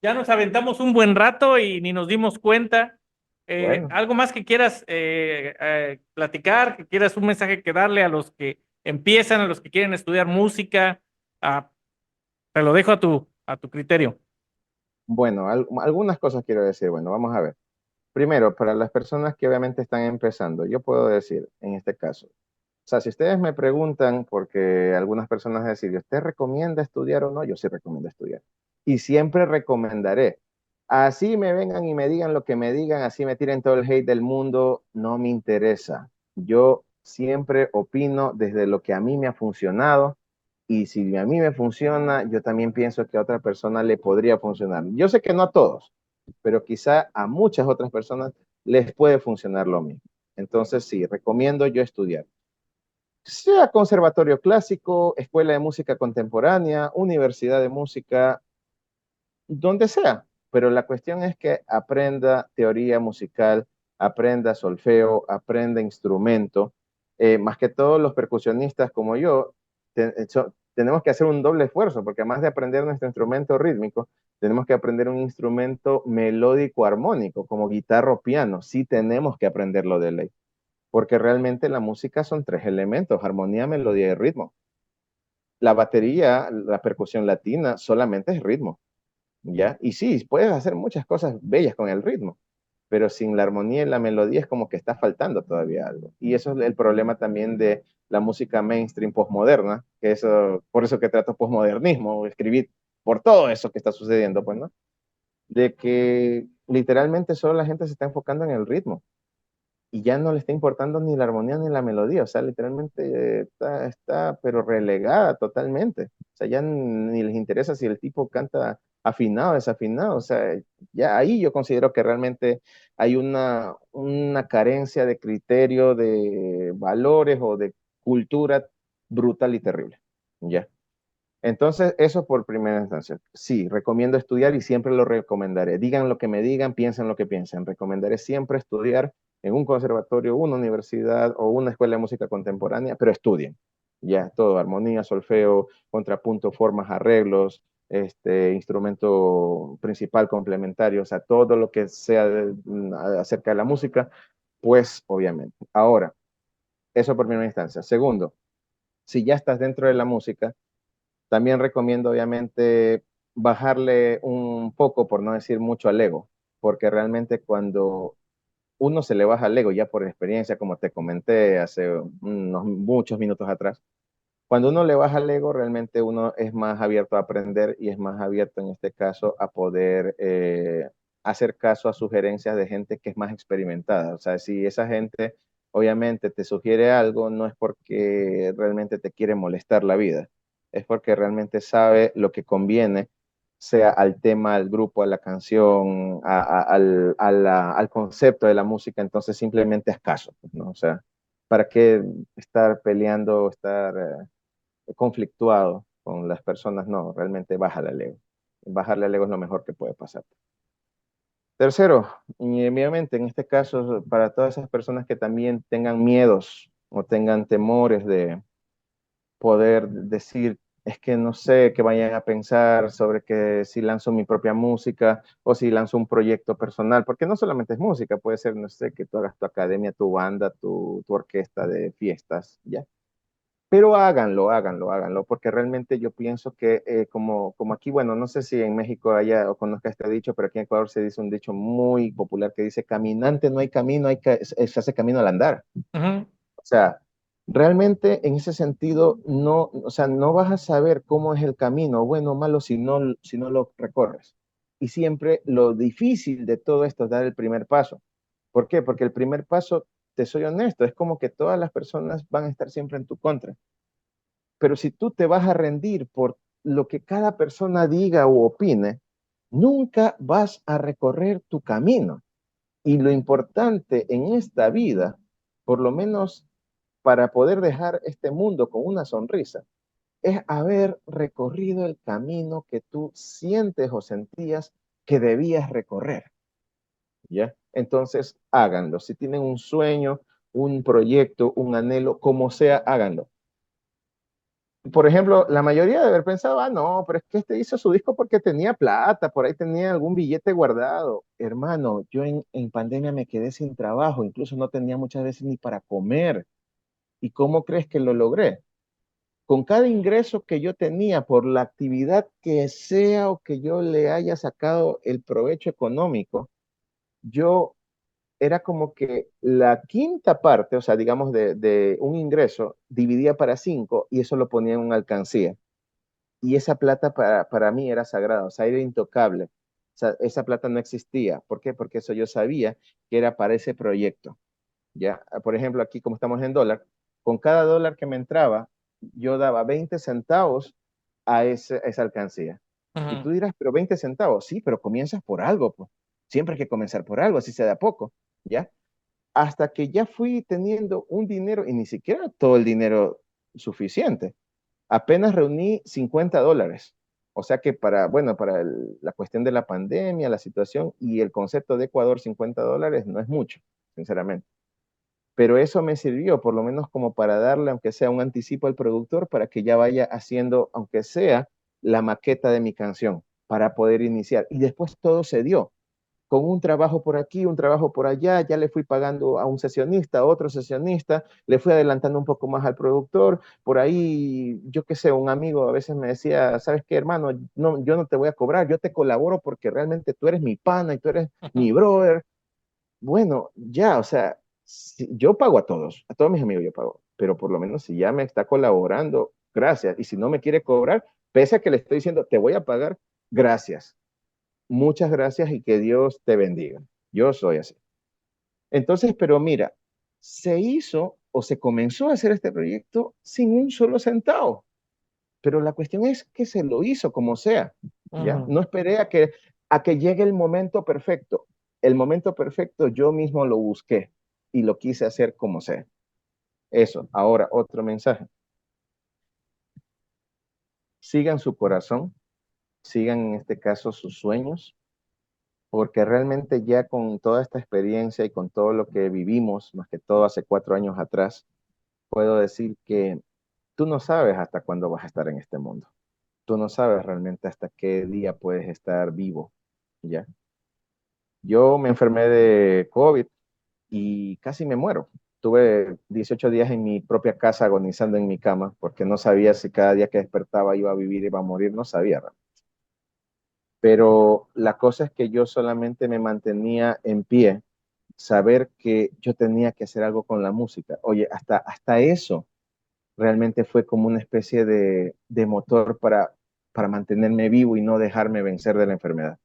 Ya nos aventamos un buen rato y ni nos dimos cuenta. Bueno, ¿Algo más que quieras platicar, que quieras un mensaje que darle a los que empiezan, a los que quieren estudiar música? Ah, te lo dejo a tu criterio. bueno, algunas cosas quiero decir. Bueno, vamos a ver. Primero, para las personas que obviamente están empezando, yo puedo decir, en este caso, o sea, si ustedes me preguntan, porque algunas personas decir, ¿usted recomienda estudiar o no? Yo sí recomiendo estudiar. Y siempre recomendaré. Así me vengan y me digan lo que me digan, así me tiren todo el hate del mundo, no me interesa. Yo siempre opino desde lo que a mí me ha funcionado y si a mí me funciona, yo también pienso que a otra persona le podría funcionar. Yo sé que no a todos, pero quizá a muchas otras personas les puede funcionar lo mismo. Entonces, sí, recomiendo yo estudiar. Sea conservatorio clásico, escuela de música contemporánea, universidad de música, donde sea. Pero la cuestión es que aprenda teoría musical, aprenda solfeo, aprenda instrumento. Más que todos los percusionistas como yo, tenemos que hacer un doble esfuerzo, porque además de aprender nuestro instrumento rítmico, tenemos que aprender un instrumento melódico armónico, como guitarra o piano. Sí tenemos que aprenderlo de ley, porque realmente la música son tres elementos: armonía, melodía y ritmo. La batería, la percusión latina, solamente es ritmo, ¿ya? Y sí, puedes hacer muchas cosas bellas con el ritmo, pero sin la armonía y la melodía es como que está faltando todavía algo. Y eso es el problema también de la música mainstream postmoderna, que eso, por eso que trato postmodernismo, escribir por todo eso que está sucediendo, pues, ¿no? de que literalmente solo la gente se está enfocando en el ritmo y ya no le está importando ni la armonía ni la melodía, o sea, literalmente está pero relegada totalmente, o sea, ya ni les interesa si el tipo canta afinado o desafinado, o sea, ya ahí yo considero que realmente hay una carencia de criterio, de valores o de cultura brutal y terrible, ¿ya? Entonces, eso por primera instancia. Sí, recomiendo estudiar y siempre lo recomendaré. Digan lo que me digan, piensen lo que piensen. Recomendaré siempre estudiar en un conservatorio, una universidad o una escuela de música contemporánea, pero estudien. Ya, todo, armonía, solfeo, contrapunto, formas, arreglos, instrumento principal, complementario, o sea, todo lo que sea acerca de la música, pues obviamente. Ahora, eso por primera instancia. Segundo, si ya estás dentro de la música, también recomiendo, obviamente, bajarle un poco, por no decir mucho, al ego, porque realmente cuando uno se le baja al ego, ya por experiencia, como te comenté hace unos muchos minutos atrás, cuando uno le baja al ego, realmente uno es más abierto a aprender y es más abierto en este caso a poder hacer caso a sugerencias de gente que es más experimentada. O sea, si esa gente obviamente te sugiere algo, no es porque realmente te quiere molestar la vida, es porque realmente sabe lo que conviene, sea al tema, al grupo, a la canción, al concepto de la música, entonces simplemente haz caso, ¿no? O sea, ¿para qué estar peleando, estar conflictuado con las personas? No, realmente bájale al ego. Bajarle al ego es lo mejor que puede pasar. Tercero, y obviamente en este caso, para todas esas personas que también tengan miedos o tengan temores de poder decir, es que no sé qué vayan a pensar sobre que si lanzo mi propia música o si lanzo un proyecto personal, porque no solamente es música, puede ser, no sé, que tú hagas tu academia, tu banda, tu orquesta de fiestas, ¿ya? Pero háganlo, háganlo, háganlo, porque realmente yo pienso que como aquí, bueno, no sé si en México haya o conozca este dicho, pero aquí en Ecuador se dice un dicho muy popular que dice, caminante no hay camino, se hace camino al andar. Ujú. O sea, realmente en ese sentido, no, o sea, no vas a saber cómo es el camino, bueno o malo, si no lo recorres. Y siempre lo difícil de todo esto es dar el primer paso. ¿Por qué? Porque el primer paso, te soy honesto, es como que todas las personas van a estar siempre en tu contra. Pero si tú te vas a rendir por lo que cada persona diga o opine, nunca vas a recorrer tu camino. Y lo importante en esta vida, por lo menos para poder dejar este mundo con una sonrisa, es haber recorrido el camino que tú sientes o sentías que debías recorrer, ¿ya? Entonces, háganlo. Si tienen un sueño, un proyecto, un anhelo, como sea, háganlo. Por ejemplo, la mayoría de haber pensado, no, pero es que este hizo su disco porque tenía plata, por ahí tenía algún billete guardado. Hermano, yo en pandemia me quedé sin trabajo, incluso no tenía muchas veces ni para comer. ¿Y cómo crees que lo logré? Con cada ingreso que yo tenía por la actividad que sea o que yo le haya sacado el provecho económico, yo era como que la quinta parte, o sea, digamos, de un ingreso, dividía para cinco y eso lo ponía en una alcancía. Y esa plata para mí era sagrada, o sea, era intocable. O sea, esa plata no existía. ¿Por qué? Porque eso yo sabía que era para ese proyecto. ¿Ya? Por ejemplo, aquí como estamos en dólar, con cada dólar que me entraba, yo daba 20 centavos a esa alcancía. Y Ujú. tú dirás, pero 20 centavos, sí, pero comienzas por algo, pues. Siempre hay que comenzar por algo, así sea de a poco, ¿ya? Hasta que ya fui teniendo un dinero, y ni siquiera todo el dinero suficiente, apenas reuní $50. O sea que bueno, para la cuestión de la pandemia, la situación y el concepto de Ecuador, $50 no es mucho, sinceramente. Pero eso me sirvió por lo menos como para darle, aunque sea un anticipo al productor, para que ya vaya haciendo, aunque sea, la maqueta de mi canción, para poder iniciar. Y después todo se dio con un trabajo por aquí, un trabajo por allá, ya le fui pagando a un sesionista, a otro sesionista, le fui adelantando un poco más al productor, por ahí, yo qué sé, un amigo a veces me decía, ¿sabes qué, hermano? No, yo no te voy a cobrar, yo te colaboro porque realmente tú eres mi pana y tú eres mi brother. Bueno, ya, o sea, yo pago a todos mis amigos yo pago, pero por lo menos si ya me está colaborando, gracias, y si no me quiere cobrar, pese a que le estoy diciendo, te voy a pagar, gracias. muchas gracias y que Dios te bendiga. Yo soy así. Entonces, pero mira, se hizo o se comenzó a hacer este proyecto sin un solo centavo, pero la cuestión es que se lo hizo como sea, ¿ya? Ujú. No esperé a que llegue el momento perfecto. El momento perfecto yo mismo lo busqué y lo quise hacer como sea. Eso. Ahora, otro mensaje. Sigan su corazón, sigan en este caso sus sueños, porque realmente ya con toda esta experiencia y con todo lo que vivimos, más que todo hace 4 años atrás, puedo decir que tú no sabes hasta cuándo vas a estar en este mundo. Tú no sabes realmente hasta qué día puedes estar vivo, ¿ya? Yo me enfermé de COVID y casi me muero. Tuve 18 días en mi propia casa agonizando en mi cama porque no sabía si cada día que despertaba iba a vivir, iba a morir, no sabía. Pero la cosa es que yo solamente me mantenía en pie, saber que yo tenía que hacer algo con la música. Oye, hasta eso realmente fue como una especie de motor para mantenerme vivo y no dejarme vencer de la enfermedad.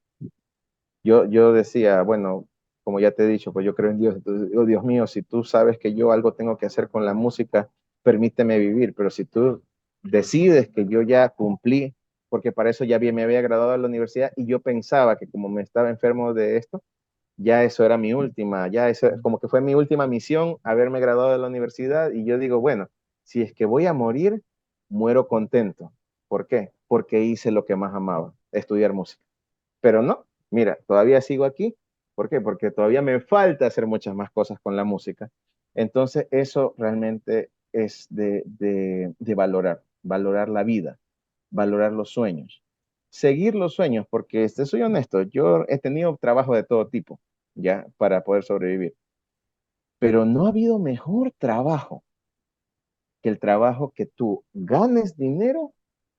Yo decía, bueno, como ya te he dicho, pues yo creo en Dios. Entonces, oh, Dios mío, si tú sabes que yo algo tengo que hacer con la música, permíteme vivir. Pero si tú decides que yo ya cumplí, porque para eso ya bien me había graduado de la universidad y yo pensaba que como me estaba enfermo de esto, ya eso era mi última, ya eso como que fue mi última misión, haberme graduado de la universidad. Y yo digo, bueno, si es que voy a morir, muero contento. ¿Por qué? Porque hice lo que más amaba, estudiar música. Pero no, mira, todavía sigo aquí. ¿Por qué? Porque todavía me falta hacer muchas más cosas con la música. Entonces, eso realmente es de valorar la vida, valorar los sueños, seguir los sueños, porque soy honesto, yo he tenido trabajo de todo tipo, ya, para poder sobrevivir, pero no ha habido mejor trabajo que el trabajo que tú ganes dinero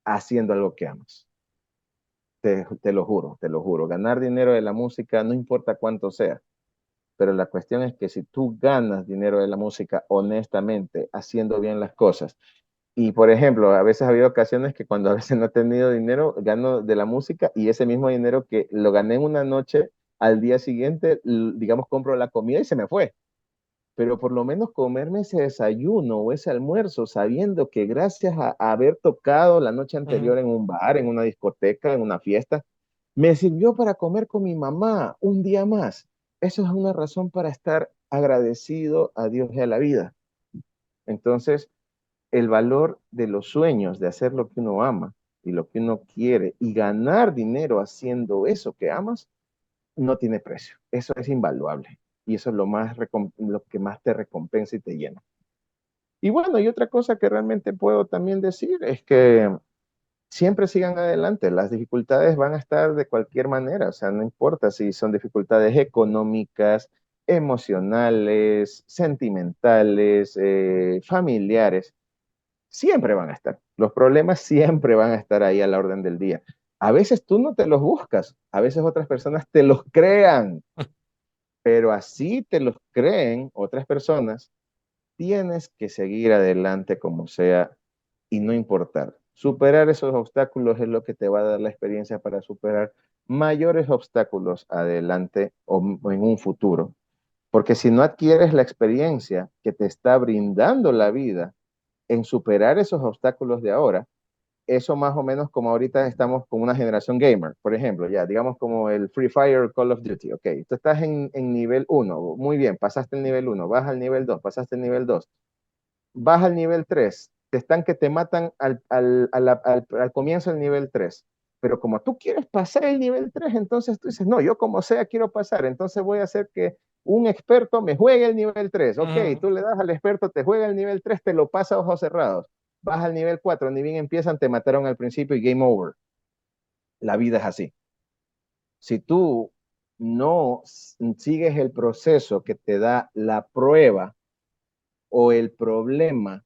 haciendo algo que amas. Te lo juro, te lo juro. Ganar dinero de la música, no importa cuánto sea, pero la cuestión es que si tú ganas dinero de la música honestamente, haciendo bien las cosas, y por ejemplo, a veces ha habido ocasiones que cuando a veces no he tenido dinero, gano de la música y ese mismo dinero que lo gané en una noche, al día siguiente, digamos, compro la comida y se me fue. Pero por lo menos comerme ese desayuno o ese almuerzo sabiendo que gracias a haber tocado la noche Ujú. anterior en un bar, en una discoteca, en una fiesta, me sirvió para comer con mi mamá un día más. Eso es una razón para estar agradecido a Dios y a la vida. Entonces, el valor de los sueños, de hacer lo que uno ama y lo que uno quiere y ganar dinero haciendo eso que amas, no tiene precio. Eso es invaluable. Y eso es lo que más te recompensa y te llena. Y bueno, y otra cosa que realmente puedo también decir es que siempre sigan adelante. Las dificultades van a estar de cualquier manera, o sea, no importa si son dificultades económicas, emocionales, sentimentales, familiares, siempre van a estar. Los problemas siempre van a estar ahí a la orden del día. A veces tú no te los buscas, a veces otras personas te los crean, pero así te los creen otras personas, tienes que seguir adelante como sea y no importar. Superar esos obstáculos es lo que te va a dar la experiencia para superar mayores obstáculos adelante o en un futuro. Porque si no adquieres la experiencia que te está brindando la vida en superar esos obstáculos de ahora, eso más o menos como ahorita estamos con una generación gamer, por ejemplo, ya digamos como el Free Fire, Call of Duty, ok, tú estás en nivel uno, muy bien, pasaste el nivel uno, vas al nivel 2, pasaste el nivel 2, vas al nivel 3, te están que te matan al comienzo del nivel 3, pero como tú quieres pasar el nivel 3, entonces tú dices, no, yo como sea quiero pasar, entonces voy a hacer que un experto me juegue el nivel 3, ok, Ujú. tú le das al experto, te juega el nivel 3, te lo pasa a ojos cerrados, vas al nivel 4, ni bien empiezan, te mataron al principio y game over. La vida es así. Si tú no sigues el proceso que te da la prueba o el problema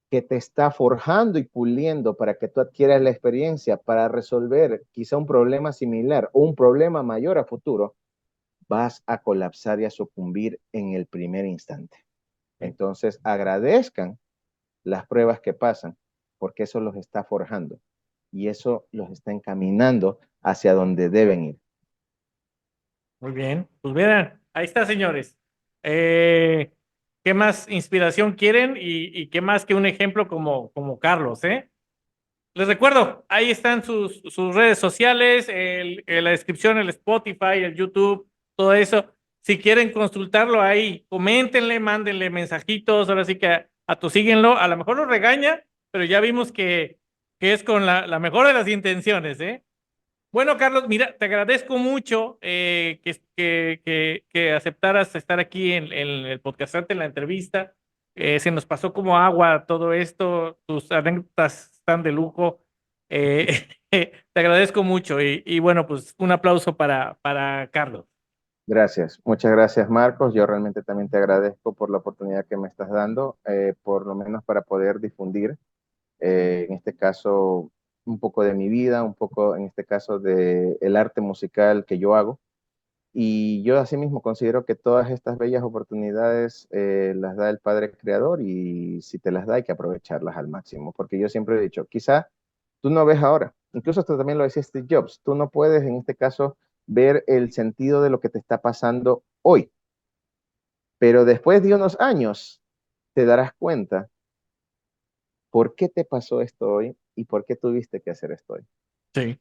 que te está forjando y puliendo para que tú adquieras la experiencia para resolver quizá un problema similar o un problema mayor a futuro, vas a colapsar y a sucumbir en el primer instante. Entonces, agradezcan las pruebas que pasan, porque eso los está forjando y eso los está encaminando hacia donde deben ir. Muy bien. Pues miren, ahí está, señores. ¿Qué más inspiración quieren? Y qué más que un ejemplo como Carlos, ¿eh? Les recuerdo, ahí están sus redes sociales, la descripción, el Spotify, el YouTube, todo eso. Si quieren consultarlo ahí, coméntenle, mándenle mensajitos, ahora sí que atosíguenlo. A lo mejor lo regaña, pero ya vimos que es con la mejor de las intenciones, ¿eh? Bueno, Carlos, mira, te agradezco mucho que aceptaras estar aquí en el podcast, en la entrevista. Se nos pasó como agua todo esto, tus anécdotas están de lujo. Te agradezco mucho y bueno, pues un aplauso para Carlos. Gracias, muchas gracias Marcos. Yo realmente también te agradezco por la oportunidad que me estás dando, por lo menos para poder difundir, en este caso, un poco de mi vida, un poco, en este caso, de el arte musical que yo hago. Y yo asimismo considero que todas estas bellas oportunidades las da el Padre Creador y si te las da hay que aprovecharlas al máximo, porque yo siempre he dicho, quizá tú no ves ahora, incluso esto también lo decía Steve Jobs, tú no puedes en este caso ver el sentido de lo que te está pasando hoy, pero después de unos años te darás cuenta por qué te pasó esto hoy y por qué tuviste que hacer esto hoy. Sí,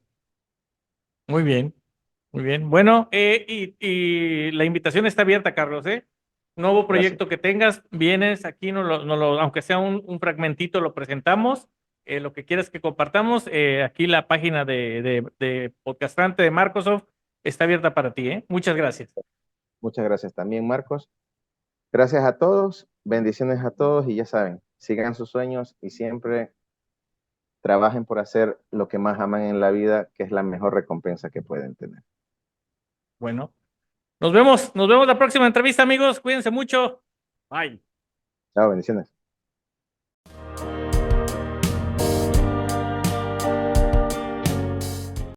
muy bien, muy bien. Bueno, y la invitación está abierta, Carlos, ¿eh? Nuevo Gracias. proyecto que tengas, vienes aquí, aunque sea un fragmentito, lo presentamos. Lo que quieras que compartamos, aquí la página de Podcastrante de Microsoft está abierta para ti, ¿eh? Muchas gracias. Muchas gracias también, Marcos. Gracias a todos, bendiciones a todos y ya saben, sigan sus sueños y siempre trabajen por hacer lo que más aman en la vida, que es la mejor recompensa que pueden tener. Bueno, nos vemos la próxima entrevista, amigos. Cuídense mucho. Bye. Chao, bendiciones.